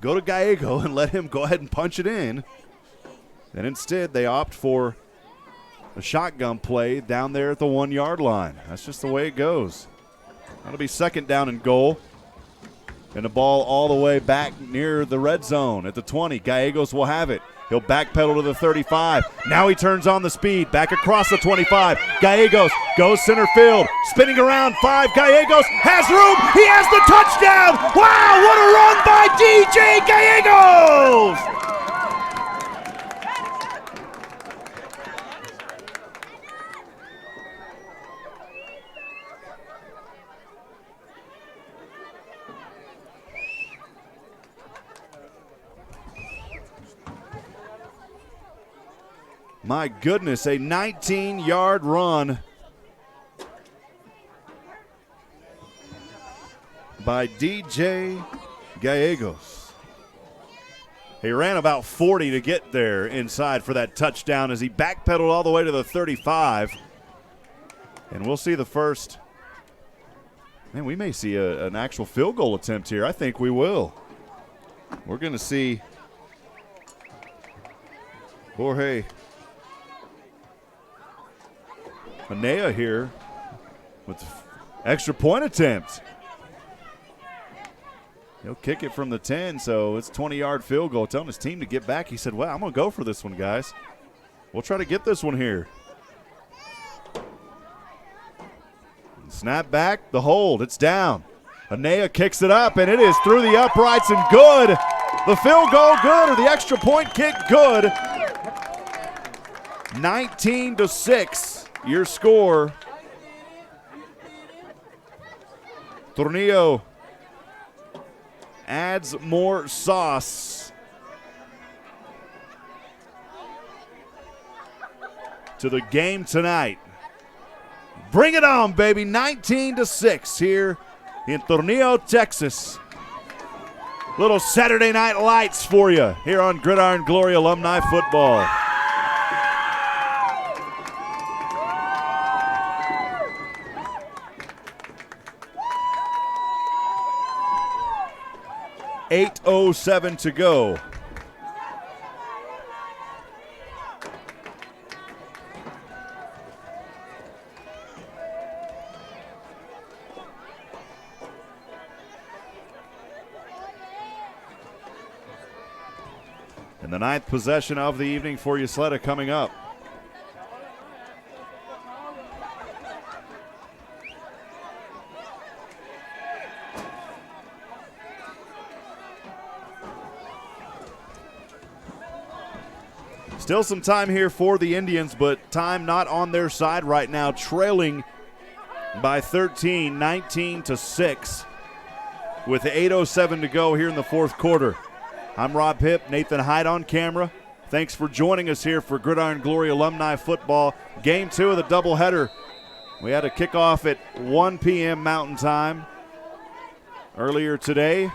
go to Gallego and let him go ahead and punch it in. And instead they opt for a shotgun play down there at the 1 yard line. That's just the way it goes. That'll be second down and goal. And the ball all the way back near the red zone at the 20. Gallegos will have it. He'll backpedal to the 35. Now he turns on the speed. Back across the 25. Gallegos goes center field. Spinning around 5. Gallegos has room. He has the touchdown. Wow, what a run by DJ Gallegos. My goodness, a 19-yard run by DJ Gallegos. He ran about 40 to get there inside for that touchdown as he backpedaled all the way to the 35. And we'll see the first. Man, we may see an actual field goal attempt here. I think we will. We're going to see Jorge Anea here with the extra point attempt. He'll kick it from the 10, so it's 20-yard field goal. Telling his team to get back. He said, well, I'm going to go for this one, guys. We'll try to get this one here. Snap back, the hold, it's down. Anea kicks it up, and it is through the uprights and good. The field goal good, or the extra point kick good. 19-6. Your score. Tornillo adds more sauce to the game tonight. Bring it on, baby. 19-6 here in Tornillo, Texas. Little Saturday Night Lights for you here on Gridiron Glory Alumni Football. .807 to go. And the 9th possession of the evening for Ysleta coming up. Still some time here for the Indians, but time not on their side right now, trailing by 13, 19-6, with 8:07 to go here in the fourth quarter. I'm Rob Hipp, Nathan Hyde on camera. Thanks for joining us here for Gridiron Glory Alumni Football. Game 2 of the doubleheader. We had a kickoff at 1 p.m. Mountain Time. Earlier today,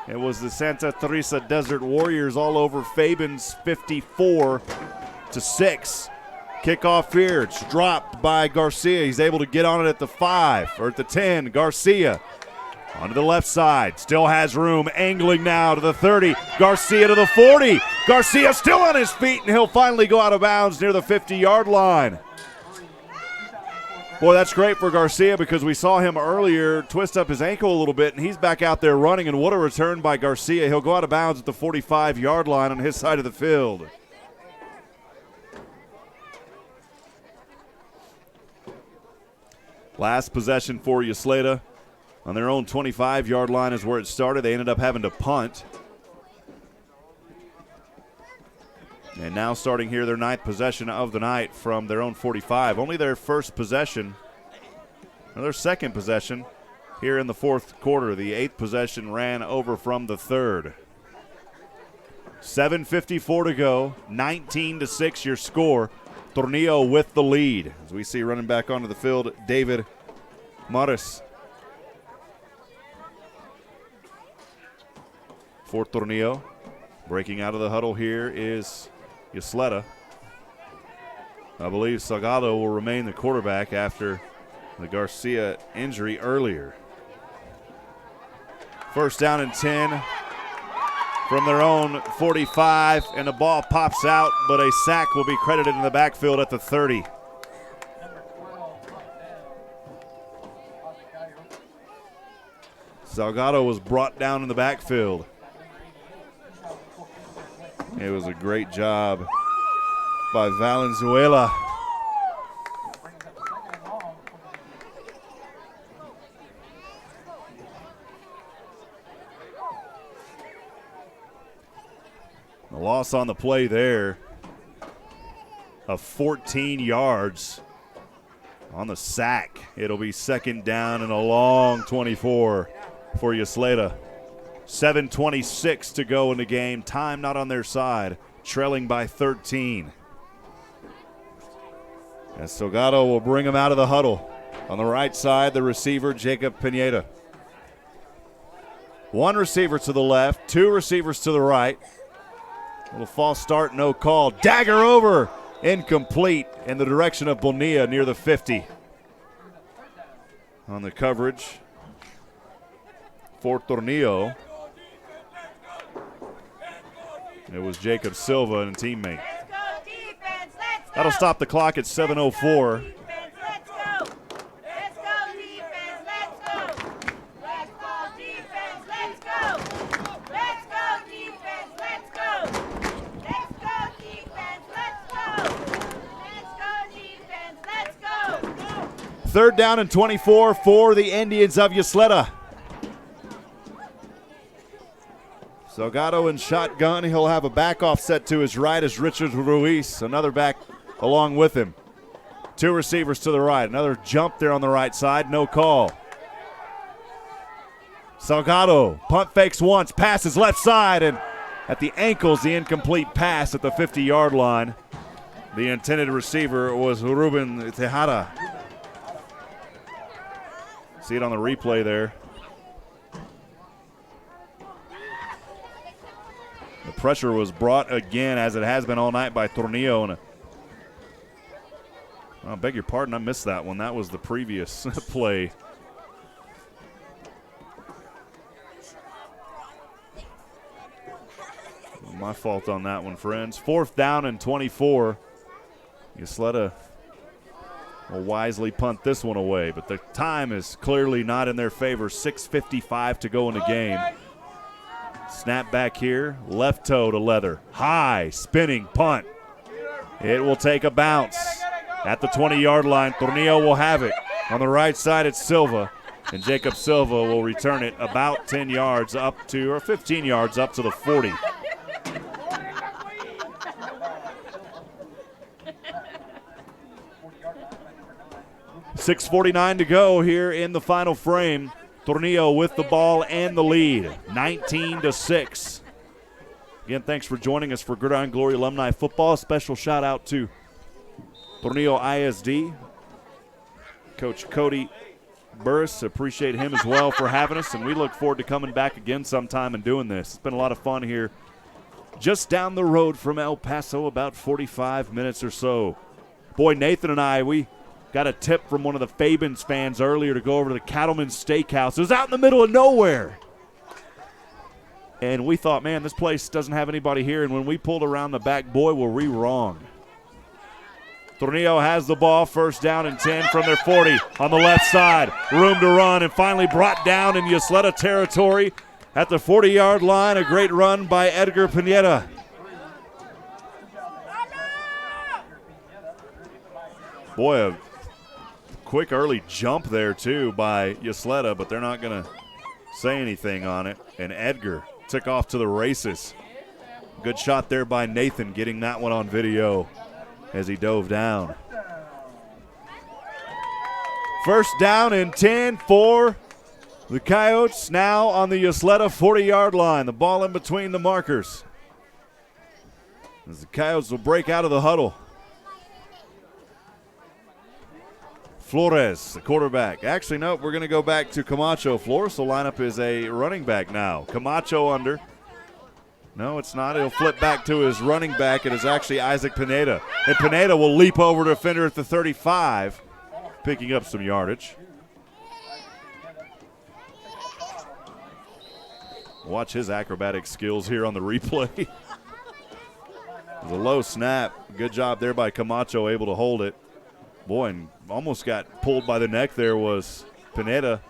it was the Santa Teresa Desert Warriors all over Fabens 54-6. Kickoff here. It's dropped by Garcia. He's able to get on it at the 5 or at the 10. Garcia onto the left side. Still has room. Angling now to the 30. Garcia to the 40. Garcia still on his feet, and he'll finally go out of bounds near the 50-yard line. Boy, that's great for Garcia because we saw him earlier twist up his ankle a little bit, and he's back out there running, and what a return by Garcia. He'll go out of bounds at the 45-yard line on his side of the field. Last possession for Ysleta. On their own 25-yard line is where it started. They ended up having to punt. And now starting here their 9th possession of the night from their own 45. Only their first possession, or their 2nd possession here in the 4th quarter. The 8th possession ran over from the 3rd. 7:54 to go, 19-6 your score. Tornillo with the lead. As we see running back onto the field, David Morris. For Tornillo. Breaking out of the huddle here is Ysleta. I believe Salgado will remain the quarterback after the Garcia injury earlier. First down and 10 from their own 45, and the ball pops out, but a sack will be credited in the backfield at the 30. Salgado was brought down in the backfield. It was a great job by Valenzuela. The loss on the play there of 14 yards on the sack. It'll be 2nd down and a long 24 for Ysleta. 7:26 to go in the game. Time not on their side. Trailing by 13. As Salgado will bring him out of the huddle. On the right side, the receiver, Jacob Pineda. 1 receiver to the left, 2 receivers to the right. Little false start, no call. Dagger over, incomplete in the direction of Bonilla near the 50. On the coverage for Tornillo, it was Jacob Silva and a teammate. That'll stop the clock at 7:04. Third down and 24 for the Indians of Ysleta. Salgado in shotgun. He'll have a back offset to his right as Richard Ruiz, another back along with him. 2 receivers to the right. Another jump there on the right side. No call. Salgado punt fakes once, passes left side, and at the ankles, the incomplete pass at the 50-yard line. The intended receiver was Ruben Tejada. See it on the replay there. The pressure was brought again, as it has been all night, by Tornillo. And I beg your pardon, I missed that one. That was the previous play. My fault on that one, friends. 4th down and 24. Ysleta will wisely punt this one away, but the time is clearly not in their favor. 6:55 to go in the game. Snap back here, left toe to leather. High, spinning punt. It will take a bounce at the 20-yard line. Tornillo will have it. On the right side, it's Silva, and Jacob Silva will return it about 10 yards up to, or 15 yards up to the 40. .649 to go here in the final frame. Tornillo with the ball and the lead, 19-6. Again, thanks for joining us for Gridiron Glory Alumni Football. A special shout out to Tornillo ISD, Coach Cody Burris. Appreciate him as well for having us, and we look forward to coming back again sometime and doing this. It's been a lot of fun here just down the road from El Paso, about 45 minutes or so. Boy, Nathan and I, we got a tip from one of the Fabens fans earlier to go over to the Cattleman's Steakhouse. It was out in the middle of nowhere. And we thought, man, this place doesn't have anybody here. And when we pulled around the back, boy, were we wrong. Tornillo has the ball, first down and 10 from their 40 on the left side. Room to run, and finally brought down in Ysleta territory at the 40-yard line. A great run by Edgar Pineda. Boy, a quick early jump there, too, by Ysleta, but they're not going to say anything on it. And Edgar took off to the races. Good shot there by Nathan, getting that one on video as he dove down. First down and 10 for the Coyotes, now on the Ysleta 40-yard line. The ball in between the markers as the Coyotes will break out of the huddle. Flores, the quarterback. Actually, no, we're going to go back to Camacho. Flores will line up as a running back now. Camacho under. No, it's not. He'll flip back to his running back. It is actually Isaac Pineda. And Pineda will leap over to defender at the 35, picking up some yardage. Watch his acrobatic skills here on the replay. It was a low snap. Good job there by Camacho, able to hold it. Boy, and almost got pulled by the neck there was Pineda.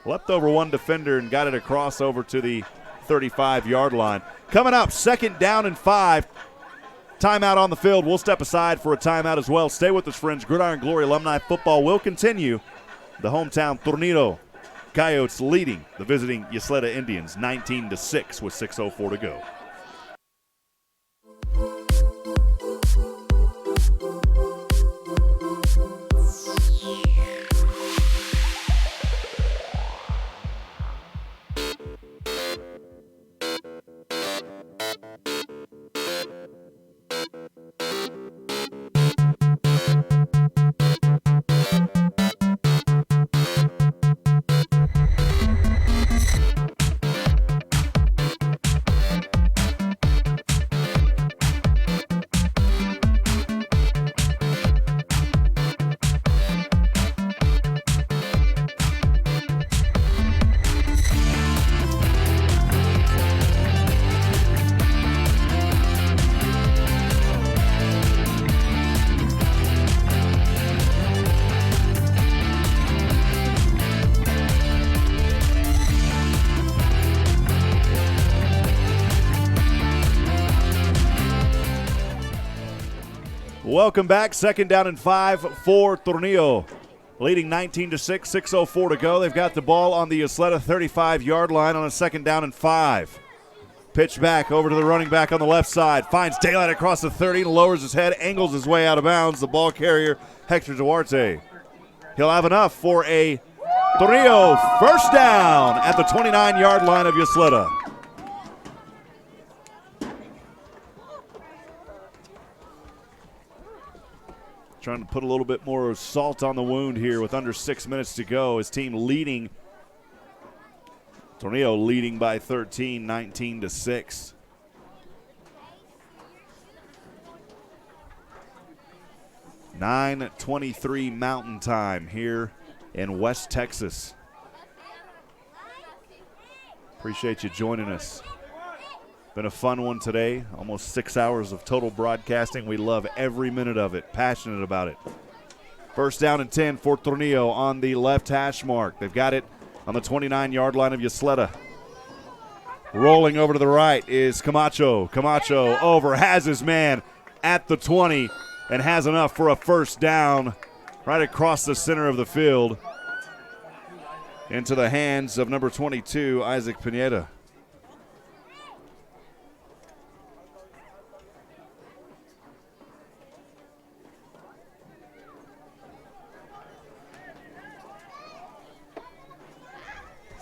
Leapt over one defender and got it across over to the 35-yard line. Coming up, second down and 5. Timeout on the field. We'll step aside for a timeout as well. Stay with us, friends. Gridiron Glory Alumni Football will continue. The hometown Tornillo Coyotes leading the visiting Ysleta Indians 19-6 with 6:04 to go. Welcome back. Second down and 5 for Tornillo. Leading 19-6, 6:04 to go. They've got the ball on the Ysleta 35-yard line on a second down and 5. Pitch back over to the running back on the left side. Finds daylight across the 30, lowers his head, angles his way out of bounds. The ball carrier, Hector Duarte. He'll have enough for a Tornillo first down at the 29-yard line of Ysleta. Trying to put a little bit more salt on the wound here with under 6 minutes to go. His team leading, Tornillo leading by 13, 19-6. (9:23) Mountain Time here in West Texas. Appreciate you joining us. Been a fun one today. Almost 6 hours of total broadcasting. We love every minute of it. Passionate about it. First down and 10 for Tornillo on the left hash mark. They've got it on the 29-yard line of Ysleta. Rolling over to the right is Camacho. Camacho over, has his man at the 20 and has enough for a first down right across the center of the field into the hands of number 22, Isaac Pineda.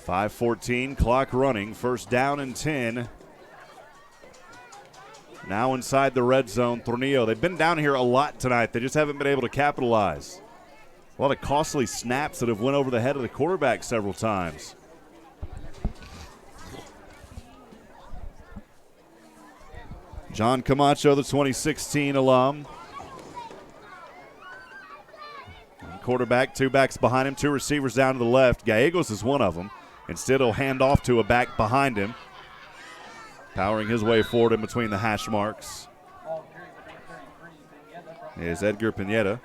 .5:14, clock running, first down and 10 Now inside the red zone, Tornillo. They've been down here a lot tonight. They just haven't been able to capitalize. A lot of costly snaps that have went over the head of the quarterback several times. John Camacho, the 2016 alum. Quarterback, two backs behind him, two receivers down to the left. Gallegos is one of them. Instead, he'll hand off to a back behind him. Powering his way forward in between the hash marks is Edgar Pineda.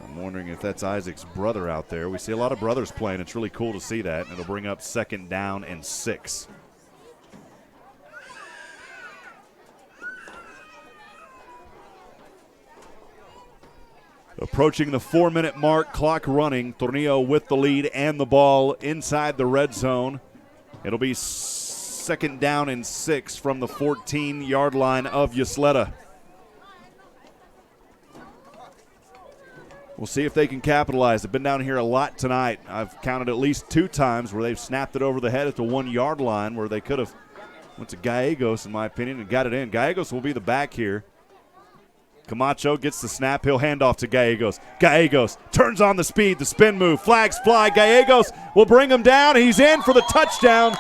I'm wondering if that's Isaac's brother out there. We see a lot of brothers playing. It's really cool to see that. And it'll bring up 2nd down and 6. Approaching the 4-minute mark, clock running. Tornillo with the lead and the ball inside the red zone. It'll be 2nd down and 6 from the 14-yard line of Ysleta. We'll see if they can capitalize. They've been down here a lot tonight. I've counted at least 2 times where they've snapped it over the head at the 1-yard line where they could have went to Gallegos, in my opinion, and got it in. Gallegos will be the back here. Camacho gets the snap. He'll hand off to Gallegos. Gallegos turns on the speed, the spin move. Flags fly. Gallegos will bring him down. He's in for the touchdown.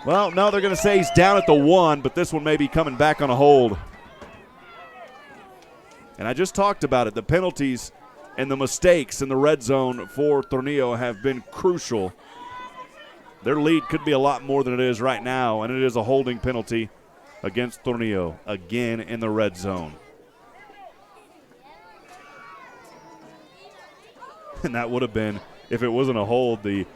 Well, no, they're going to say he's down at the 1, but this one may be coming back on a hold. And I just talked about it. The penalties and the mistakes in the red zone for Tornillo have been crucial. Their lead could be a lot more than it is right now, and it is a holding penalty against Tornillo again in the red zone. And that would have been, if it wasn't a hold, the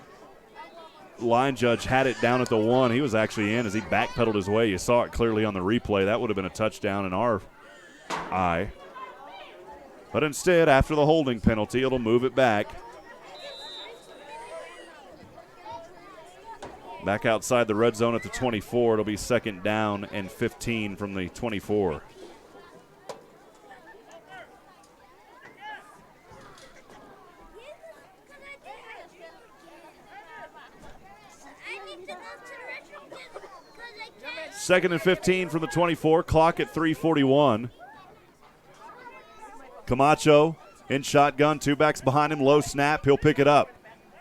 line judge had it down at the 1. He was actually in as he backpedaled his way. You saw it clearly on the replay. That would have been a touchdown in our eye. But instead, after the holding penalty, it'll move it back. Back outside the red zone at the 24. It'll be 2nd down and 15 from the 24. Second and 15 from the 24. Clock at 3:41. Camacho in shotgun. 2 backs behind him. Low snap. He'll pick it up.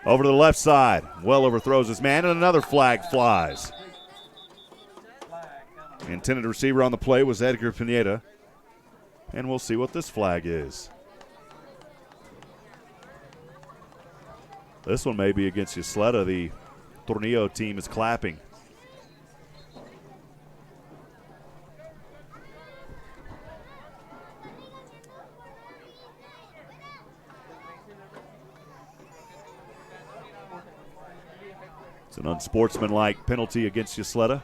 Over to the left side. Well overthrows his man, and another flag flies. The intended receiver on the play was Edgar Pineda. And we'll see what this flag is. This one may be against Ysleta. The Tornillo team is clapping. It's an unsportsmanlike penalty against Ysleta.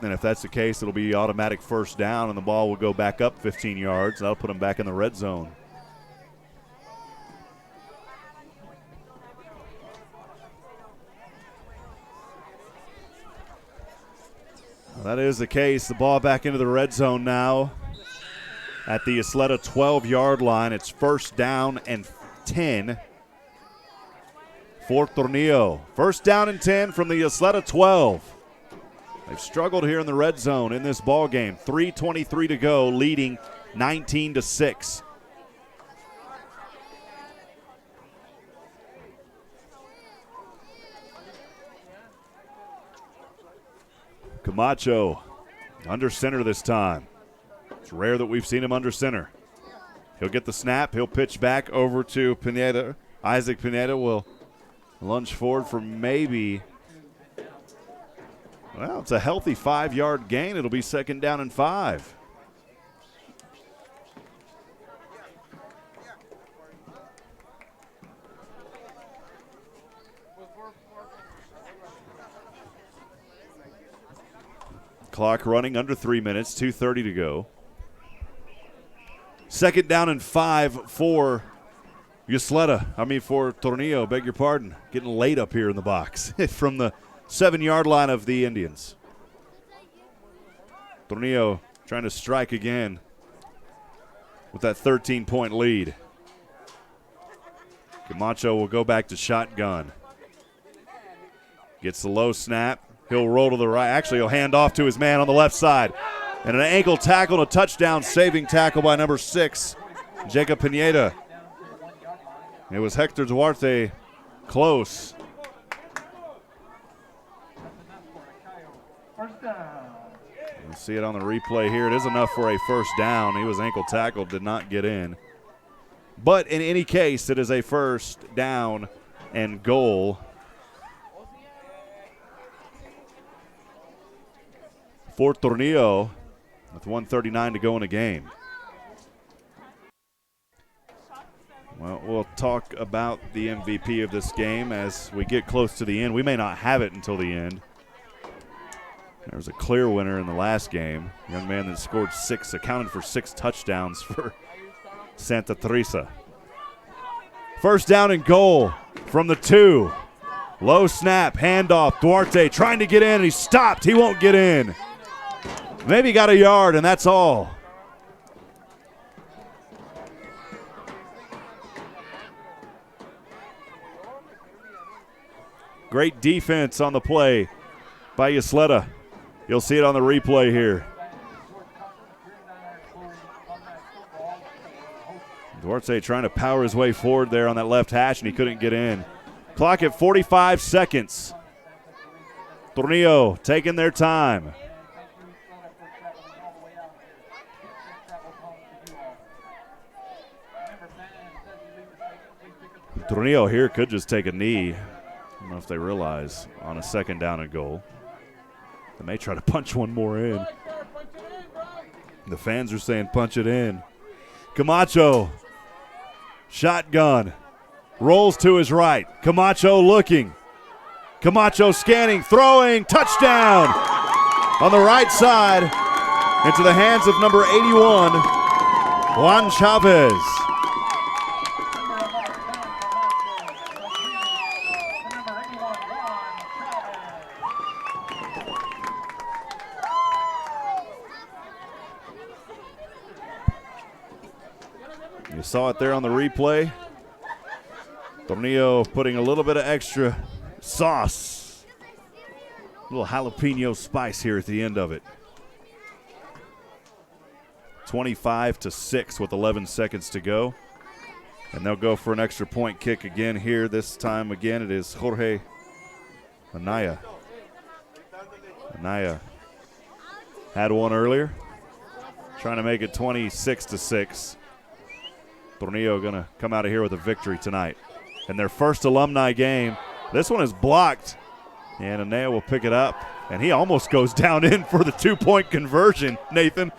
And if that's the case, it'll be automatic 1st down, and the ball will go back up 15 yards. That'll put them back in the red zone. Well, that is the case. The ball back into the red zone now at the Ysleta 12-yard line. It's 1st down and 10 for Tornillo. 1st down and 10 from the Ysleta 12. They've struggled here in the red zone in this ball game. 3:23 to go, leading 19-6. Camacho under center this time. It's rare that we've seen him under center. He'll get the snap. He'll pitch back over to Pineda. Isaac Pineda will lunge forward for maybe, well, it's a healthy 5-yard gain. It'll be 2nd down and 5. Clock running under 3 minutes, 2:30 to go. 2nd down and 5 for for Tornillo, beg your pardon. Getting late up here in the box from the 7-yard line of the Indians. Tornillo trying to strike again with that 13-point lead. Camacho will go back to shotgun. Gets the low snap. He'll roll to the right. Actually, he'll hand off to his man on the left side. And an ankle tackle and a touchdown saving tackle by number 6, Jacob Pineda. It was Hector Duarte close. You see it on the replay here. It is enough for a first down. He was ankle tackled, did not get in. But in any case, it is a first down and goal for Tornillo with 1:39 to go in the game. Well, we'll talk about the MVP of this game as we get close to the end. We may not have it until the end. There was a clear winner in the last game. A young man that scored 6, accounted for 6 touchdowns for Santa Teresa. First down and goal from the 2. Low snap, handoff. Duarte trying to get in, and he's stopped. He won't get in. Maybe got a yard, and that's all. Great defense on the play by Ysleta. You'll see it on the replay here. Duarte trying to power his way forward there on that left hash, and he couldn't get in. Clock at 45 seconds. Tornillo taking their time. Tornillo here could just take a knee. I don't know if they realize on a second down and goal. They may try to punch one more in. The fans are saying punch it in. Camacho, shotgun, rolls to his right. Camacho looking. Camacho scanning, throwing, touchdown on the right side into the hands of number 81, Juan Chavez. You saw it there on the replay. Tornillo putting a little bit of extra sauce. A little jalapeno spice here at the end of it. 25-6 with 11 seconds to go. And they'll go for an extra point kick again here. This time again it is Jorge Anaya. Anaya had one earlier. Trying to make it 26-6. Tornillo going to come out of here with a victory tonight. In their first alumni game, this one is blocked, and Anaya will pick it up, and he almost goes down in for the 2-point conversion, Nathan.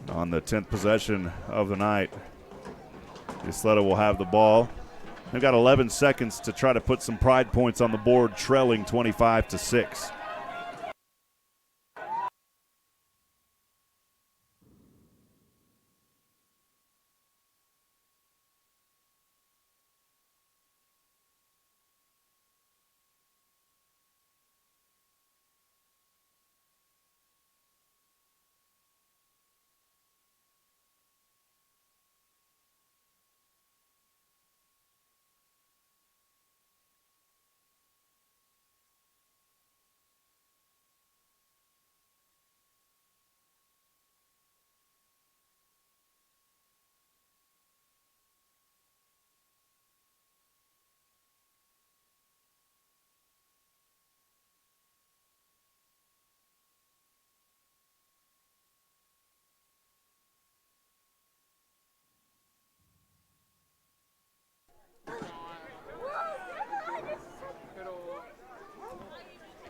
On the 10th possession of the night, Ysleta will have the ball. They've got 11 seconds to try to put some pride points on the board, trailing 25-6.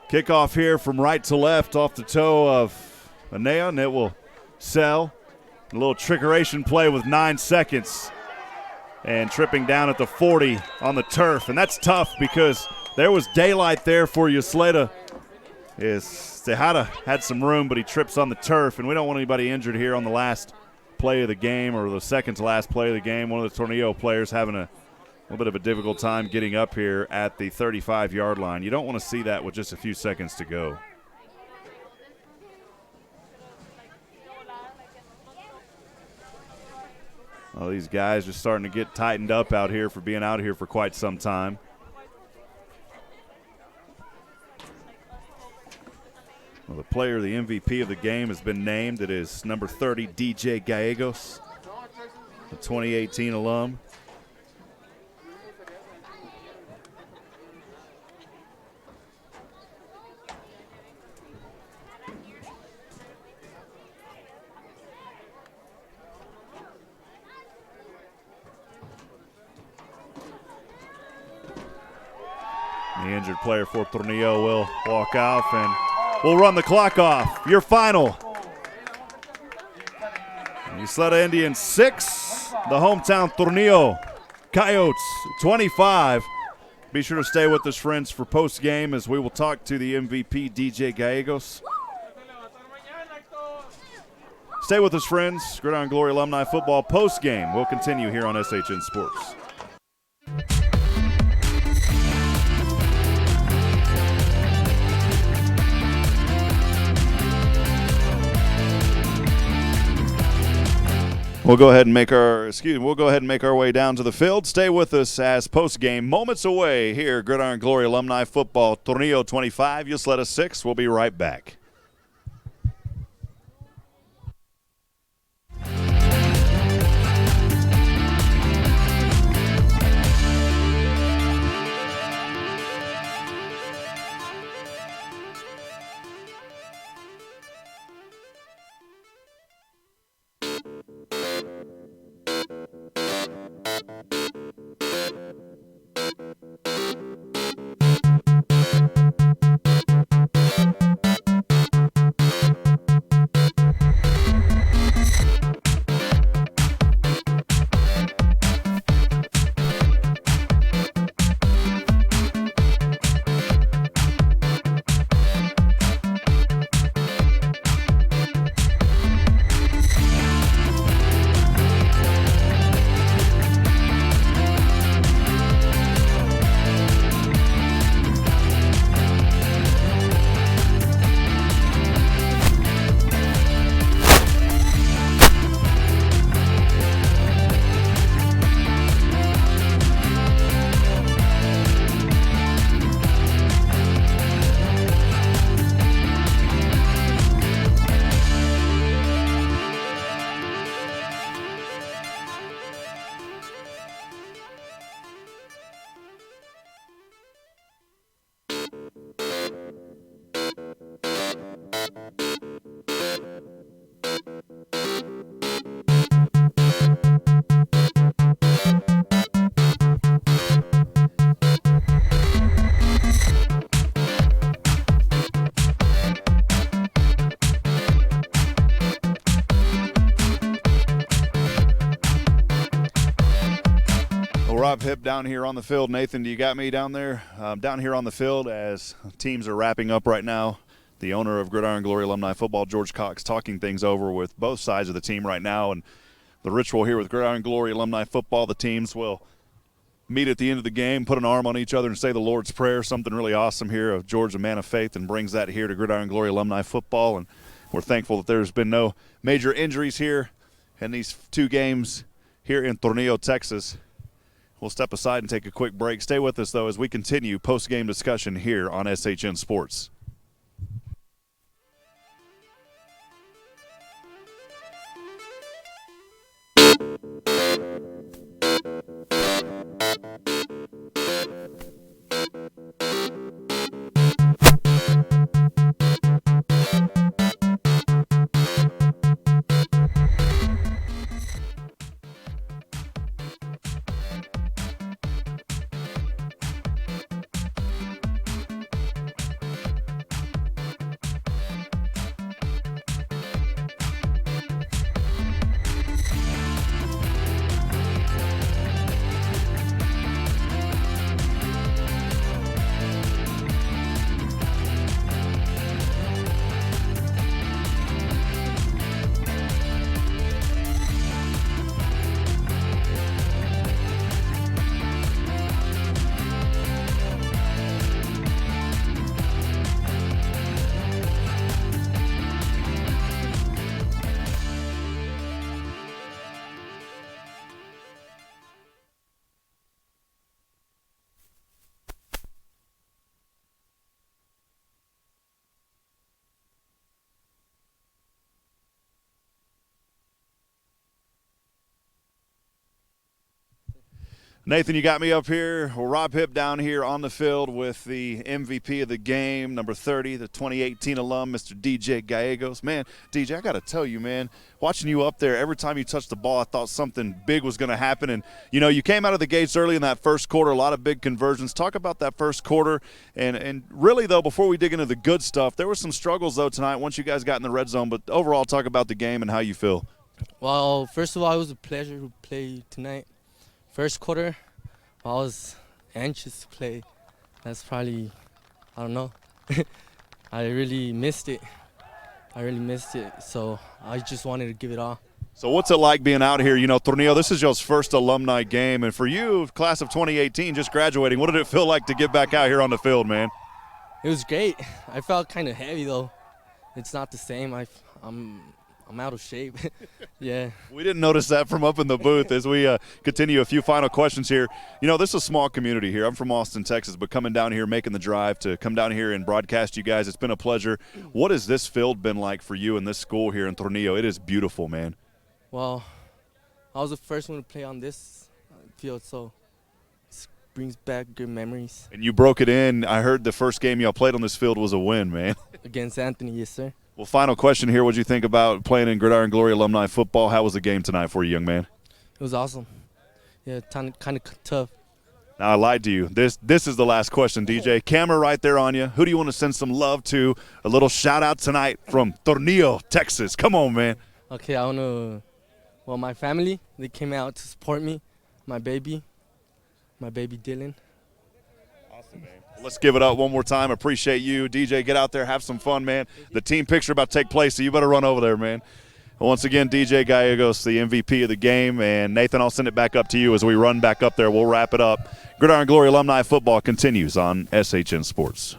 Kickoff here from right to left off the toe of Anaya, and it will sell. A little trickeration play with 9 seconds. and tripping down at the 40 on the turf. And that's tough because there was daylight there for Ysleta. Tejada had some room, but he trips on the turf, and we don't want anybody injured here on the last play of the game or the second to last play of the game. One of the Tornillo players having a little bit of a difficult time getting up here at the 35-yard line. You don't want to see that with just a few seconds to go. Well, these guys are starting to get tightened up out here for being out here for quite some time. Well, the player, the MVP of the game, has been named. It is number 30, DJ Gallegos, the 2018 alum. The injured player for Tornillo will walk off, and we'll run the clock off. Your final. Ysleta Indians 6, the hometown Tornillo Coyotes 25. Be sure to stay with us, friends, for post-game as we will talk to the MVP, DJ Gallegos. Stay with us, friends. Gridiron Glory Alumni Football post-game will continue here on SHN Sports. We'll go ahead and make our way down to the field. Stay with us as post-game moments away here, Gridiron Glory Alumni Football, Tornillo 25, Ysleta 6. We'll be right back. Rob Hipp down here on the field. Nathan, do you got me down there? Down here on the field as teams are wrapping up right now. The owner of Gridiron Glory Alumni Football, George Cox, talking things over with both sides of the team right now. And the ritual here with Gridiron Glory Alumni Football, the teams will meet at the end of the game, put an arm on each other and say the Lord's Prayer, something really awesome here of George, a man of faith, and brings that here to Gridiron Glory Alumni Football. And we're thankful that there's been no major injuries here in these two games here in Tornillo, Texas. We'll step aside and take a quick break. Stay with us, though, as we continue post-game discussion here on SHN Sports. Nathan, you got me up here. Well, Rob Hipp down here on the field with the MVP of the game, number 30, the 2018 alum, Mr. DJ Gallegos. Man, DJ, I got to tell you, man, watching you up there, every time you touched the ball, I thought something big was going to happen. And, you know, you came out of the gates early in that first quarter, a lot of big conversions. Talk about that first quarter. And really, though, before we dig into the good stuff, there were some struggles, though, tonight once you guys got in the red zone. But overall, talk about the game and how you feel. Well, first of all, it was a pleasure to play tonight. First quarter, I was anxious to play. That's probably, I don't know. I really missed it. So I just wanted to give it all. So what's it like being out here? You know, Tornillo, this is your first alumni game. And for you, class of 2018, just graduating, what did it feel like to get back out here on the field, man? It was great. I felt kind of heavy, though. It's not the same. I'm out of shape. Yeah. We didn't notice that from up in the booth. As we continue, a few final questions here. You know, this is a small community here. I'm from Austin, Texas, but coming down here, making the drive to come down here and broadcast you guys, it's been a pleasure. What has this field been like for you and this school here in Tornillo? It is beautiful, man. Well, I was the first one to play on this field, so it brings back good memories. And you broke it in. I heard the first game y'all played on this field was a win, man. Against Anthony, yes, sir. Well, final question here. What did you think about playing in Gridiron Glory Alumni football? How was the game tonight for you, young man? It was awesome. Yeah, kind of tough. Now, I lied to you. This is the last question, DJ. Camera right there on you. Who do you want to send some love to? A little shout-out tonight from Tornillo, Texas. Come on, man. Okay, I want to – well, my family, they came out to support me. My baby Dylan. Awesome, man. Let's give it up one more time. Appreciate you. DJ, get out there. Have some fun, man. The team picture about to take place, so you better run over there, man. Once again, DJ Gallegos, the MVP of the game. And, Nathan, I'll send it back up to you as we run back up there. We'll wrap it up. Gridiron Glory Alumni Football continues on SHN Sports.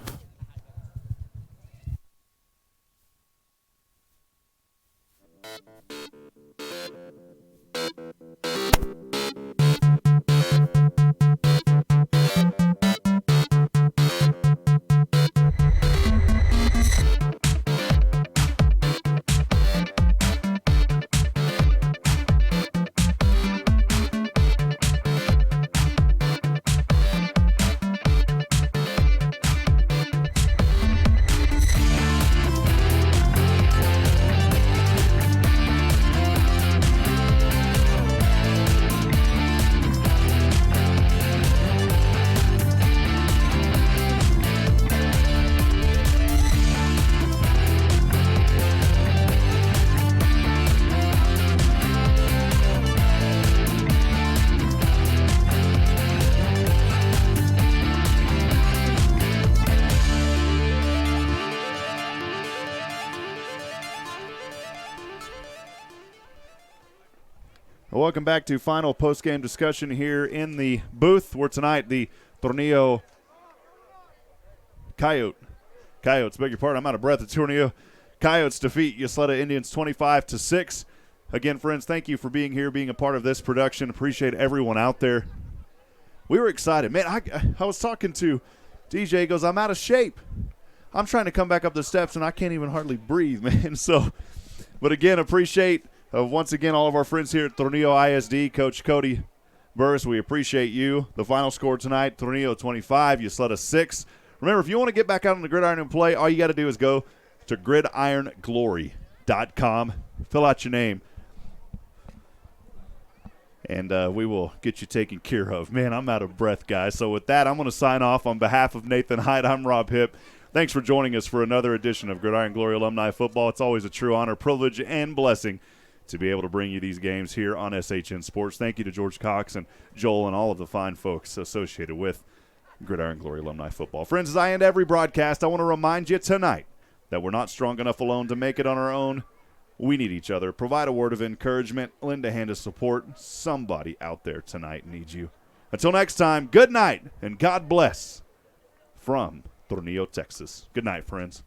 Welcome back to final post-game discussion here in the booth, where tonight the Tornillo Coyotes, beg your pardon, I'm out of breath. The Tornillo Coyotes defeat Ysleta Indians 25-6. Again, friends, thank you for being here, being a part of this production. Appreciate everyone out there. We were excited. Man, I was talking to DJ. He goes, I'm out of shape. I'm trying to come back up the steps, and I can't even hardly breathe, man. So, but again, appreciate once again all of our friends here at Tornillo ISD. Coach Cody Burris, we appreciate you. The final score tonight, Tornillo 25, Ysleta 6. Remember, if you want to get back out on the gridiron and play, all you got to do is go to gridironglory.com, fill out your name, and we will get you taken care of. Man, I'm out of breath, guys. So with that, I'm going to sign off. On behalf of Nathan Hyde, I'm Rob Hipp. Thanks for joining us for another edition of Gridiron Glory Alumni Football. It's always a true honor, privilege, and blessing to be able to bring you these games here on SHN Sports. Thank you to George Cox and Joel and all of the fine folks associated with Gridiron Glory Alumni Football. Friends, as I end every broadcast, I want to remind you tonight that we're not strong enough alone to make it on our own. We need each other. Provide a word of encouragement. Lend a hand of support. Somebody out there tonight needs you. Until next time, good night and God bless from Tornillo, Texas. Good night, friends.